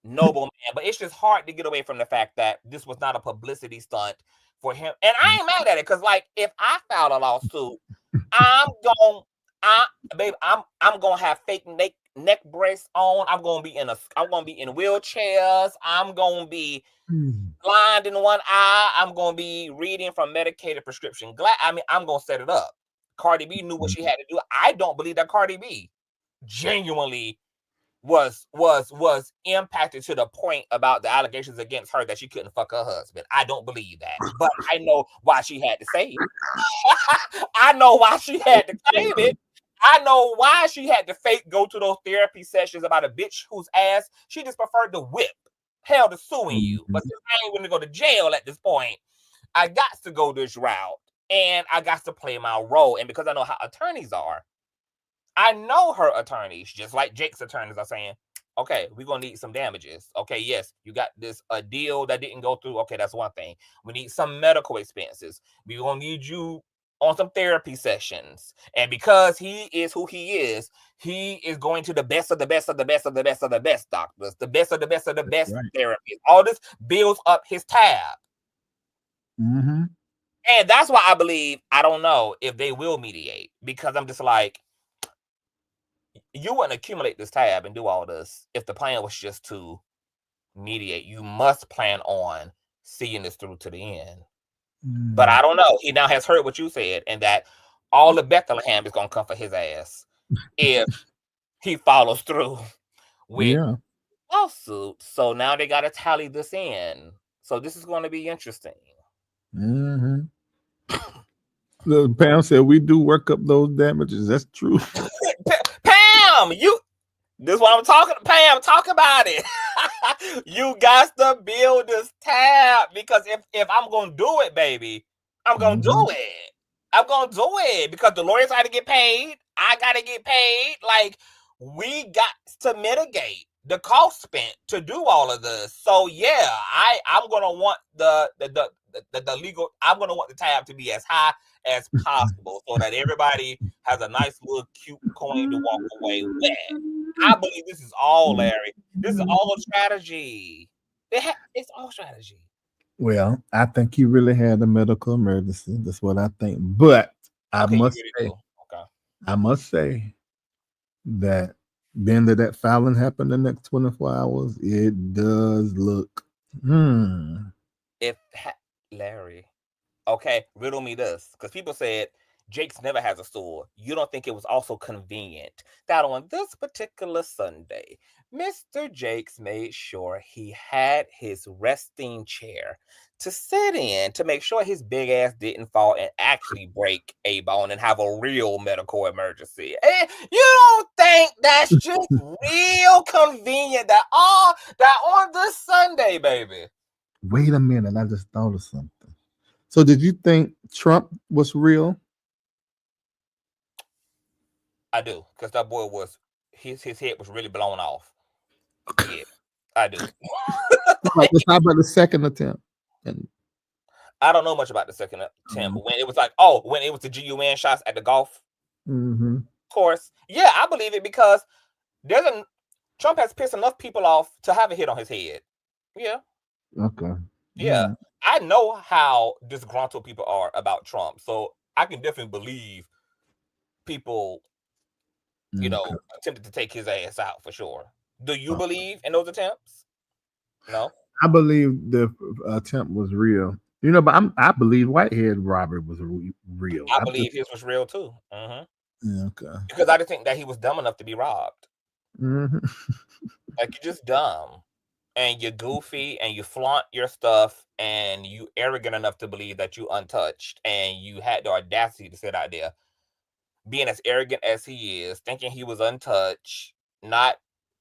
nobleman. But it's just hard to get away from the fact that this was not a publicity stunt for him. And I ain't mad at it, because like if I filed a lawsuit, I'm gonna have fake neck brace on. I'm gonna be in wheelchairs. I'm gonna be blind in one eye. I'm gonna be reading from medicated prescription glass. I mean, I'm gonna set it up. Cardi B knew what she had to do. I don't believe that Cardi B genuinely was impacted to the point about the allegations against her that she couldn't fuck her husband. I don't believe that, but I know why she had to say it. I know why she had to claim it. I know why she had to fake go to those therapy sessions about a bitch whose ass she just preferred to whip. Hell to suing you. But since I ain't going to go to jail at this point, I got to go this route, and I got to play my role. And because I know how attorneys are, I know her attorneys, just like Jake's attorneys, are saying, okay, we're going to need some damages. Okay, yes, you got this a deal that didn't go through. Okay, that's one thing. We need some medical expenses. We're going to need you on some therapy sessions. And because he is who he is going to the best of the best of the best of the best of the best doctors, the best of the best of the best therapists. All this builds up his tab. And that's why I believe, I don't know if they will mediate, because I'm just like, you wouldn't accumulate this tab and do all this if the plan was just to mediate. You must plan on seeing this through to the end. But I don't know. He now has heard what you said, and that all the Bethlehem is going to come for his ass if he follows through with lawsuits. So now they got to tally this in. So this is going to be interesting. Pam said we do work up those damages. That's true. Pam, this is what I'm talking. Pam, talk about it. You got to build this tab, because if I'm gonna do it, baby, I'm gonna do it. I'm gonna do it because the lawyers got to get paid. I gotta get paid. Like, we got to mitigate the cost spent to do all of this. So yeah, I'm gonna want the legal. I'm gonna want the tab to be as high as possible, so that everybody has a nice little cute coin to walk away with. I believe this is all, Larry. This is all strategy. It's all strategy. Well, I think he really had a medical emergency. That's what I think. But I must say that being that filing happened the next 24 hours, it does look. Larry, okay, riddle me this, because people said Jakes never has a store. You don't think it was also convenient that on this particular Sunday, Mr. Jakes made sure he had his resting chair to sit in to make sure his big ass didn't fall and actually break a bone and have a real medical emergency? And you don't think that's just real convenient that on this Sunday, baby? Wait a minute, I just thought of something. So did you think Trump was real? I do, because that boy was his head was really blown off. Yeah, I do. How about the second attempt? And I don't know much about the second attempt, but when it was when it was the GUN shots at the golf course, yeah, I believe it, because Trump has pissed enough people off to have a hit on his head. Yeah. Okay. Yeah. I know how disgruntled people are about Trump, so I can definitely believe people, attempted to take his ass out for sure. Do you believe in those attempts? No. I believe the attempt was real. But I believe Whitehead robbery was real. I believe his was real too. Yeah, okay. Because I didn't think that he was dumb enough to be robbed. Mm-hmm. Like, you're just dumb. And you're goofy and you flaunt your stuff and you arrogant enough to believe that you untouched, and you had the audacity to sit out there being as arrogant as he is, thinking he was untouched, not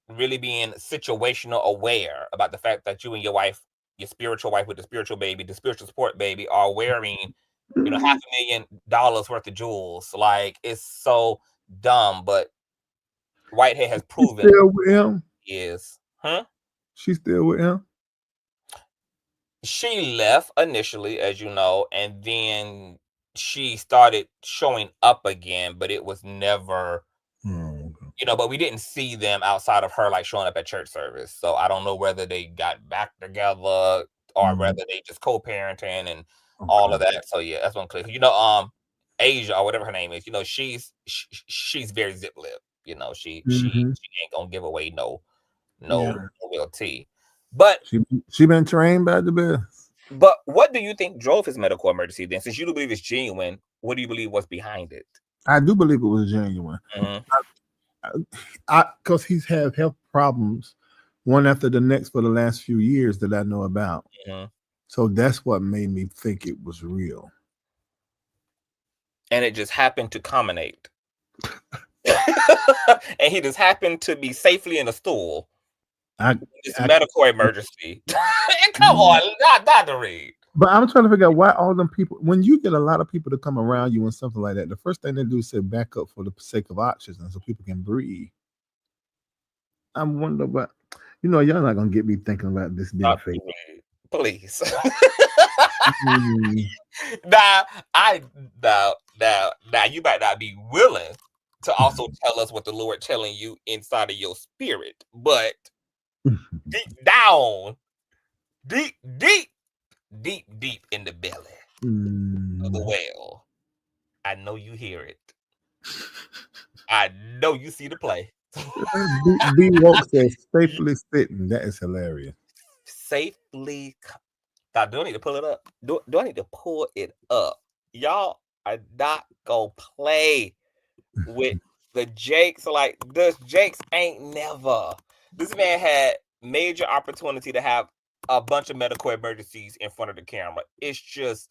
really being situational aware about the fact that you and your wife, your spiritual wife with the spiritual baby, the spiritual support baby, are wearing, you know, $500,000 worth of jewels. Like, it's so dumb, but Whitehead has proven Still with him? is. She's still with him? She left initially, as you know, and then she started showing up again, but it was never, you know, but we didn't see them outside of her like showing up at church service. So I don't know whether they got back together or whether they just co-parenting and all of that. So yeah, that's one clear. You know, Asia or whatever her name is, you know, she's very zip lip. You know, she ain't gonna give away no real tea. But she been trained by the best. But what do you think drove his medical emergency then? Since you do believe it's genuine, what do you believe was behind it? I do believe it was genuine. Because he's had health problems one after the next for the last few years that I know about. So that's what made me think it was real. And it just happened to culminate. And he just happened to be safely in a stool. It's a medical emergency. And come on, not the Reid. But I'm trying to figure out why all them people, when you get a lot of people to come around you and something like that, the first thing they do is say back up for the sake of oxygen so people can breathe. I wonder what, you know, y'all not going to get me thinking about this being fake. Please. Now, you might not be willing to also tell us what the Lord telling you inside of your spirit, but deep down, deep in the belly of the whale, I know you hear it. I know you see the play. B Woke says safely sitting. That is hilarious. Safely. Now, do I need to pull it up? Do I need to pull it up? Y'all are not gonna play with the Jakes. Like, the Jakes ain't never. This man had major opportunity to have a bunch of medical emergencies in front of the camera. It's just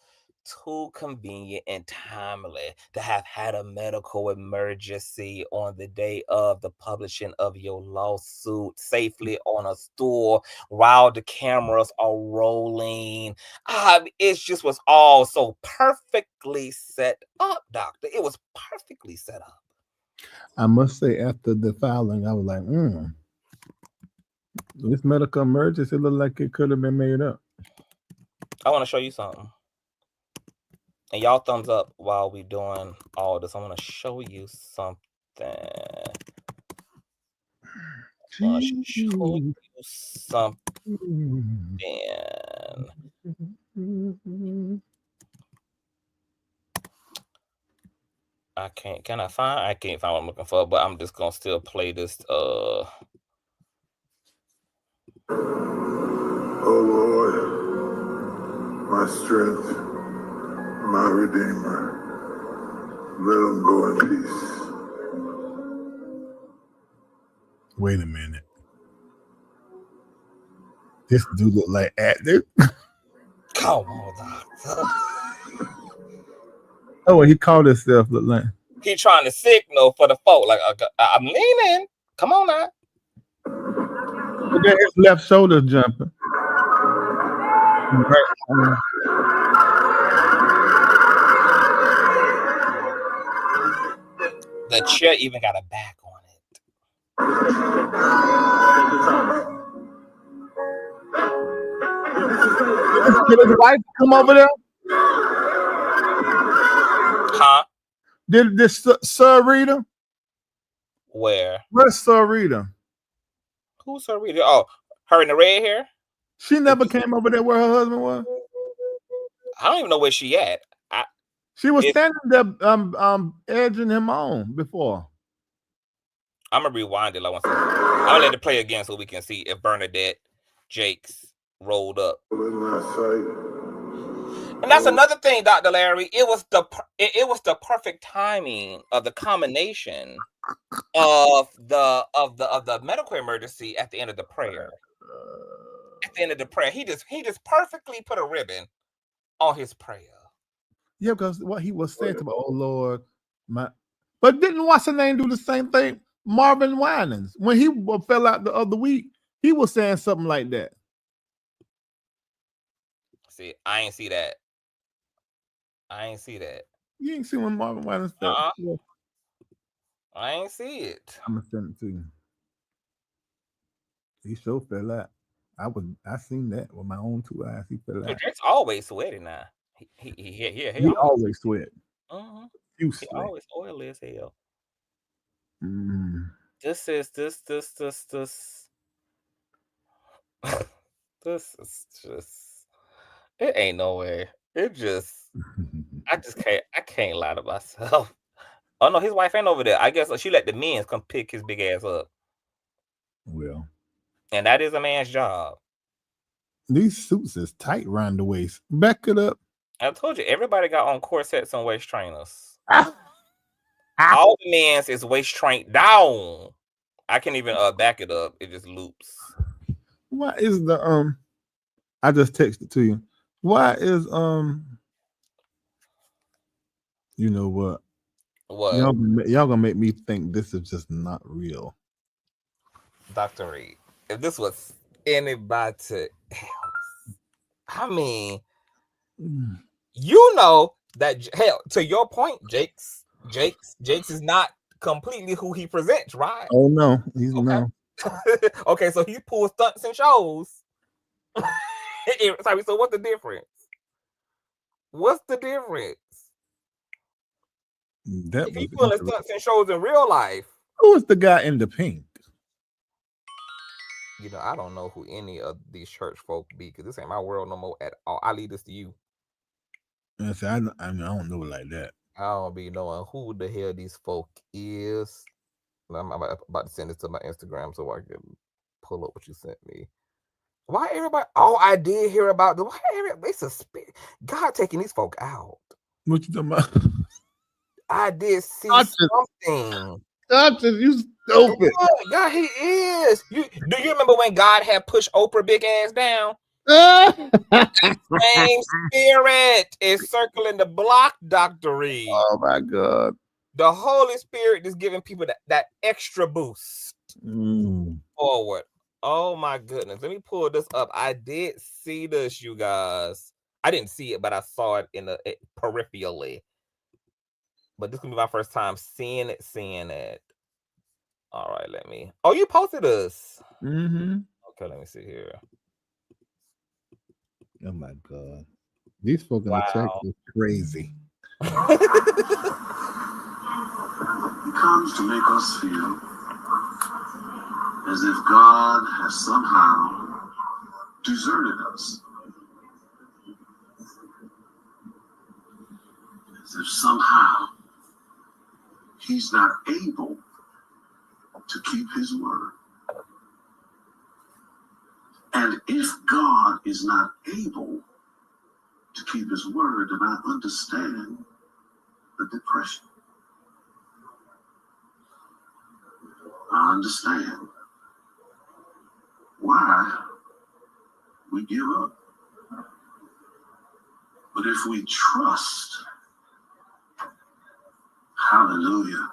too convenient and timely to have had a medical emergency on the day of the publishing of your lawsuit safely on a stool while the cameras are rolling. It just was all so perfectly set up, doctor. It was perfectly set up. I must say, after the filing, I was like, this medical emergency looked like it could have been made up. I want to show you something. And y'all thumbs up while we doing all this. I want to show you something. I can't find what I'm looking for, but I'm just gonna still play this. Oh Lord, my strength, my Redeemer, let him go in peace. Wait a minute. This dude look like actor. Come on, doctor. Oh, well, he called himself look like. He trying to signal for the folk. Like, I'm leaning. Come on now. Look at his left shoulder jumping. The chair even got a back on it. Did his wife come over there? Huh? Did this Sir Rita? Where? Where's Sir Rita? Who's Sir Rita? Oh, her in the red hair? She never came over there where her husband was. I don't even know where she at. She was standing there edging him on before. I'm gonna rewind it like once. I'm gonna let it play again so we can see if Bernadette Jakes rolled up. And that's another thing, Dr. Larry. It was the perfect timing of the combination of the medical emergency at the end of the prayer. At the end of the prayer, he just perfectly put a ribbon on his prayer. Yeah, because what he was saying about, oh Lord, my. But didn't what's the name do the same thing? Marvin Winans, when he fell out the other week, he was saying something like that. See, I ain't see that. You ain't see when Marvin Winans fell. I ain't see it. I'm gonna send it to you. He sure fell out. I seen that with my own 2 eyes. He fell out. Drake's always sweaty now. He always sweat. He always oily as hell. This is just, it ain't no way. It just, I can't lie to myself. Oh no, his wife ain't over there. I guess she let the men come pick his big ass up. Well, and that is a man's job. These suits is tight around the waist. Back it up. I told you, everybody got on corsets and waist trainers. All the men's is waist trained down. I can't even back it up. It just loops. What is the I just texted to you. Why is you know what? What? Y'all gonna make me think this is just not real. Dr. Reid, if this was anybody else, I mean, you know that, hell, to your point, Jakes is not completely who he presents, right? Oh no, he's no. Okay, so he pulls stunts and shows. So what's the difference? What's the difference? If he pulling stunts and shows in real life, who is the guy in the pink? You know, I don't know who any of these church folk be, because this ain't my world no more at all. I leave this to you. I don't know like that. I don't be knowing who the hell these folk is. I'm about to send this to my Instagram so I can pull up what you sent me. Why everybody? Oh, I did hear about the. Why everybody? God taking these folk out. What you talking about? I did see something. You stupid. God, he is. Do you remember when God had pushed Oprah big ass down? Same spirit is circling the block, Dr. Reid. Oh my God. The Holy Spirit is giving people that extra boost forward. Oh my goodness. Let me pull this up. I did see this, you guys. I didn't see it, but I saw it in the peripherally. But this can be my first time seeing it. All right, let me. Oh, you posted this. Okay, let me see here. Oh my God. These folks in the chat is crazy. He comes to make us feel as if God has somehow deserted us. As if somehow he's not able to keep his word. And if God is not able to keep his word, then I understand the depression. I understand why we give up. But if we trust, hallelujah,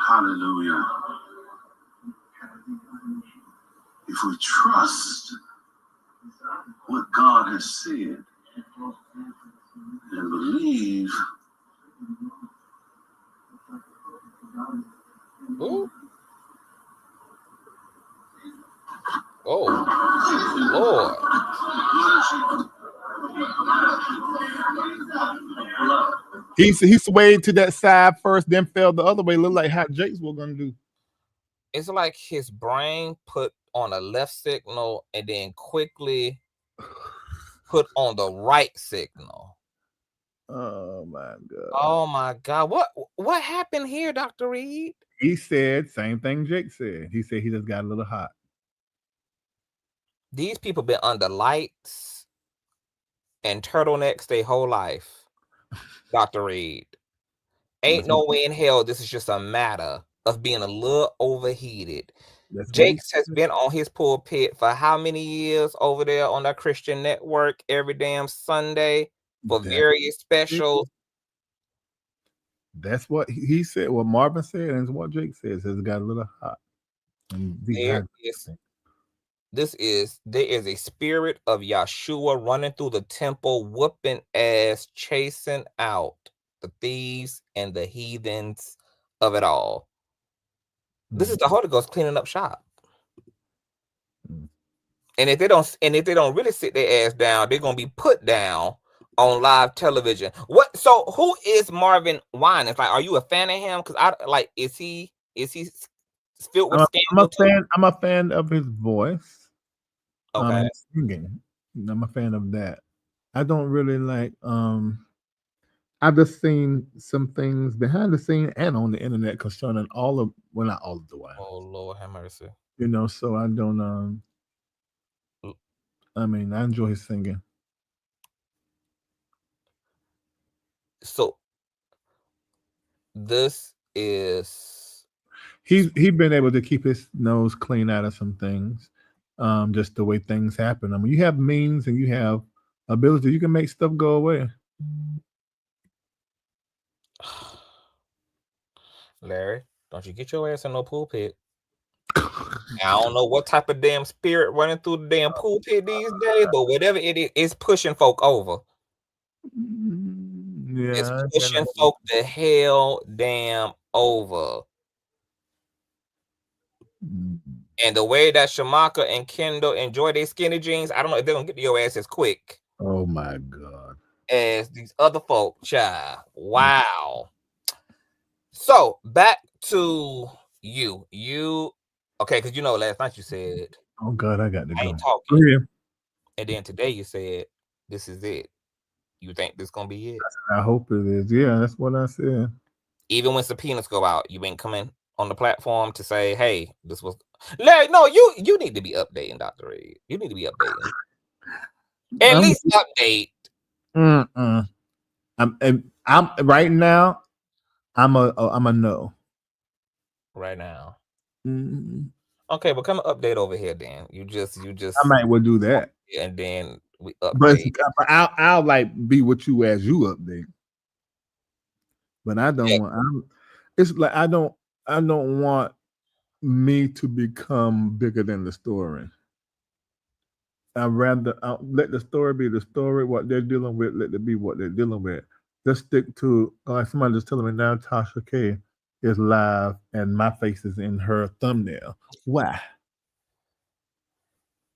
hallelujah, if we trust what God has said and believe, Lord. He swayed to that side first, then fell the other way. Look like how Jakes was gonna do. It's like his brain put on a left signal and then quickly put on the right signal. Oh my God. Oh my God. What happened here, Dr. Reid? He said same thing Jake said. He said he just got a little hot. These people been under lights and turtlenecks their whole life, Dr. Reid. Ain't no way in hell this is just a matter of being a little overheated. Jakes has been on his pulpit for how many years over there on that Christian network every damn Sunday for various specials. That's what he said, what Marvin said, and it's what Jake says. It got a little hot. And there is a spirit of Yahshua running through the temple, whooping ass, chasing out the thieves and the heathens of it all. This is the Holy Ghost cleaning up shop. And if they don't really sit their ass down, they're gonna be put down on live television. What? So who is Marvin Wine? It's like, are you a fan of him? Because I like, is he filled with scandal? I'm a fan of his voice. Okay. Singing. I'm a fan of that. I don't really like I've just seen some things behind the scene and on the internet concerning all of, well, not all of the Duane. Oh Lord have mercy. You know, so I don't I mean, I enjoy his singing. So this is he's been able to keep his nose clean out of some things. Just the way things happen. I mean, you have means and you have ability, you can make stuff go away. Larry, don't you get your ass in no pulpit. I don't know what type of damn spirit running through the damn pulpit these days, but whatever it is, it's pushing folk over. Yeah, it's pushing folk the hell damn over. And the way that Shamaka and Kendall enjoy their skinny jeans, I don't know if they're gonna get to your ass as quick. Oh my God. As these other folk, child. Wow. So back to you. Okay, because you know last night you said, oh God, I got to I ain't go. talking. And then today you said, this is it. You think this gonna be it? I hope it is. Yeah, that's what I said. Even when subpoenas go out, you ain't coming on the platform to say, hey, this was Larry. No, you need to be updating, Dr. Reid. You need to be updating. At least update. I'm right now. I'm a no. Right now. Okay, but come update over here then. You just I might well do that. And then we update. But I'll like be with you as you update. But I don't want it's like I don't want me to become bigger than the story. I'd rather let the story be the story, what they're dealing with, let it be what they're dealing with. Just stick to, like somebody just telling me now, Tasha K is live and my face is in her thumbnail. Why?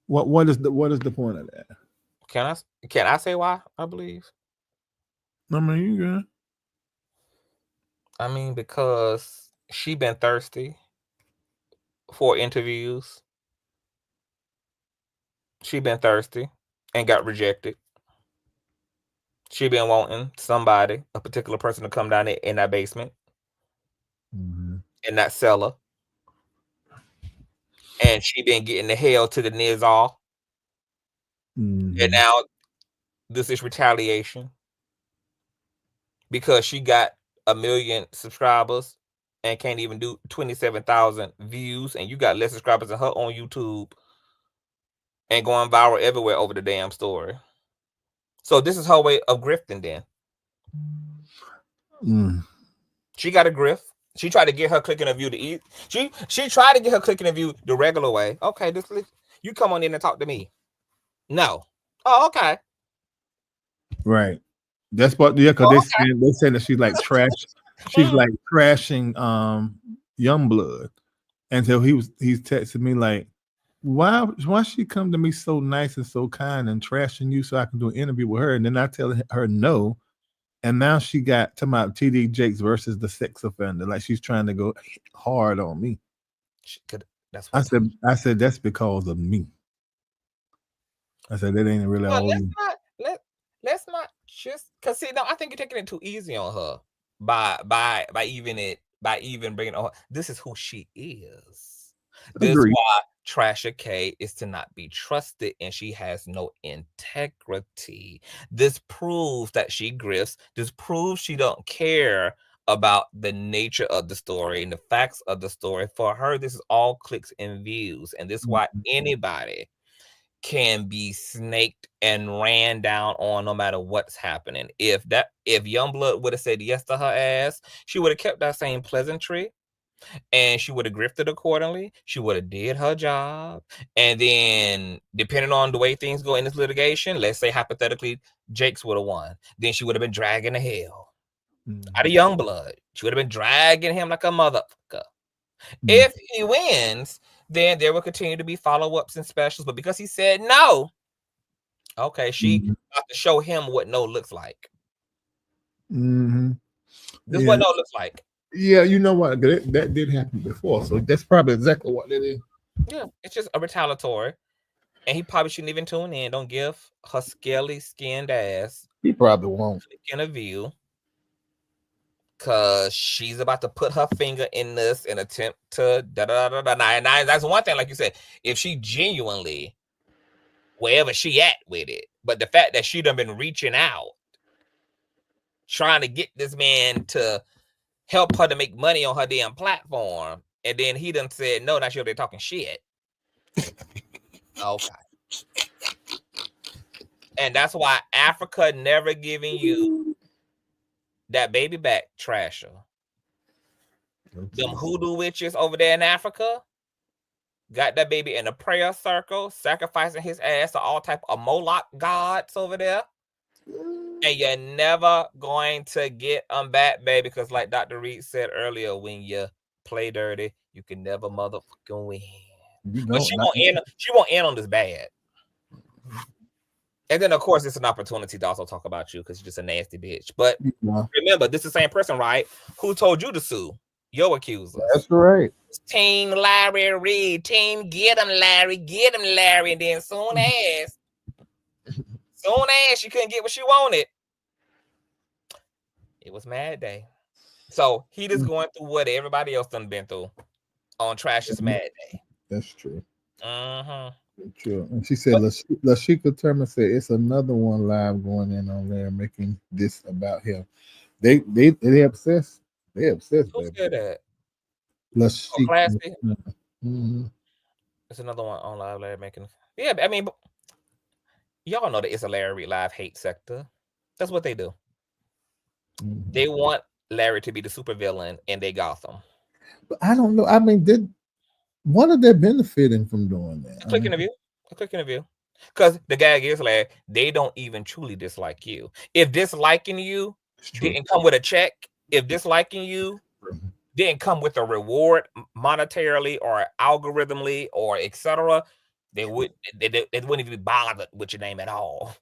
What is the point of that? Can I say why? I believe. I mean, you good. I mean, because she been thirsty for interviews. She been thirsty and got rejected. She been wanting somebody, a particular person, to come down in that basement, in that cellar, and she been getting the hell to the Nizar. And now this is retaliation because she got 1 million subscribers and can't even do 27,000 views, and you got less subscribers than her on YouTube and going viral everywhere over the damn story. So this is her way of grifting then. She got a grift. She tried to get her clicking a view to eat. She tried to get her clicking a view the regular way. Okay, you come on in and talk to me. No. Oh, okay. Right. That's what because they saying that she's like trash. She's like trashing Youngblood. And so he's texting me like, why she come to me so nice and so kind and trashing you so I can do an interview with her? And then I tell her no. And now she got to my TD Jakes versus the sex offender. Like she's trying to go hard on me. I said that's because of me. I said that ain't really all. Let's not just because see, no, I think you're taking it too easy on her by even bringing on her. This is who she is. This is why Trasha K is to not be trusted, and she has no integrity. This proves that she grifts. This proves she don't care about the nature of the story and the facts of the story. For her, this is all clicks and views, and this is why anybody can be snaked and ran down on no matter what's happening. If Youngblood would have said yes to her ass, she would have kept that same pleasantry, and she would have grifted accordingly. She would have did her job, and then depending on the way things go in this litigation, let's say hypothetically Jakes would have won, then she would have been dragging the hell out of Youngblood. She would have been dragging him like a motherfucker. If he wins, then there will continue to be follow-ups and specials. But because he said no, okay, she got to show him what no looks like. This is what no looks like. Yeah, you know what? That did happen before, so that's probably exactly what it is. Yeah, it's just a retaliatory. And he probably shouldn't even tune in. Don't give her scaly skinned ass. He probably won't. In a view. Because she's about to put her finger in this and attempt to Now, that's one thing, like you said, if she genuinely, wherever she at with it, but the fact that she done been reaching out, trying to get this man to help her to make money on her damn platform, and then he done said no, now she'll be talking shit. Okay. And that's why Africa never giving you that baby back, Trasher. Them hoodoo witches over there in Africa got that baby in a prayer circle, sacrificing his ass to all type of Moloch gods over there. And you're never going to get them back, baby, because like Dr. Reid said earlier, when you play dirty, you can never motherfucking win. But she won't end on this bad. And then, of course, it's an opportunity to also talk about you because you're just a nasty bitch. But remember, this is the same person, right, who told you to sue your accusers. That's right. Team Larry Reid. Team get him, Larry. Get him, Larry. And then soon as she couldn't get what she wanted, it was Mad Day. So he just going through what everybody else done been through on Trash's Mad Day. That's true. True. And she said, Lashika Turner said it's another one live going in on there making this about him. They obsessed. They obsessed. Who said that? Lashika. Classy. It's another one on live Larry making. Yeah, I mean, y'all know that it's a Larry Reid live hate sector. That's what they do. They want Larry to be the supervillain in their Gotham. But I don't know. I mean, what are they benefiting from doing that? A quick interview. Because the gag is, like, they don't even truly dislike you. If disliking you didn't come with a check, if disliking you didn't come with a reward monetarily or algorithmically or etc., they wouldn't even be bothered with your name at all.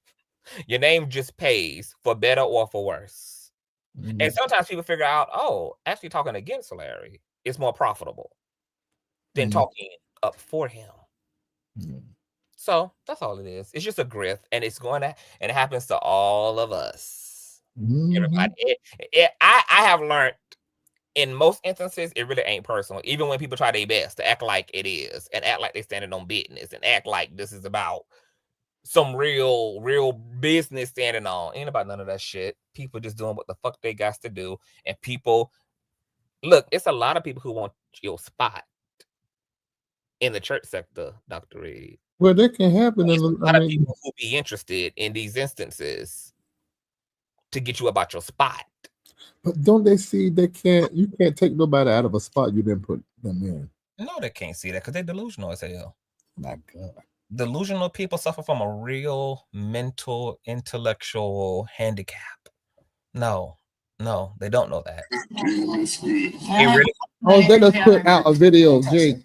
Your name just pays for better or for worse. And sometimes people figure out, oh, actually talking against Larry is more profitable than talking up for him. So that's all it is. It's just a grift, and it's going to, and it happens to all of us. Everybody. I have learned in most instances, it really ain't personal. Even when people try their best to act like it is, and act like they're standing on business, and act like this is about some real business standing on. Ain't about none of that shit. People just doing what the fuck they got to do. And people, look, it's a lot of people who want your spot in the church sector, Dr. Reid. Well, that can happen. A lot of people who be interested in these instances to get you about your spot. But don't they see you can't take nobody out of a spot you didn't put them in? No, they can't see that because they're delusional as hell. My God. Delusional people suffer from a real mental, intellectual handicap. No, they don't know that. They just put out a video, Jake,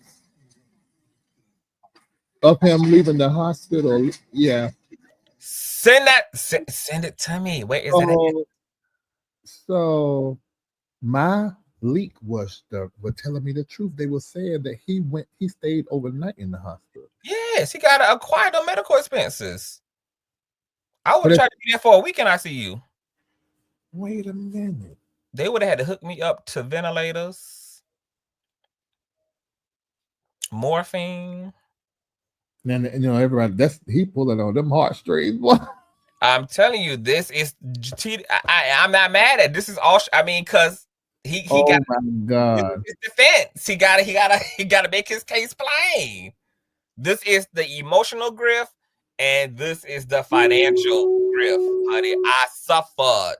of him leaving the hospital. Yeah. Send it to me. Where is it? So my leak was telling me the truth. They were saying that he stayed overnight in the hospital. Yes, he got to acquire the medical expenses. I would try to be there for a week in ICU. Wait a minute. They would have had to hook me up to ventilators, morphine, And then, everybody, he pulling on them heartstrings. I'm telling you, this is I'm not mad at it. This is all. I mean, because he got my God. his defense. He gotta make his case plain. This is the emotional grift, and this is the financial grift, honey. I suffered.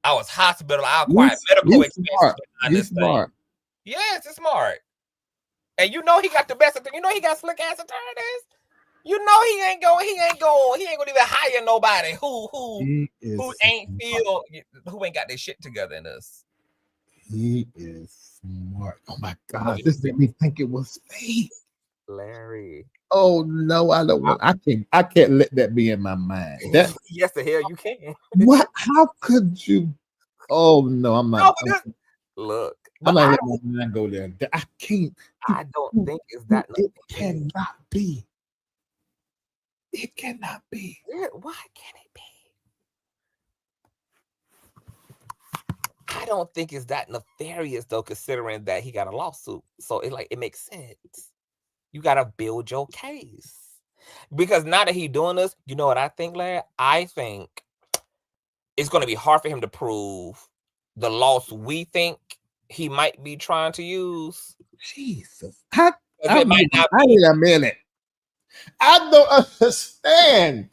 I was hospital. I acquired medical expenses. He's smart. Yes, it's smart. And he got the best of things. He got slick ass attorneys. He ain't gonna even hire nobody who ain't got their shit together in this. He is smart. Oh my God, this made me think it was fake. Larry. Oh no, I don't want. I can't let that be in my mind. That yes, the hell you can. What? How could you? Oh no, I'm not. Look, I'm not letting my mind go there. I can't. I don't think it's that. It cannot be. It cannot be. Why can't it be? I don't think it's that nefarious though, considering that he got a lawsuit. So it makes sense. You gotta build your case. Because now that he's doing this, you know what I think, Larry? I think it's gonna be hard for him to prove the loss we think he might be trying to use. Jesus. I need a minute. I don't understand.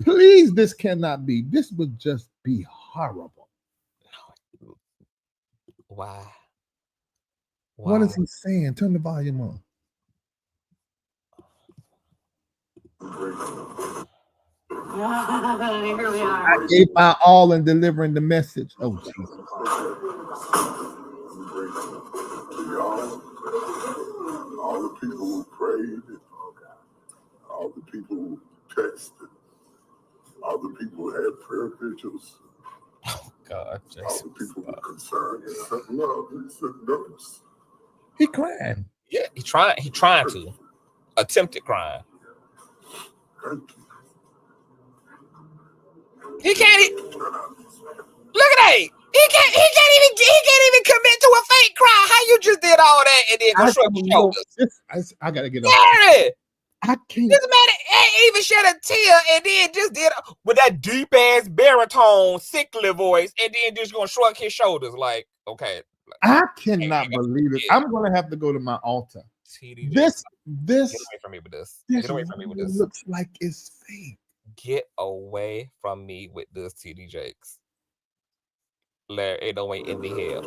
Please, this cannot be. This would just be horrible. Why? What is he saying? Turn the volume on. Here we are. I gave my all in delivering the message. Oh, Jesus. All the people who prayed, all the people who texted, all the people who had prayer vigils, oh God, Jason, all the people who were concerned and sent love and sent notes. He crying. Yeah, he trying to attempted crime. Thank you. He can't. Look at that. He can't even commit to a fake crime. How you just did all that and then go shrug your shoulders? I gotta get Larry, I can't. This man ain't even shed a tear and then just did with that deep ass baritone, sickly voice, and then just gonna shrug his shoulders like, okay. I cannot believe it. I'm gonna have to go to my altar. TD This get away from me with this. Get away from me with this. Looks like it's fake. Get away from me with this, TD Jakes. Larry, ain't no way in the hell.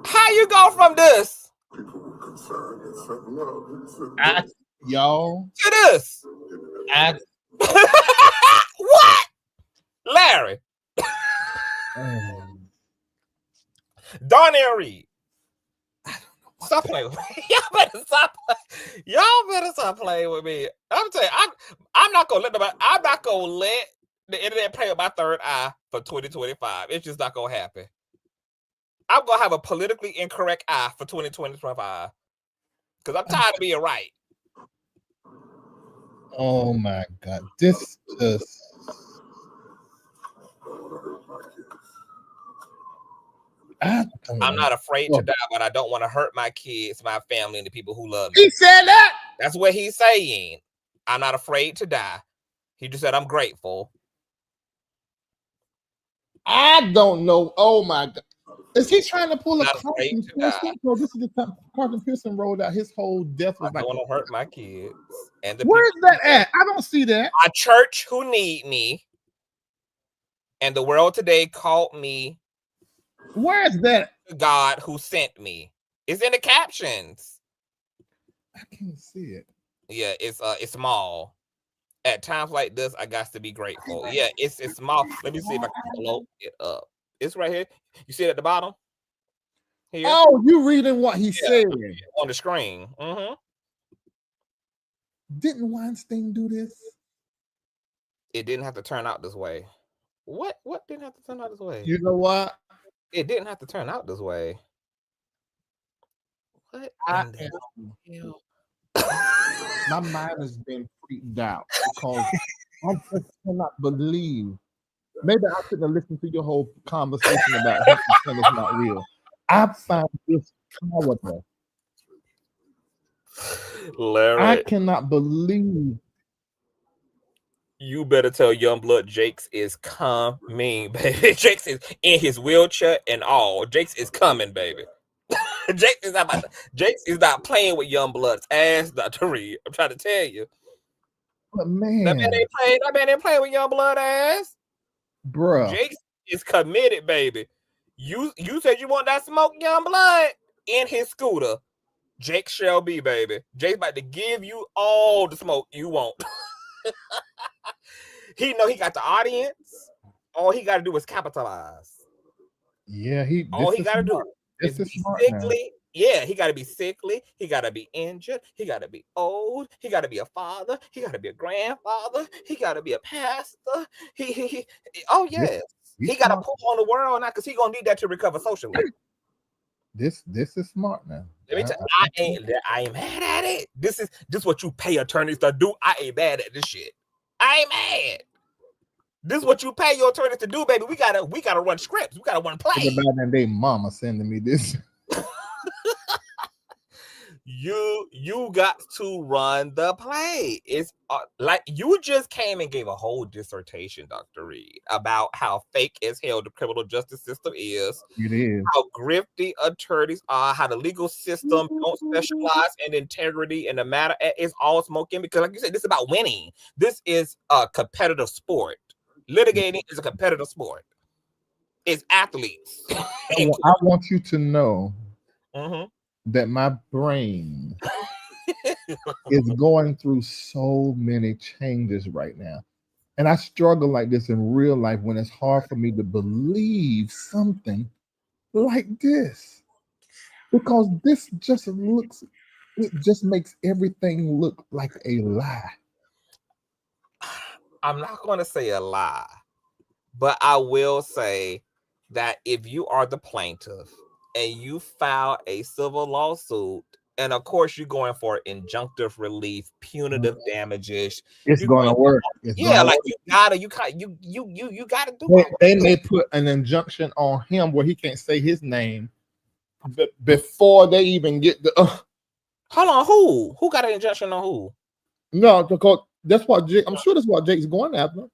How you go from this? People were concerned and sent love and sent y'all to this. What? Larry. Duane and Reid. Stop playing with me. Y'all better stop playing with me. I'm telling you, I'm not gonna let the internet play with my third eye for 2025. It's just not gonna happen. I'm gonna have a politically incorrect eye for 2025 because I'm tired of being right. Oh my God, this just. I'm not afraid to die, but I don't want to hurt my kids, my family, and the people who love me. He said that. That's what he's saying. I'm not afraid to die. He just said, I'm grateful. I don't know. Oh my God. Is he trying to pull a Carson Pearson? No, this is the time Carson Pearson rolled out. His whole death was I don't want to hurt my kids. And where's that at? I don't see that. A church who need me. And the world today called me. Where's that? God who sent me. It's in the captions. I can't see it. Yeah, it's small. At times like this, I got to be grateful. Yeah, it's small. Let me see if I can blow it up. It's right here. You see it at the bottom? Here. Oh, you reading what he said on the screen. Mm-hmm. Didn't Weinstein do this? It didn't have to turn out this way. What didn't have to turn out this way? You know what? It didn't have to turn out this way. What? My mind has been freaked out because I just cannot believe. Maybe I shouldn't have listened to your whole conversation about him saying it's not real. I found this powerful. Larry, I cannot believe. You better tell Youngblood Jakes is coming, baby. Jakes is in his wheelchair and all. Jakes is coming, baby. Jakes is not playing with Youngblood's ass, Dr. Reid. I'm trying to tell you. But man, That man ain't playing with Youngblood ass. bruh. Jakes is committed, baby. You said you want that smoke, Youngblood, in his scooter. Jake shall be, baby. Jake's about to give you all the smoke you want. He know he got the audience. All he got to do is capitalize. Yeah, all he got to do is be sickly. Yeah, he got to be sickly. He got to be injured. He got to be old. He got to be a father. He got to be a grandfather. He got to be a pastor. Oh yes, he got to pull on the world now because he gonna need that to recover socially. This is smart now. Let me tell you, I ain't mad at it. This what you pay attorneys to do. I ain't mad at this shit. I ain't mad. This is what you pay your attorneys to do, baby. We gotta run scripts. We gotta run plays. About their mama sending me this. You got to run the play. It's like you just came and gave a whole dissertation, Dr. Reid, about how fake as hell the criminal justice system is. It is. How grifty attorneys are, how the legal system don't specialize in integrity, and the matter is all smoking because, like you said, this is about winning. This is a competitive sport. Litigating is a competitive sport. It's athletes. I want you to know that my brain is going through so many changes right now. And I struggle like this in real life when it's hard for me to believe something like this. Because this just makes everything look like a lie. I'm not going to say a lie, but I will say that if you are the plaintiff and you file a civil lawsuit, and of course you're going for injunctive relief, punitive damages, it's going to work. You gotta do it. They may put an injunction on him where he can't say his name before they even get the. Hold on, who got an injunction on who? No, because that's what Jake. I'm sure that's what Jake's going after.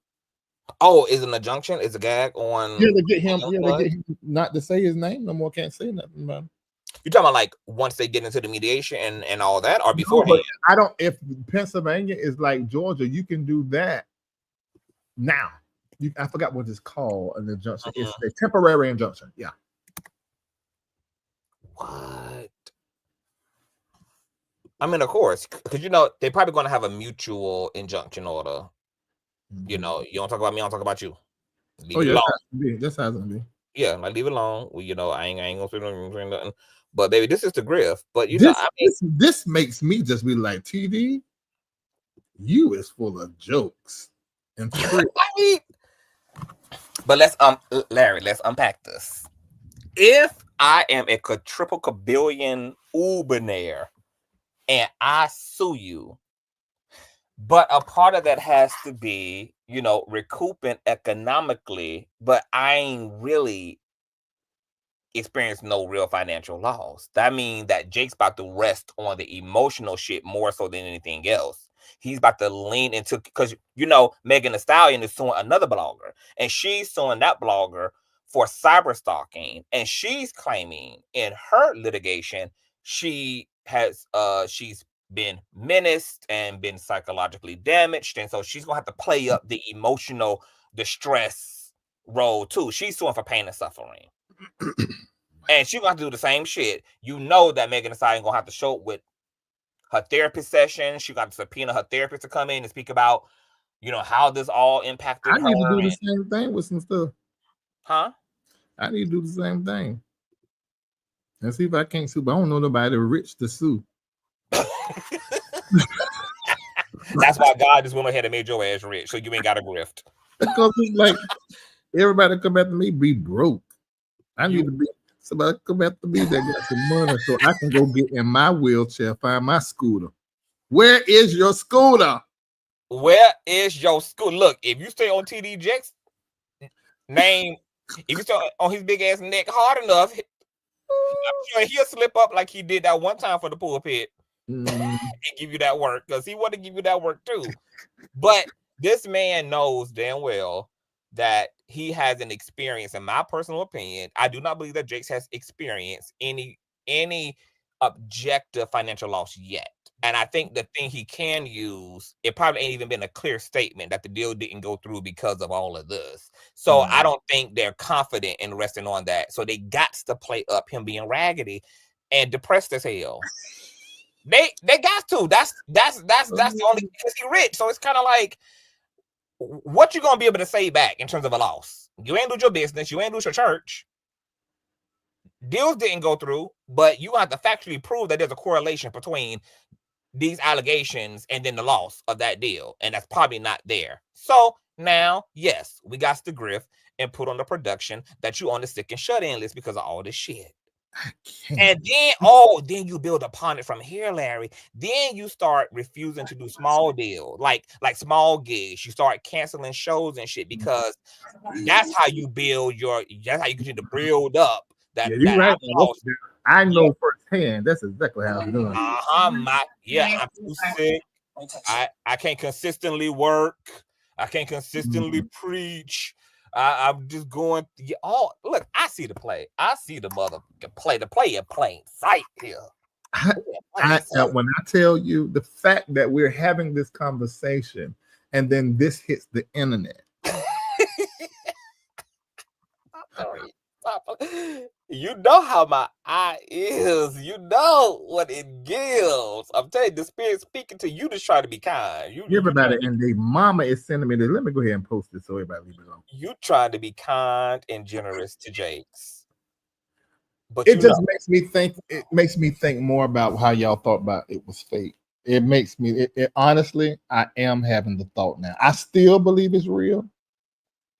Oh, is an injunction? Is a gag on? Yeah, they get him. Yeah, they get him not to say his name no more. Can't say nothing about him. You're talking about like once they get into the mediation and all that, or before? No, I don't. If Pennsylvania is like Georgia, you can do that now. I forgot what it's called. An injunction. It's a temporary injunction. Yeah. What? I mean, of course, because they're probably going to have a mutual injunction order. You don't talk about me, I don't talk about you. Leave it alone. That's how it's gonna be. Yeah, like leave it alone. Well, I ain't gonna say nothing. But baby, this is the grift. But this makes me just be like, TD, you is full of jokes and But Larry, let's unpack this. If I am a triple kabillion Ubinaire and I sue you, but a part of that has to be, recouping economically, but I ain't really experienced no real financial loss. That means that Jake's about to rest on the emotional shit more so than anything else. He's about to lean into, because, Megan Thee Stallion is suing another blogger, and she's suing that blogger for cyber stalking, and she's claiming in her litigation she's been menaced and been psychologically damaged, and so she's gonna have to play up the emotional distress role too. She's suing for pain and suffering, and she's gonna have to do the same shit. That Megan Thee Stallion gonna have to show up with her therapist session. She got to subpoena her therapist to come in and speak about, how this all impacted her. I need to do the same thing with some stuff. Huh? I need to do the same thing. Let's see if I can't sue, but I don't know nobody rich to sue. That's why God just went ahead and made your ass rich, so you ain't got a grift. Because it's like everybody come after me be broke. I need to be somebody come after me that got some money so I can go get in my wheelchair, find my scooter. Where is your scooter? Where is your scooter? Look, if you stay on TD Jakes name, if you stay on his big ass neck hard enough, I'm sure he'll slip up like he did that one time for the pulpit. Mm. and give you that work because he want to give you that work too. But this man knows damn well that he has an experience. In my personal opinion, I do not believe that Jakes has experienced any objective financial loss yet. And I think the thing he can use, it probably ain't even been a clear statement that the deal didn't go through because of all of this. So I don't think they're confident in resting on that. So they got to play up him being raggedy and depressed as hell. They got to. That's the only, because he rich. So it's kind of like, what you gonna be able to say back in terms of a loss? You ain't lose your business. You ain't lose your church. Deals didn't go through, but you have to factually prove that there's a correlation between these allegations and then the loss of that deal, and that's probably not there. So now, yes, we got to grift and put on the production that you on the sick and shut-in list because of all this shit. And then, then you build upon it from here, Larry. Then you start refusing to do small deals, like small gigs. You start canceling shows and shit because that's how you build that's how you continue to build up that. Yeah, you're right. I know Yeah. firsthand. That's exactly how I'm doing. I'm too sick. I can't consistently work. I can't consistently preach. I'm just going. Look, I see the play. I see the play. The play in plain sight here. When I tell you the fact that we're having this conversation and then this hits the internet. You know how my eye is. You know what it gives. I'm telling you, the spirit speaking to you to try to be kind. Everybody and their mama is sending me this. Let me go ahead and post this so everybody leave it alone. You trying to be kind and generous to Jakes. But it just makes me think. It makes me think more about how y'all thought about it was fake. It makes me. Honestly, I am having the thought now. I still believe it's real,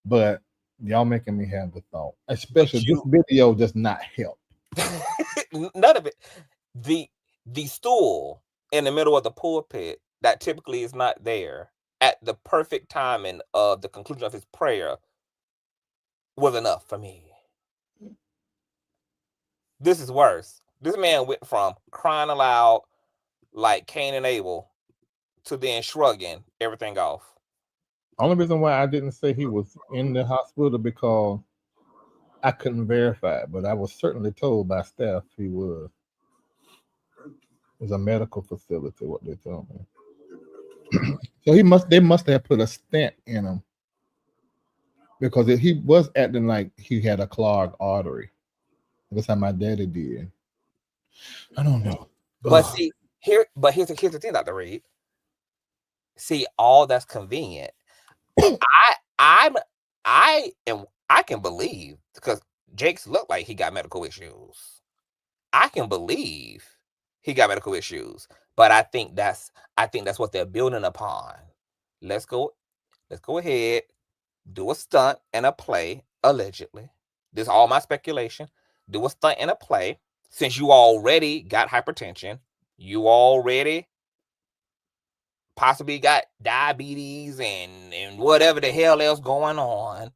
but y'all making me have the thought. Especially this video does not help. None of it. The stool in the middle of the pulpit that typically is not there at the perfect timing of the conclusion of his prayer was enough for me. This is worse. This man went from crying aloud like Cain and Abel to then shrugging everything off. Only reason why I didn't say he was in the hospital because I couldn't verify it, but I was certainly told by staff he was. It was a medical facility, what they told me. So they must have put a stent in him because he was acting like he had a clogged artery. That's how my daddy did. I don't know. But see, here's the thing, Dr. Reid. See, all that's convenient. I can believe, because Jakes looked like he got medical issues. I can believe he got medical issues, but I think that's what they're building upon. Let's go ahead, do a stunt and a play, allegedly. This is all my speculation. Do a stunt and a play. Since you already got hypertension, you already possibly got diabetes and whatever the hell else going on.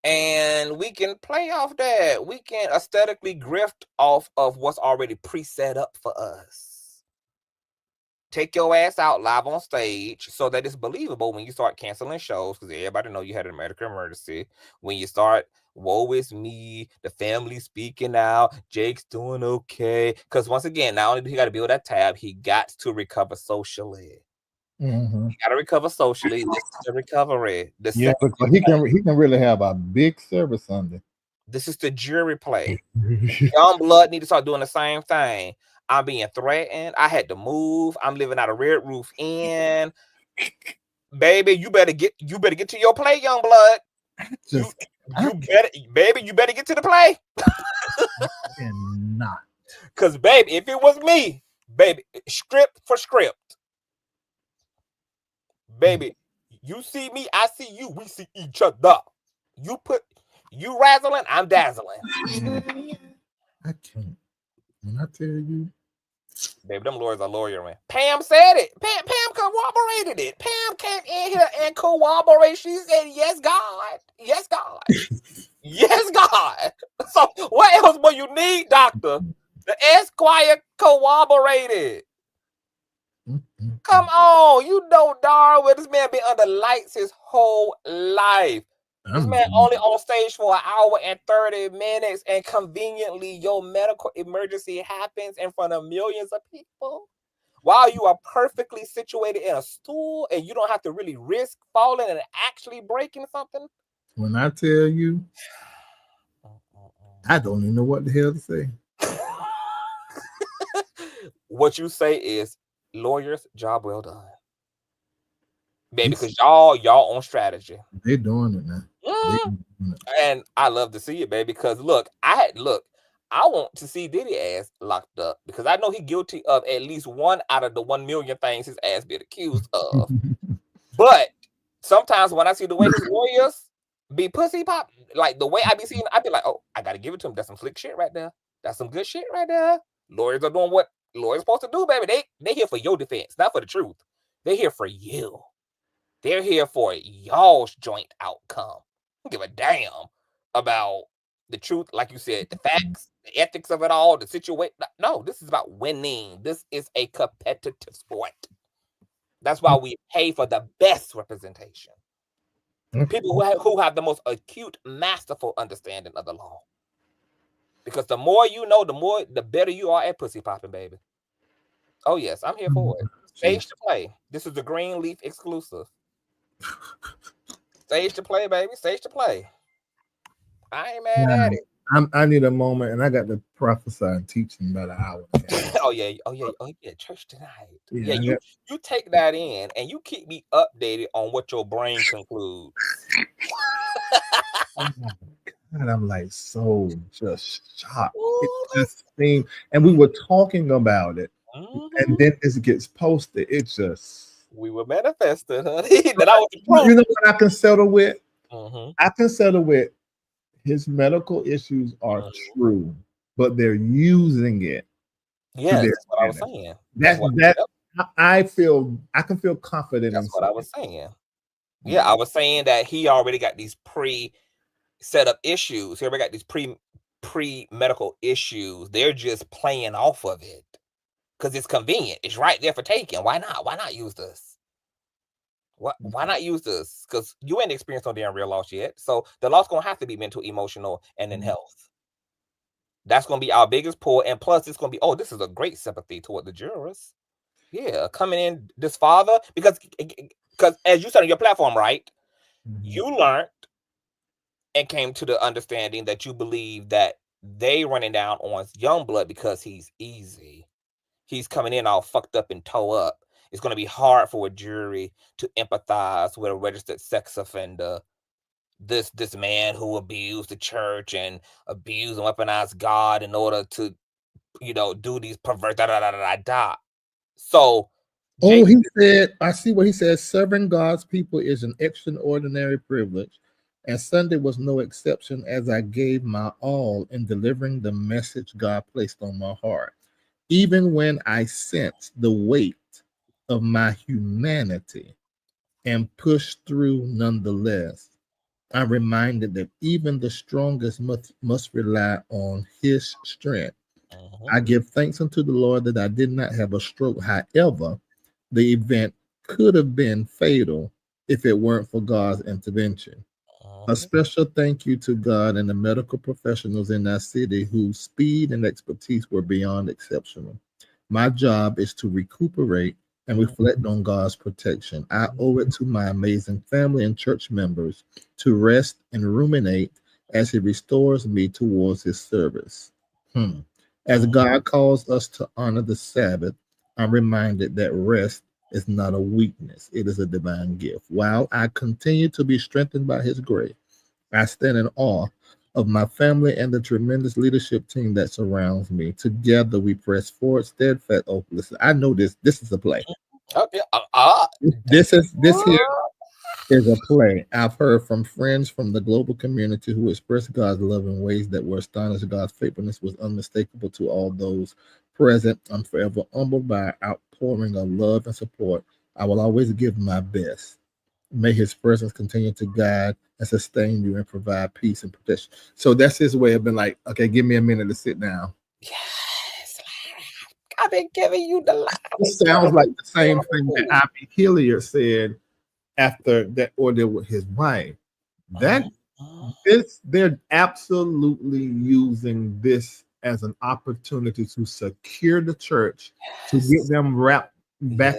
And we can play off that. We can aesthetically grift off of what's already preset up for us. Take your ass out live on stage so that it's believable when you start canceling shows, because everybody know you had a medical emergency. When you start, woe is me, the family speaking out, Jake's doing okay. Because once again, not only do he got to build that tab, he got to recover socially. Mm-hmm. You gotta recover socially. This is the recovery. Because he can really have a big service Sunday. This is the jury play. Youngblood need to start doing the same thing. I'm being threatened. I had to move. I'm living out a Red Roof Inn. Baby, you better get to your play, Youngblood. You better get to the play. Cannot. Because baby, if it was me, baby, script for script. Baby, you see me, I see you, we see each other. You razzling, I'm dazzling. I can't. When I tell you, baby, them lawyers are lawyering. Pam said it. Pam corroborated it. Pam came in here and corroborated. She said, "Yes, God. Yes, God. Yes, God." So what else will you need, doctor? The Esquire corroborated. Come on, you know darn well this man been under lights his whole life. This man only on stage for 1 hour and 30 minutes, and conveniently your medical emergency happens in front of millions of people while you are perfectly situated in a stool and you don't have to really risk falling and actually breaking something. When I tell you, I don't even know what the hell to say. What you say is, lawyers, job well done. Baby, because y'all on strategy. They're doing it now. And I love to see it, baby, because look, I want to see Diddy ass locked up because I know he's guilty of at least 1 out of the 1 million things his ass been accused of. But sometimes when I see the way his lawyers be pussy pop, like the way I be seeing, I be like, oh, I gotta give it to him. That's some slick shit right there. That's some good shit right there. Lawyers are doing what lawyers supposed to do, baby. They here for your defense, not for the truth. They're here for you. They're here for y'all's joint outcome. Don't give a damn about the truth, like you said, the facts, the ethics of it all, the situation. No, this is about winning. This is a competitive sport. That's why we pay for the best representation. People who have the most acute, masterful understanding of the law. Because the more you know, the better you are at pussy popping, baby. Oh yes, I'm here for it. Stage to play. This is the Greenleaf exclusive. Stage to play, baby. Stage to play. I ain't mad at it. I need a moment, and I got to prophesy and teach in about an hour. Oh yeah, church tonight. Yeah, you take that in, and you keep me updated on what your brain concludes. Oh my God, I'm like so just shocked. It just seemed, and we were talking about it, and then this gets posted. It just we were manifested, honey. That I was you know what I can settle with? I can settle with his medical issues are true, but they're using it. Yeah, that's what I was saying. I can feel confident. That's what I was saying. Yeah, I was saying that he already got these pre-set up issues. He already got these pre-medical issues. They're just playing off of it because it's convenient. It's right there for taking. Why not? Why not use this? Why not use this? Because you ain't experienced no damn real loss yet. So the loss gonna have to be mental, emotional, and in health. That's gonna be our biggest pull. And plus, it's gonna be, oh, this is a great sympathy toward the jurors. Yeah, coming in this father, because as you said on your platform, right? You learned and came to the understanding that you believe that they running down on Youngblood because he's easy. He's coming in all fucked up and toe up. It's going to be hard for a jury to empathize with a registered sex offender. This man who abused the church and abused and weaponized God in order to, do these perverse So, he said, I see what he says. Serving God's people is an extraordinary privilege, and Sunday was no exception, as I gave my all in delivering the message God placed on my heart. Even when I sensed the weight of my humanity and pushed through nonetheless, I'm reminded that even the strongest must rely on his strength. I give thanks unto the Lord that I did not have a stroke. However, the event could have been fatal if it weren't for God's intervention. A special thank you to God and the medical professionals in our city whose speed and expertise were beyond exceptional. My job is to recuperate and reflect on God's protection. I owe it to my amazing family and church members to rest and ruminate as he restores me towards his service. As God calls us to honor the Sabbath, I'm reminded that rest is not a weakness. It is a divine gift. While I continue to be strengthened by his grace, I stand in awe of my family and the tremendous leadership team that surrounds me. Together we press forward, steadfast. Oh, listen, I know this is a play. This here is a play. I've heard from friends from the global community who expressed God's love in ways that were astonished. God's faithfulness was unmistakable to all those present. I'm forever humbled by our outpouring of love and support. I will always give my best. May his presence continue to guide and sustain you and provide peace and protection. So that's his way of being like, okay, give me a minute to sit down. Yes. I've been giving you the lie. It sounds like the same thing that Ivy Hilliard said after that ordeal with his wife. That they're absolutely using this as an opportunity to secure the church, to get them wrapped back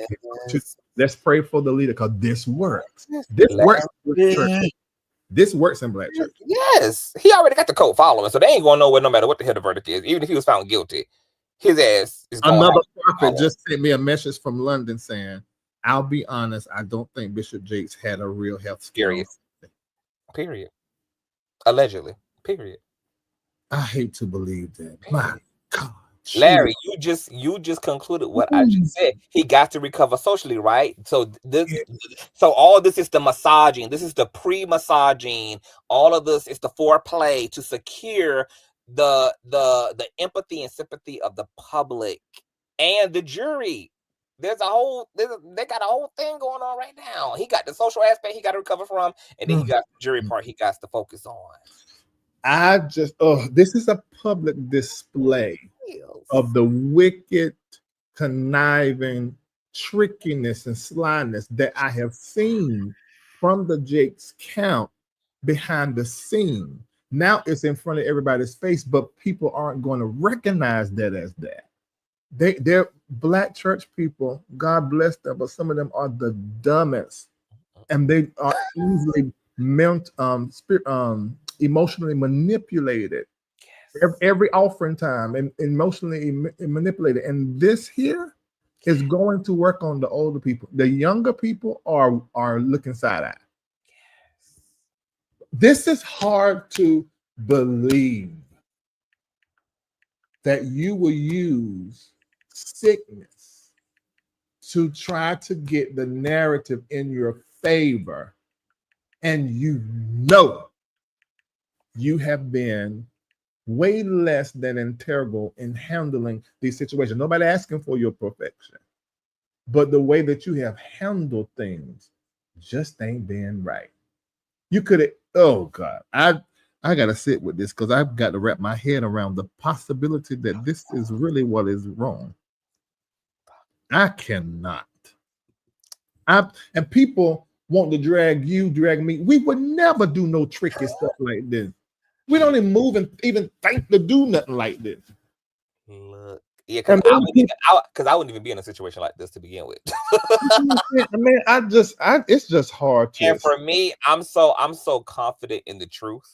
into let's pray for the leader, because this works. This works in Black church. This works in Black church. Yes, he already got the cult following, so they ain't going nowhere no matter what the hell the verdict is. Even if he was found guilty, his ass is going. Another prophet just sent me a message from London saying, "I'll be honest, I don't think Bishop Jakes had a real health scare." Period. Allegedly. Period. I hate to believe that. My God. Larry, you just concluded what I just said. He got to recover socially, right? So so all this is the massaging. This is the pre-massaging. All of this is the foreplay to secure the empathy and sympathy of the public and the jury. They got a whole thing going on right now. He got the social aspect he got to recover from, and then he got the jury part he got to focus on. This is a public display of the wicked, conniving trickiness and slyness that I have seen from the Jakes camp behind the scene. Now it's in front of everybody's face, but people aren't going to recognize that as that. They're Black church people, God bless them, but some of them are the dumbest, and they are easily emotionally manipulated. Every offering time and emotionally manipulated. And this here is going to work on the older people. The younger people are looking side-eye. This is hard to believe, that you will use sickness to try to get the narrative in your favor, and you have been way less than integral in handling these situations. Nobody asking for your perfection, but the way that you have handled things just ain't been right. You could have, oh God, I got to sit with this, because I've got to wrap my head around the possibility that this is really what is wrong. I cannot. And people want to drag me. We would never do no tricky stuff like this. We don't even move and even think to do nothing like this. Look, yeah, because I wouldn't even be in a situation like this to begin with. Man, it's just hard to. And for me, I'm so confident in the truth.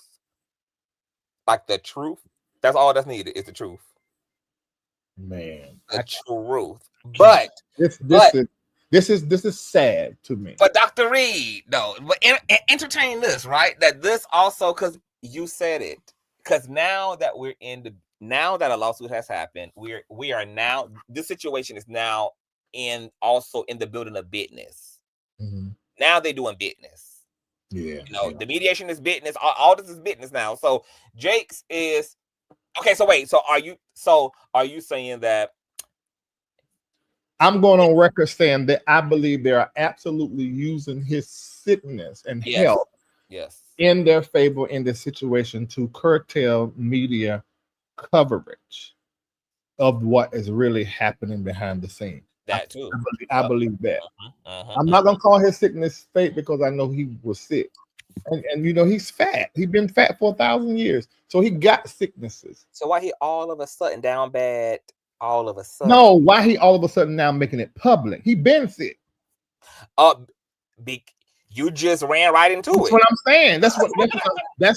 Like the truth, that's all that's needed is the truth. Man, the truth. But this is sad to me. But Dr. Reid, though, but entertain this, right? That this also, because you said it, because now that a lawsuit has happened, we are now, this situation is now also in the building of business. Mm-hmm. Now they're doing business. Yeah, the mediation is business. All this is business now. So Jakes is okay. So wait. So are you saying that? I'm going on record saying that I believe they are absolutely using his sickness and health in their favor in this situation to curtail media coverage of what is really happening behind the scenes. That too. I believe that. I'm not gonna call his sickness fake, because I know he was sick, and he's fat. He's been fat for 1,000 years, so he got sicknesses. So why he all of a sudden down bad? All of a sudden, no. Why he all of a sudden now making it public? He been sick. You just ran right into That's it. What I'm saying. That's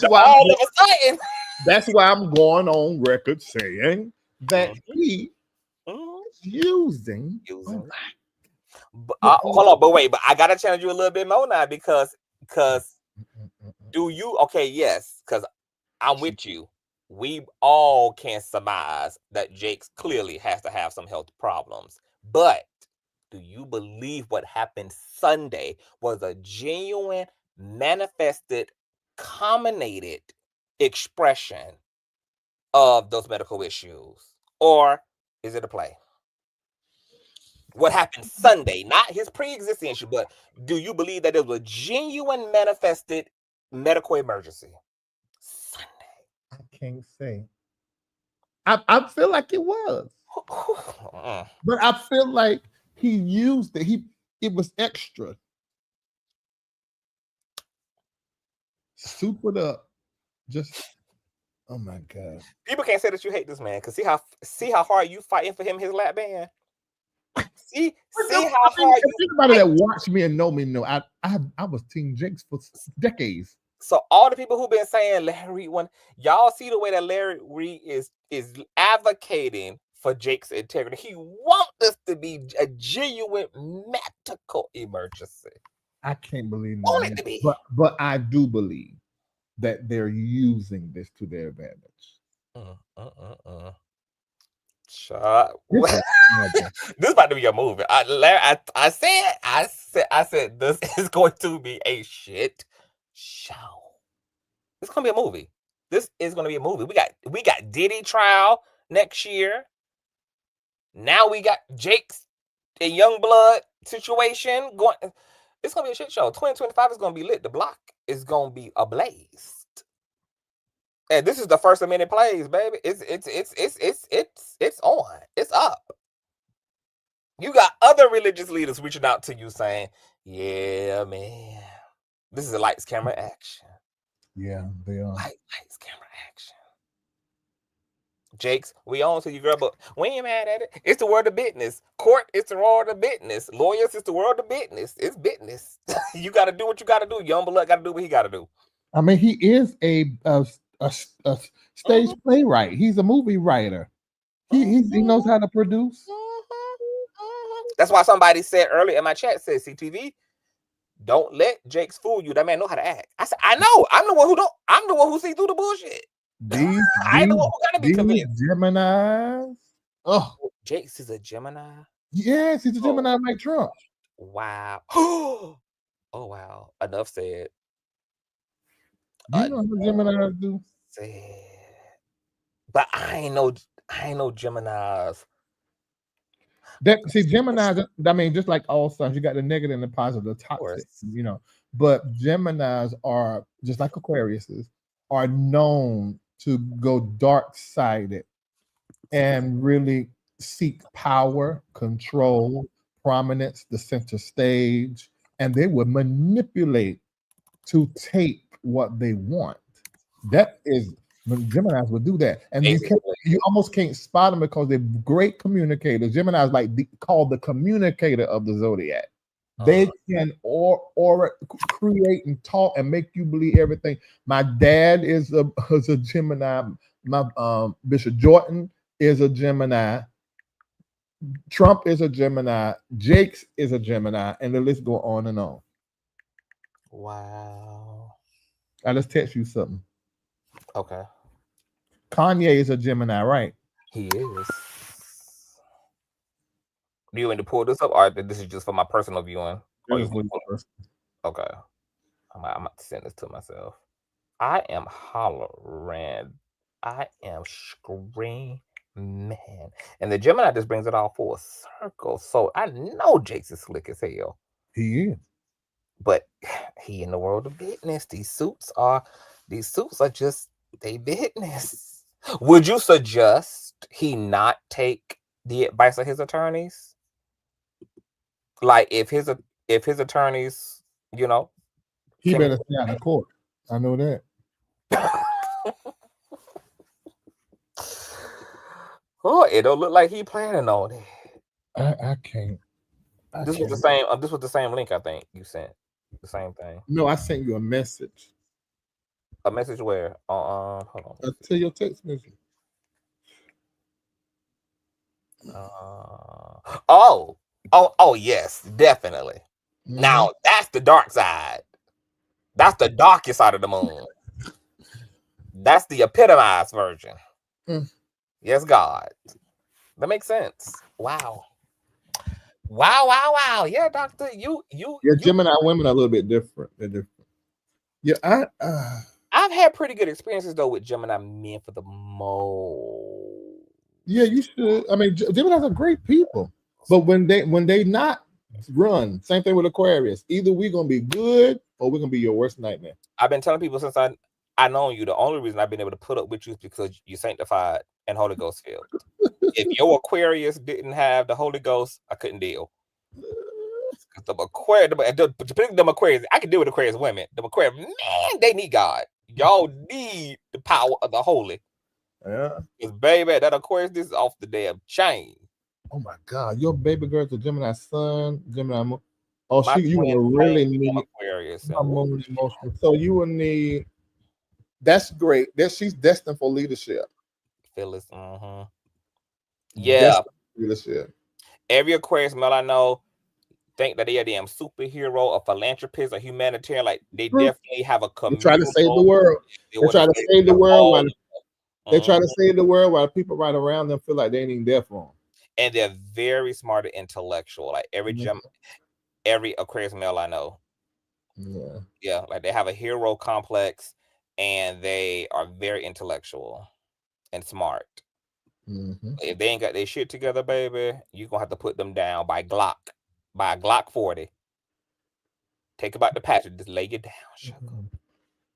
why all of a sudden. That's why I'm going on record saying that he. Using. Hold on, but wait, but I gotta challenge you a little bit more now, because do you because I'm with you. We all can surmise that Jakes clearly has to have some health problems, but do you believe what happened Sunday was a genuine, manifested, culminated expression of those medical issues, or is it a play? What happened Sunday, not his pre-existing issue, but do you believe that it was a genuine, manifested medical emergency Sunday? I can't say. I feel like it was. But I feel like he used it. It was extra. Soup it up. Just oh my god. People can't say that you hate this man because see how hard you fighting for him, his lap band. See how hard you. Everybody that watch me and know me know I was Team Jakes for decades. So all the people who've been saying Larry Reid one, y'all see the way that Larry Reid is advocating for Jake's integrity. He wants this to be a genuine medical emergency. I can't believe that. But I do believe that they're using this to their advantage. Shut. This is about to be a movie. I said this is going to be a shit show. It's gonna be a movie. This is gonna be a movie. We got Diddy trial next year. Now we got Jakes and Youngblood situation going. It's gonna be a shit show. 2025 is gonna be lit. The block is gonna be ablaze. And this is the first of many plays, baby. It's on. It's up. You got other religious leaders reaching out to you saying, "Yeah, man, this is a lights, camera, action." Yeah, they are. Lights, camera, action. Jakes, we on to you, girl, but we ain't mad at it. It's the world of business. Court, it's the world of business. Lawyers, it's the world of business. It's business. You got to do what you got to do. Youngblood got to do what he got to do. I mean, he is a stage playwright. He's a movie writer. He knows how to produce. That's why somebody said earlier in my chat, said CTV, don't let Jakes fool you. That man know how to act. I said, I know. I'm the one who don't. I'm the one who see through the bullshit. I ain't the one who gotta be convinced. Geminis. Oh, Jakes is a Gemini. Yes, he's a Gemini like Trump. Wow. Oh wow. Enough said. You know what Geminis do? But I ain't no Geminis. See, Geminis, I mean, just like all signs, you got the negative and the positive, the toxic, you know. But Geminis are just like Aquariuses, are known to go dark-sided and really seek power, control, prominence, the center stage, and they would manipulate to take what they want. That is when Geminis would do that, and you almost can't spot them because they're great communicators. Geminis called the communicator of the Zodiac. They can create and talk and make you believe everything. My dad is a Gemini. My Bishop Jordan is a Gemini. Trump is a Gemini. Jakes is a Gemini, and the list go on and on. Wow. I just text you something. Okay. Kanye is a Gemini, right? He is. Do you want to pull this up, or this is just for my personal viewing? Okay. I'm going to send this to myself. I am hollering. I am screaming. And the Gemini just brings it all full circle. So I know Jakes is slick as hell. He is. But he in the world of business. These suits are just they business. Would you suggest he not take the advice of his attorneys? Like if his attorneys, you know, he better stay out of court. I know that. Oh, it don't look like he planning on it. I can't. This was the same. This was the same link I think you sent. The same thing. No, I sent you a message. A message where? Hold on. To your text message. Oh, yes, definitely. Mm-hmm. Now that's the dark side. That's the darkest side of the moon. That's the epitomized version. Yes, God. That makes sense. Wow. Yeah, doctor, Gemini women are a little bit different. They're different. Yeah, I've had pretty good experiences though with Gemini men for the most. Yeah, you should. I mean, Geminis are great people, but when they not run, same thing with Aquarius. Either we're gonna be good or we're gonna be your worst nightmare. I've been telling people since I known you. The only reason I've been able to put up with you is because you're sanctified and Holy Ghost filled. If your Aquarius didn't have the Holy Ghost, I couldn't deal. The Aquarius, I can deal with Aquarius women. The Aquarius, man, they need God. Y'all need the power of the Holy. Yeah. Because baby, that Aquarius, this is off the damn chain. Oh my God, your baby girl's a Gemini sun, Gemini moon. Oh, My you will twin really flame need Aquarius. moon emotional. So you will need. That's great. She's destined for leadership. Phyllis, yeah, leadership. Every Aquarius male I know think that they're a damn superhero, a philanthropist, a humanitarian. Like they definitely have a communal. They try to save the world. They try to save the world while they try to save the world while people right around them feel like they ain't there for them. And they're very smart and intellectual. Like every Aquarius male I know. Yeah, like they have a hero complex and they are very intellectual and smart. If they ain't got their shit together, baby, you're gonna have to put them down by a Glock 40. Take about the patch and just lay you down, sugar.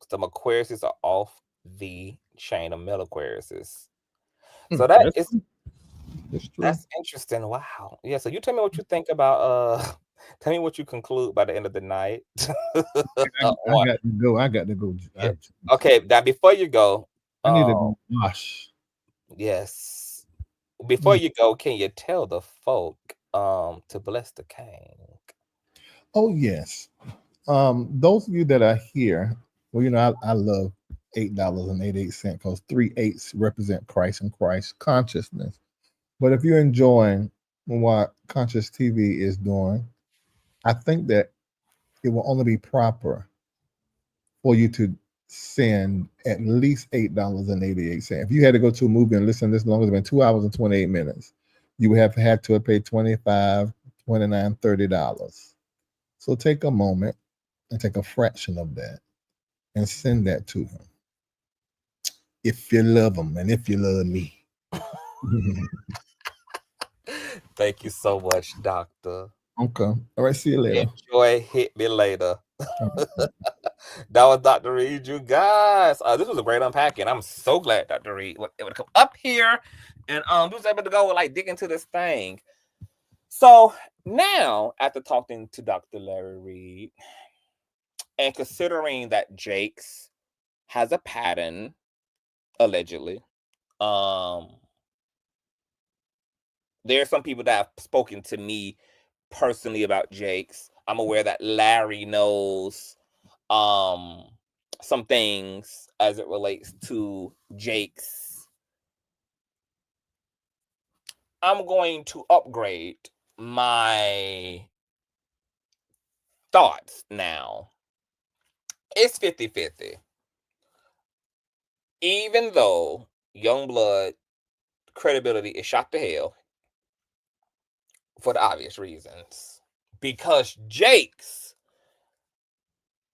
Some Aquariuses are off the chain of male Aquariuses. So that's interesting. Wow. Yeah. So you tell me what you think about tell me what you conclude by the end of the night. I got to go. Yeah. Okay, now before you go, I need to go wash. Yes. Before you go, can you tell the folk to bless the king? Oh yes. Those of you that are here, well, you know, I love $8.88 because 3 8s represent Christ and Christ consciousness. But if you're enjoying what Consciouztv is doing, I think that it will only be proper for you to send at least $8.88. If you had to go to a movie and listen this long, it's been 2 hours and 28 minutes. You would have had to pay $25, $29, $30. So take a moment and take a fraction of that and send that to him. If you love him and if you love me. Thank you so much, Doctor. Okay. All right. See you later. Enjoy. Hit me later. That was Dr. Reid, you guys. This was a great unpacking. I'm so glad Dr. Reid would come up here and was able to go like dig into this thing. So now, after talking to Dr. Larry Reid and considering that Jakes has a pattern, allegedly, there are some people that have spoken to me personally about Jakes. I'm aware that Larry knows some things as it relates to Jakes. I'm going to upgrade my thoughts now. It's 50-50. Even though Youngblood credibility is shot to hell for the obvious reasons, because Jakes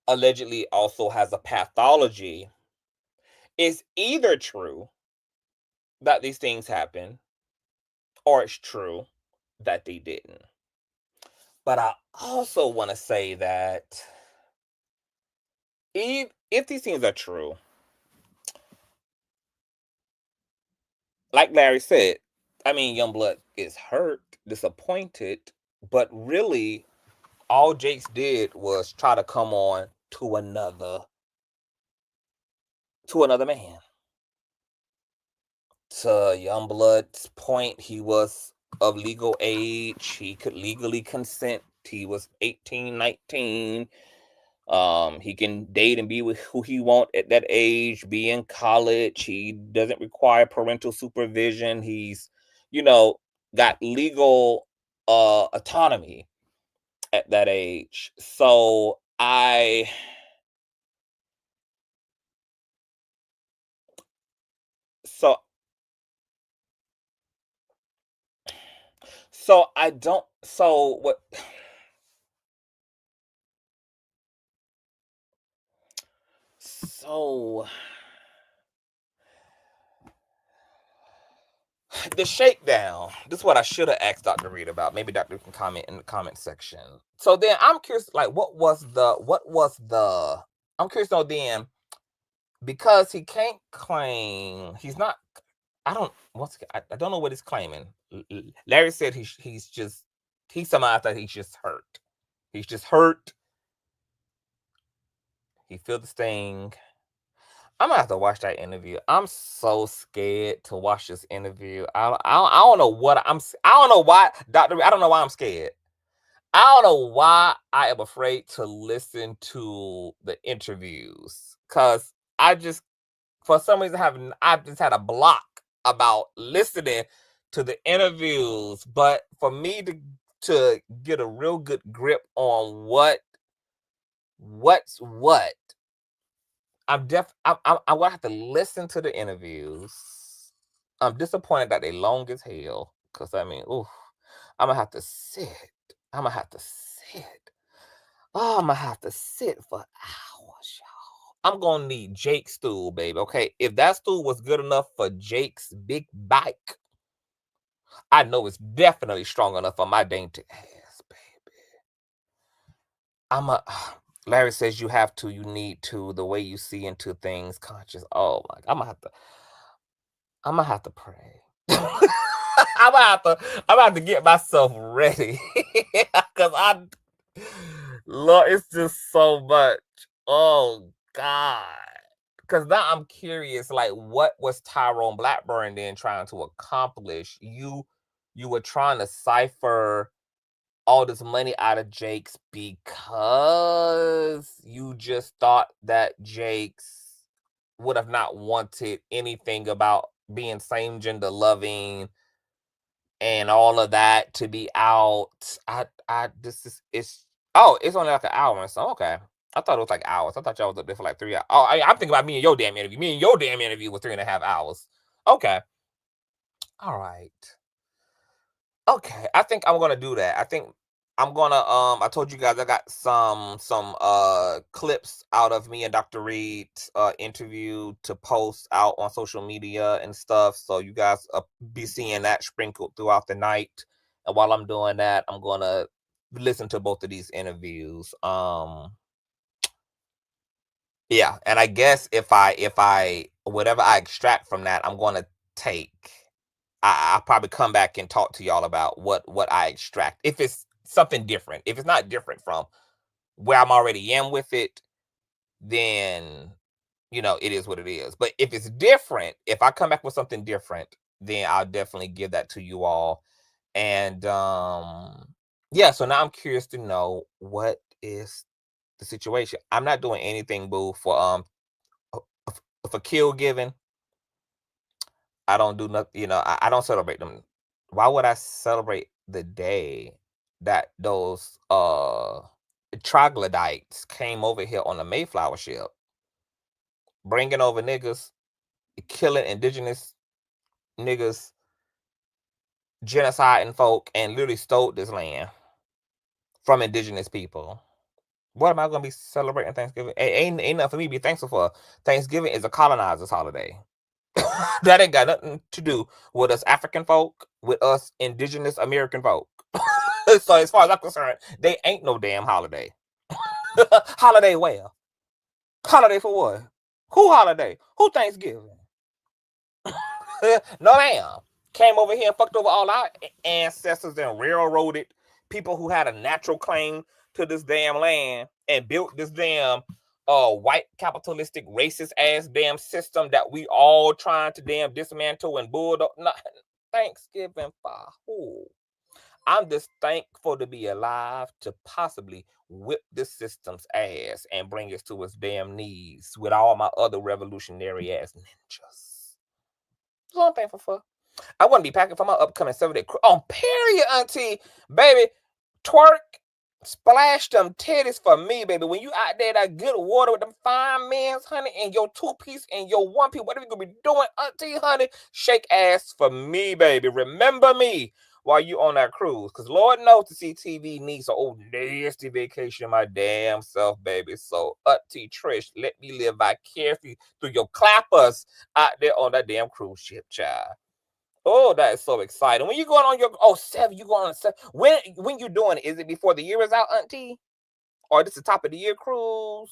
allegedly also has a pathology. It's either true that these things happen, or it's true that they didn't. But I also want to say that if these things are true, like Larry said, I mean, Youngblood is hurt, disappointed, but really all Jakes did was try to come on to another man. To Youngblood's point, he was of legal age. He could legally consent. He was 18, 19. He can date and be with who he wants at that age, be in college. He doesn't require parental supervision. He's, got legal autonomy at that age. So I don't, so what? So the shakedown, this is what I should have asked Dr. Reid about. Maybe Dr. can comment in the comment section. So then I'm curious, like, I'm curious to know then, because he can't claim, he's not I don't I don't know what he's claiming. Larry said he's somehow thought he's just hurt. He's just hurt. He feel the sting. I'm gonna have to watch that interview. I'm so scared to watch this interview. I don't know what I don't know why, Dr. I don't know why I'm scared. I don't know why I am afraid to listen to the interviews, because I just, for some reason, I've just had a block about listening to the interviews. But for me to get a real good grip on what's what, I'm gonna have to listen to the interviews. I'm disappointed that they long as hell, because I mean, ooh, I'm gonna have to sit. I'm gonna have to sit. Oh, I'm gonna have to sit for hours, y'all. I'm gonna need Jake's stool, baby. Okay, if that stool was good enough for Jake's big bike, I know it's definitely strong enough for my dainty ass, baby. Larry says you need to, the way you see into things, conscious. Oh my, I'm gonna have to pray. I'm gonna have to get myself ready, because Lord, it's just so much. Oh God. Because now I'm curious, like, what was Tyrone Blackburn then trying to accomplish? You were trying to cipher all this money out of Jakes because you just thought that Jakes would have not wanted anything about being same gender loving and all of that to be out. It's only like an hour, so okay. I thought it was like hours. I thought y'all was up there for like 3 hours. Oh, I'm thinking about me and your damn interview. Me and your damn interview was 3.5 hours. Okay. All right. Okay. I think I'm gonna do that. I think I'm gonna I told you guys I got some clips out of me and Dr. Reid's interview to post out on social media and stuff. So you guys be seeing that sprinkled throughout the night. And while I'm doing that, I'm gonna listen to both of these interviews. Yeah, and I guess if I whatever I extract from that, I'm gonna take. I'll probably come back and talk to y'all about what I extract. If it's something different, if it's not different from where I'm already am with it, then it is what it is. But if it's different, if I come back with something different, then I'll definitely give that to you all. And yeah, so now I'm curious to know what is the situation. I'm not doing anything, boo, for kill giving. I don't do nothing, I don't celebrate them. Why would I celebrate the day that those troglodytes came over here on the Mayflower ship, bringing over niggas, killing indigenous niggas, genociding folk, and literally stole this land from indigenous people? What am I gonna be celebrating Thanksgiving? Ain't nothing for me to be thankful for. Thanksgiving is a colonizer's holiday. That ain't got nothing to do with us African folk, with us indigenous American folk. So as far as I'm concerned, they ain't no damn holiday. Holiday where? Holiday for what? Who holiday? Who Thanksgiving? No ma'am. Came over here and fucked over all our ancestors and railroaded people who had a natural claim to this damn land and built this damn white capitalistic racist ass damn system that we all trying to damn dismantle and bulldoze. Thanksgiving for who? I'm just thankful to be alive to possibly whip this system's ass and bring it to its damn knees with all my other revolutionary ass ninjas. That's what I'm thankful for. I want to be packing for my upcoming 7-day cruise. On period, auntie, baby. Twerk, splash them titties for me, baby. When you out there, that good water with them fine men's, honey, and your 2-piece and your 1-piece, whatever you're going to be doing, auntie, honey, shake ass for me, baby. Remember me while you on that cruise, because Lord knows the CTV needs an old nasty vacation my damn self, baby. So, auntie Trish, let me live vicariously through your clappers out there on that damn cruise ship, child. Oh, that is so exciting. When you going on your 7, you going on 7. When you doing it? Is it before the year is out, auntie? Or this the top of the year cruise?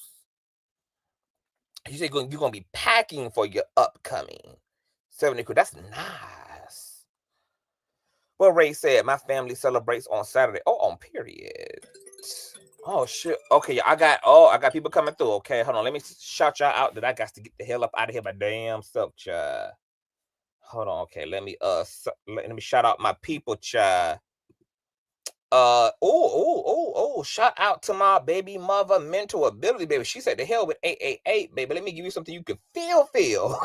You say you're gonna be packing for your upcoming 70 crew. That's nice. Well, Ray said, my family celebrates on Saturday. Oh, on period. Oh, shit. Okay, I got people coming through. Okay, hold on. Let me shout y'all out that I got to get the hell up out of here by damn self, child. Hold on. Okay, let me shout out my people, child. Shout out to my baby mother, mental ability, baby. She said the hell with 888, baby. Let me give you something you can feel.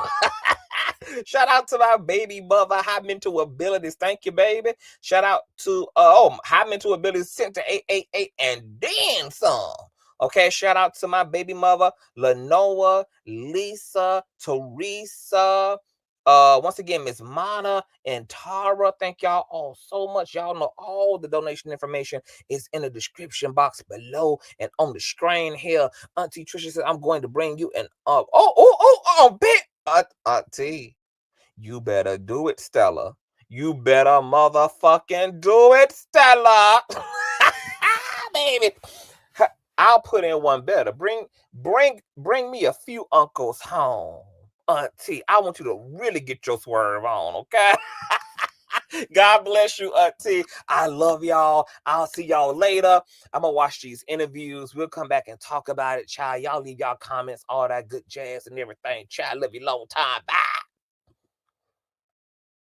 Shout out to my baby mother, high mental abilities. Thank you, baby. Shout out to high mental abilities sent to 888 and then some. Okay, shout out to my baby mother, Lenoa, Lisa, Teresa. Once again, Miss Mana and Tara, thank y'all all so much. Y'all know all the donation information is in the description box below and on the screen here. Auntie Trisha says, I'm going to bring you an Auntie, you better do it, Stella. You better motherfucking do it, Stella. Baby. I'll put in one better. Bring me a few uncles home. Auntie, I want you to really get your swerve on, okay? God bless you, Auntie. I love y'all. I'll see y'all later. I'm going to watch these interviews. We'll come back and talk about it, child. Y'all leave y'all comments, all that good jazz and everything. Child, love you long time. Bye.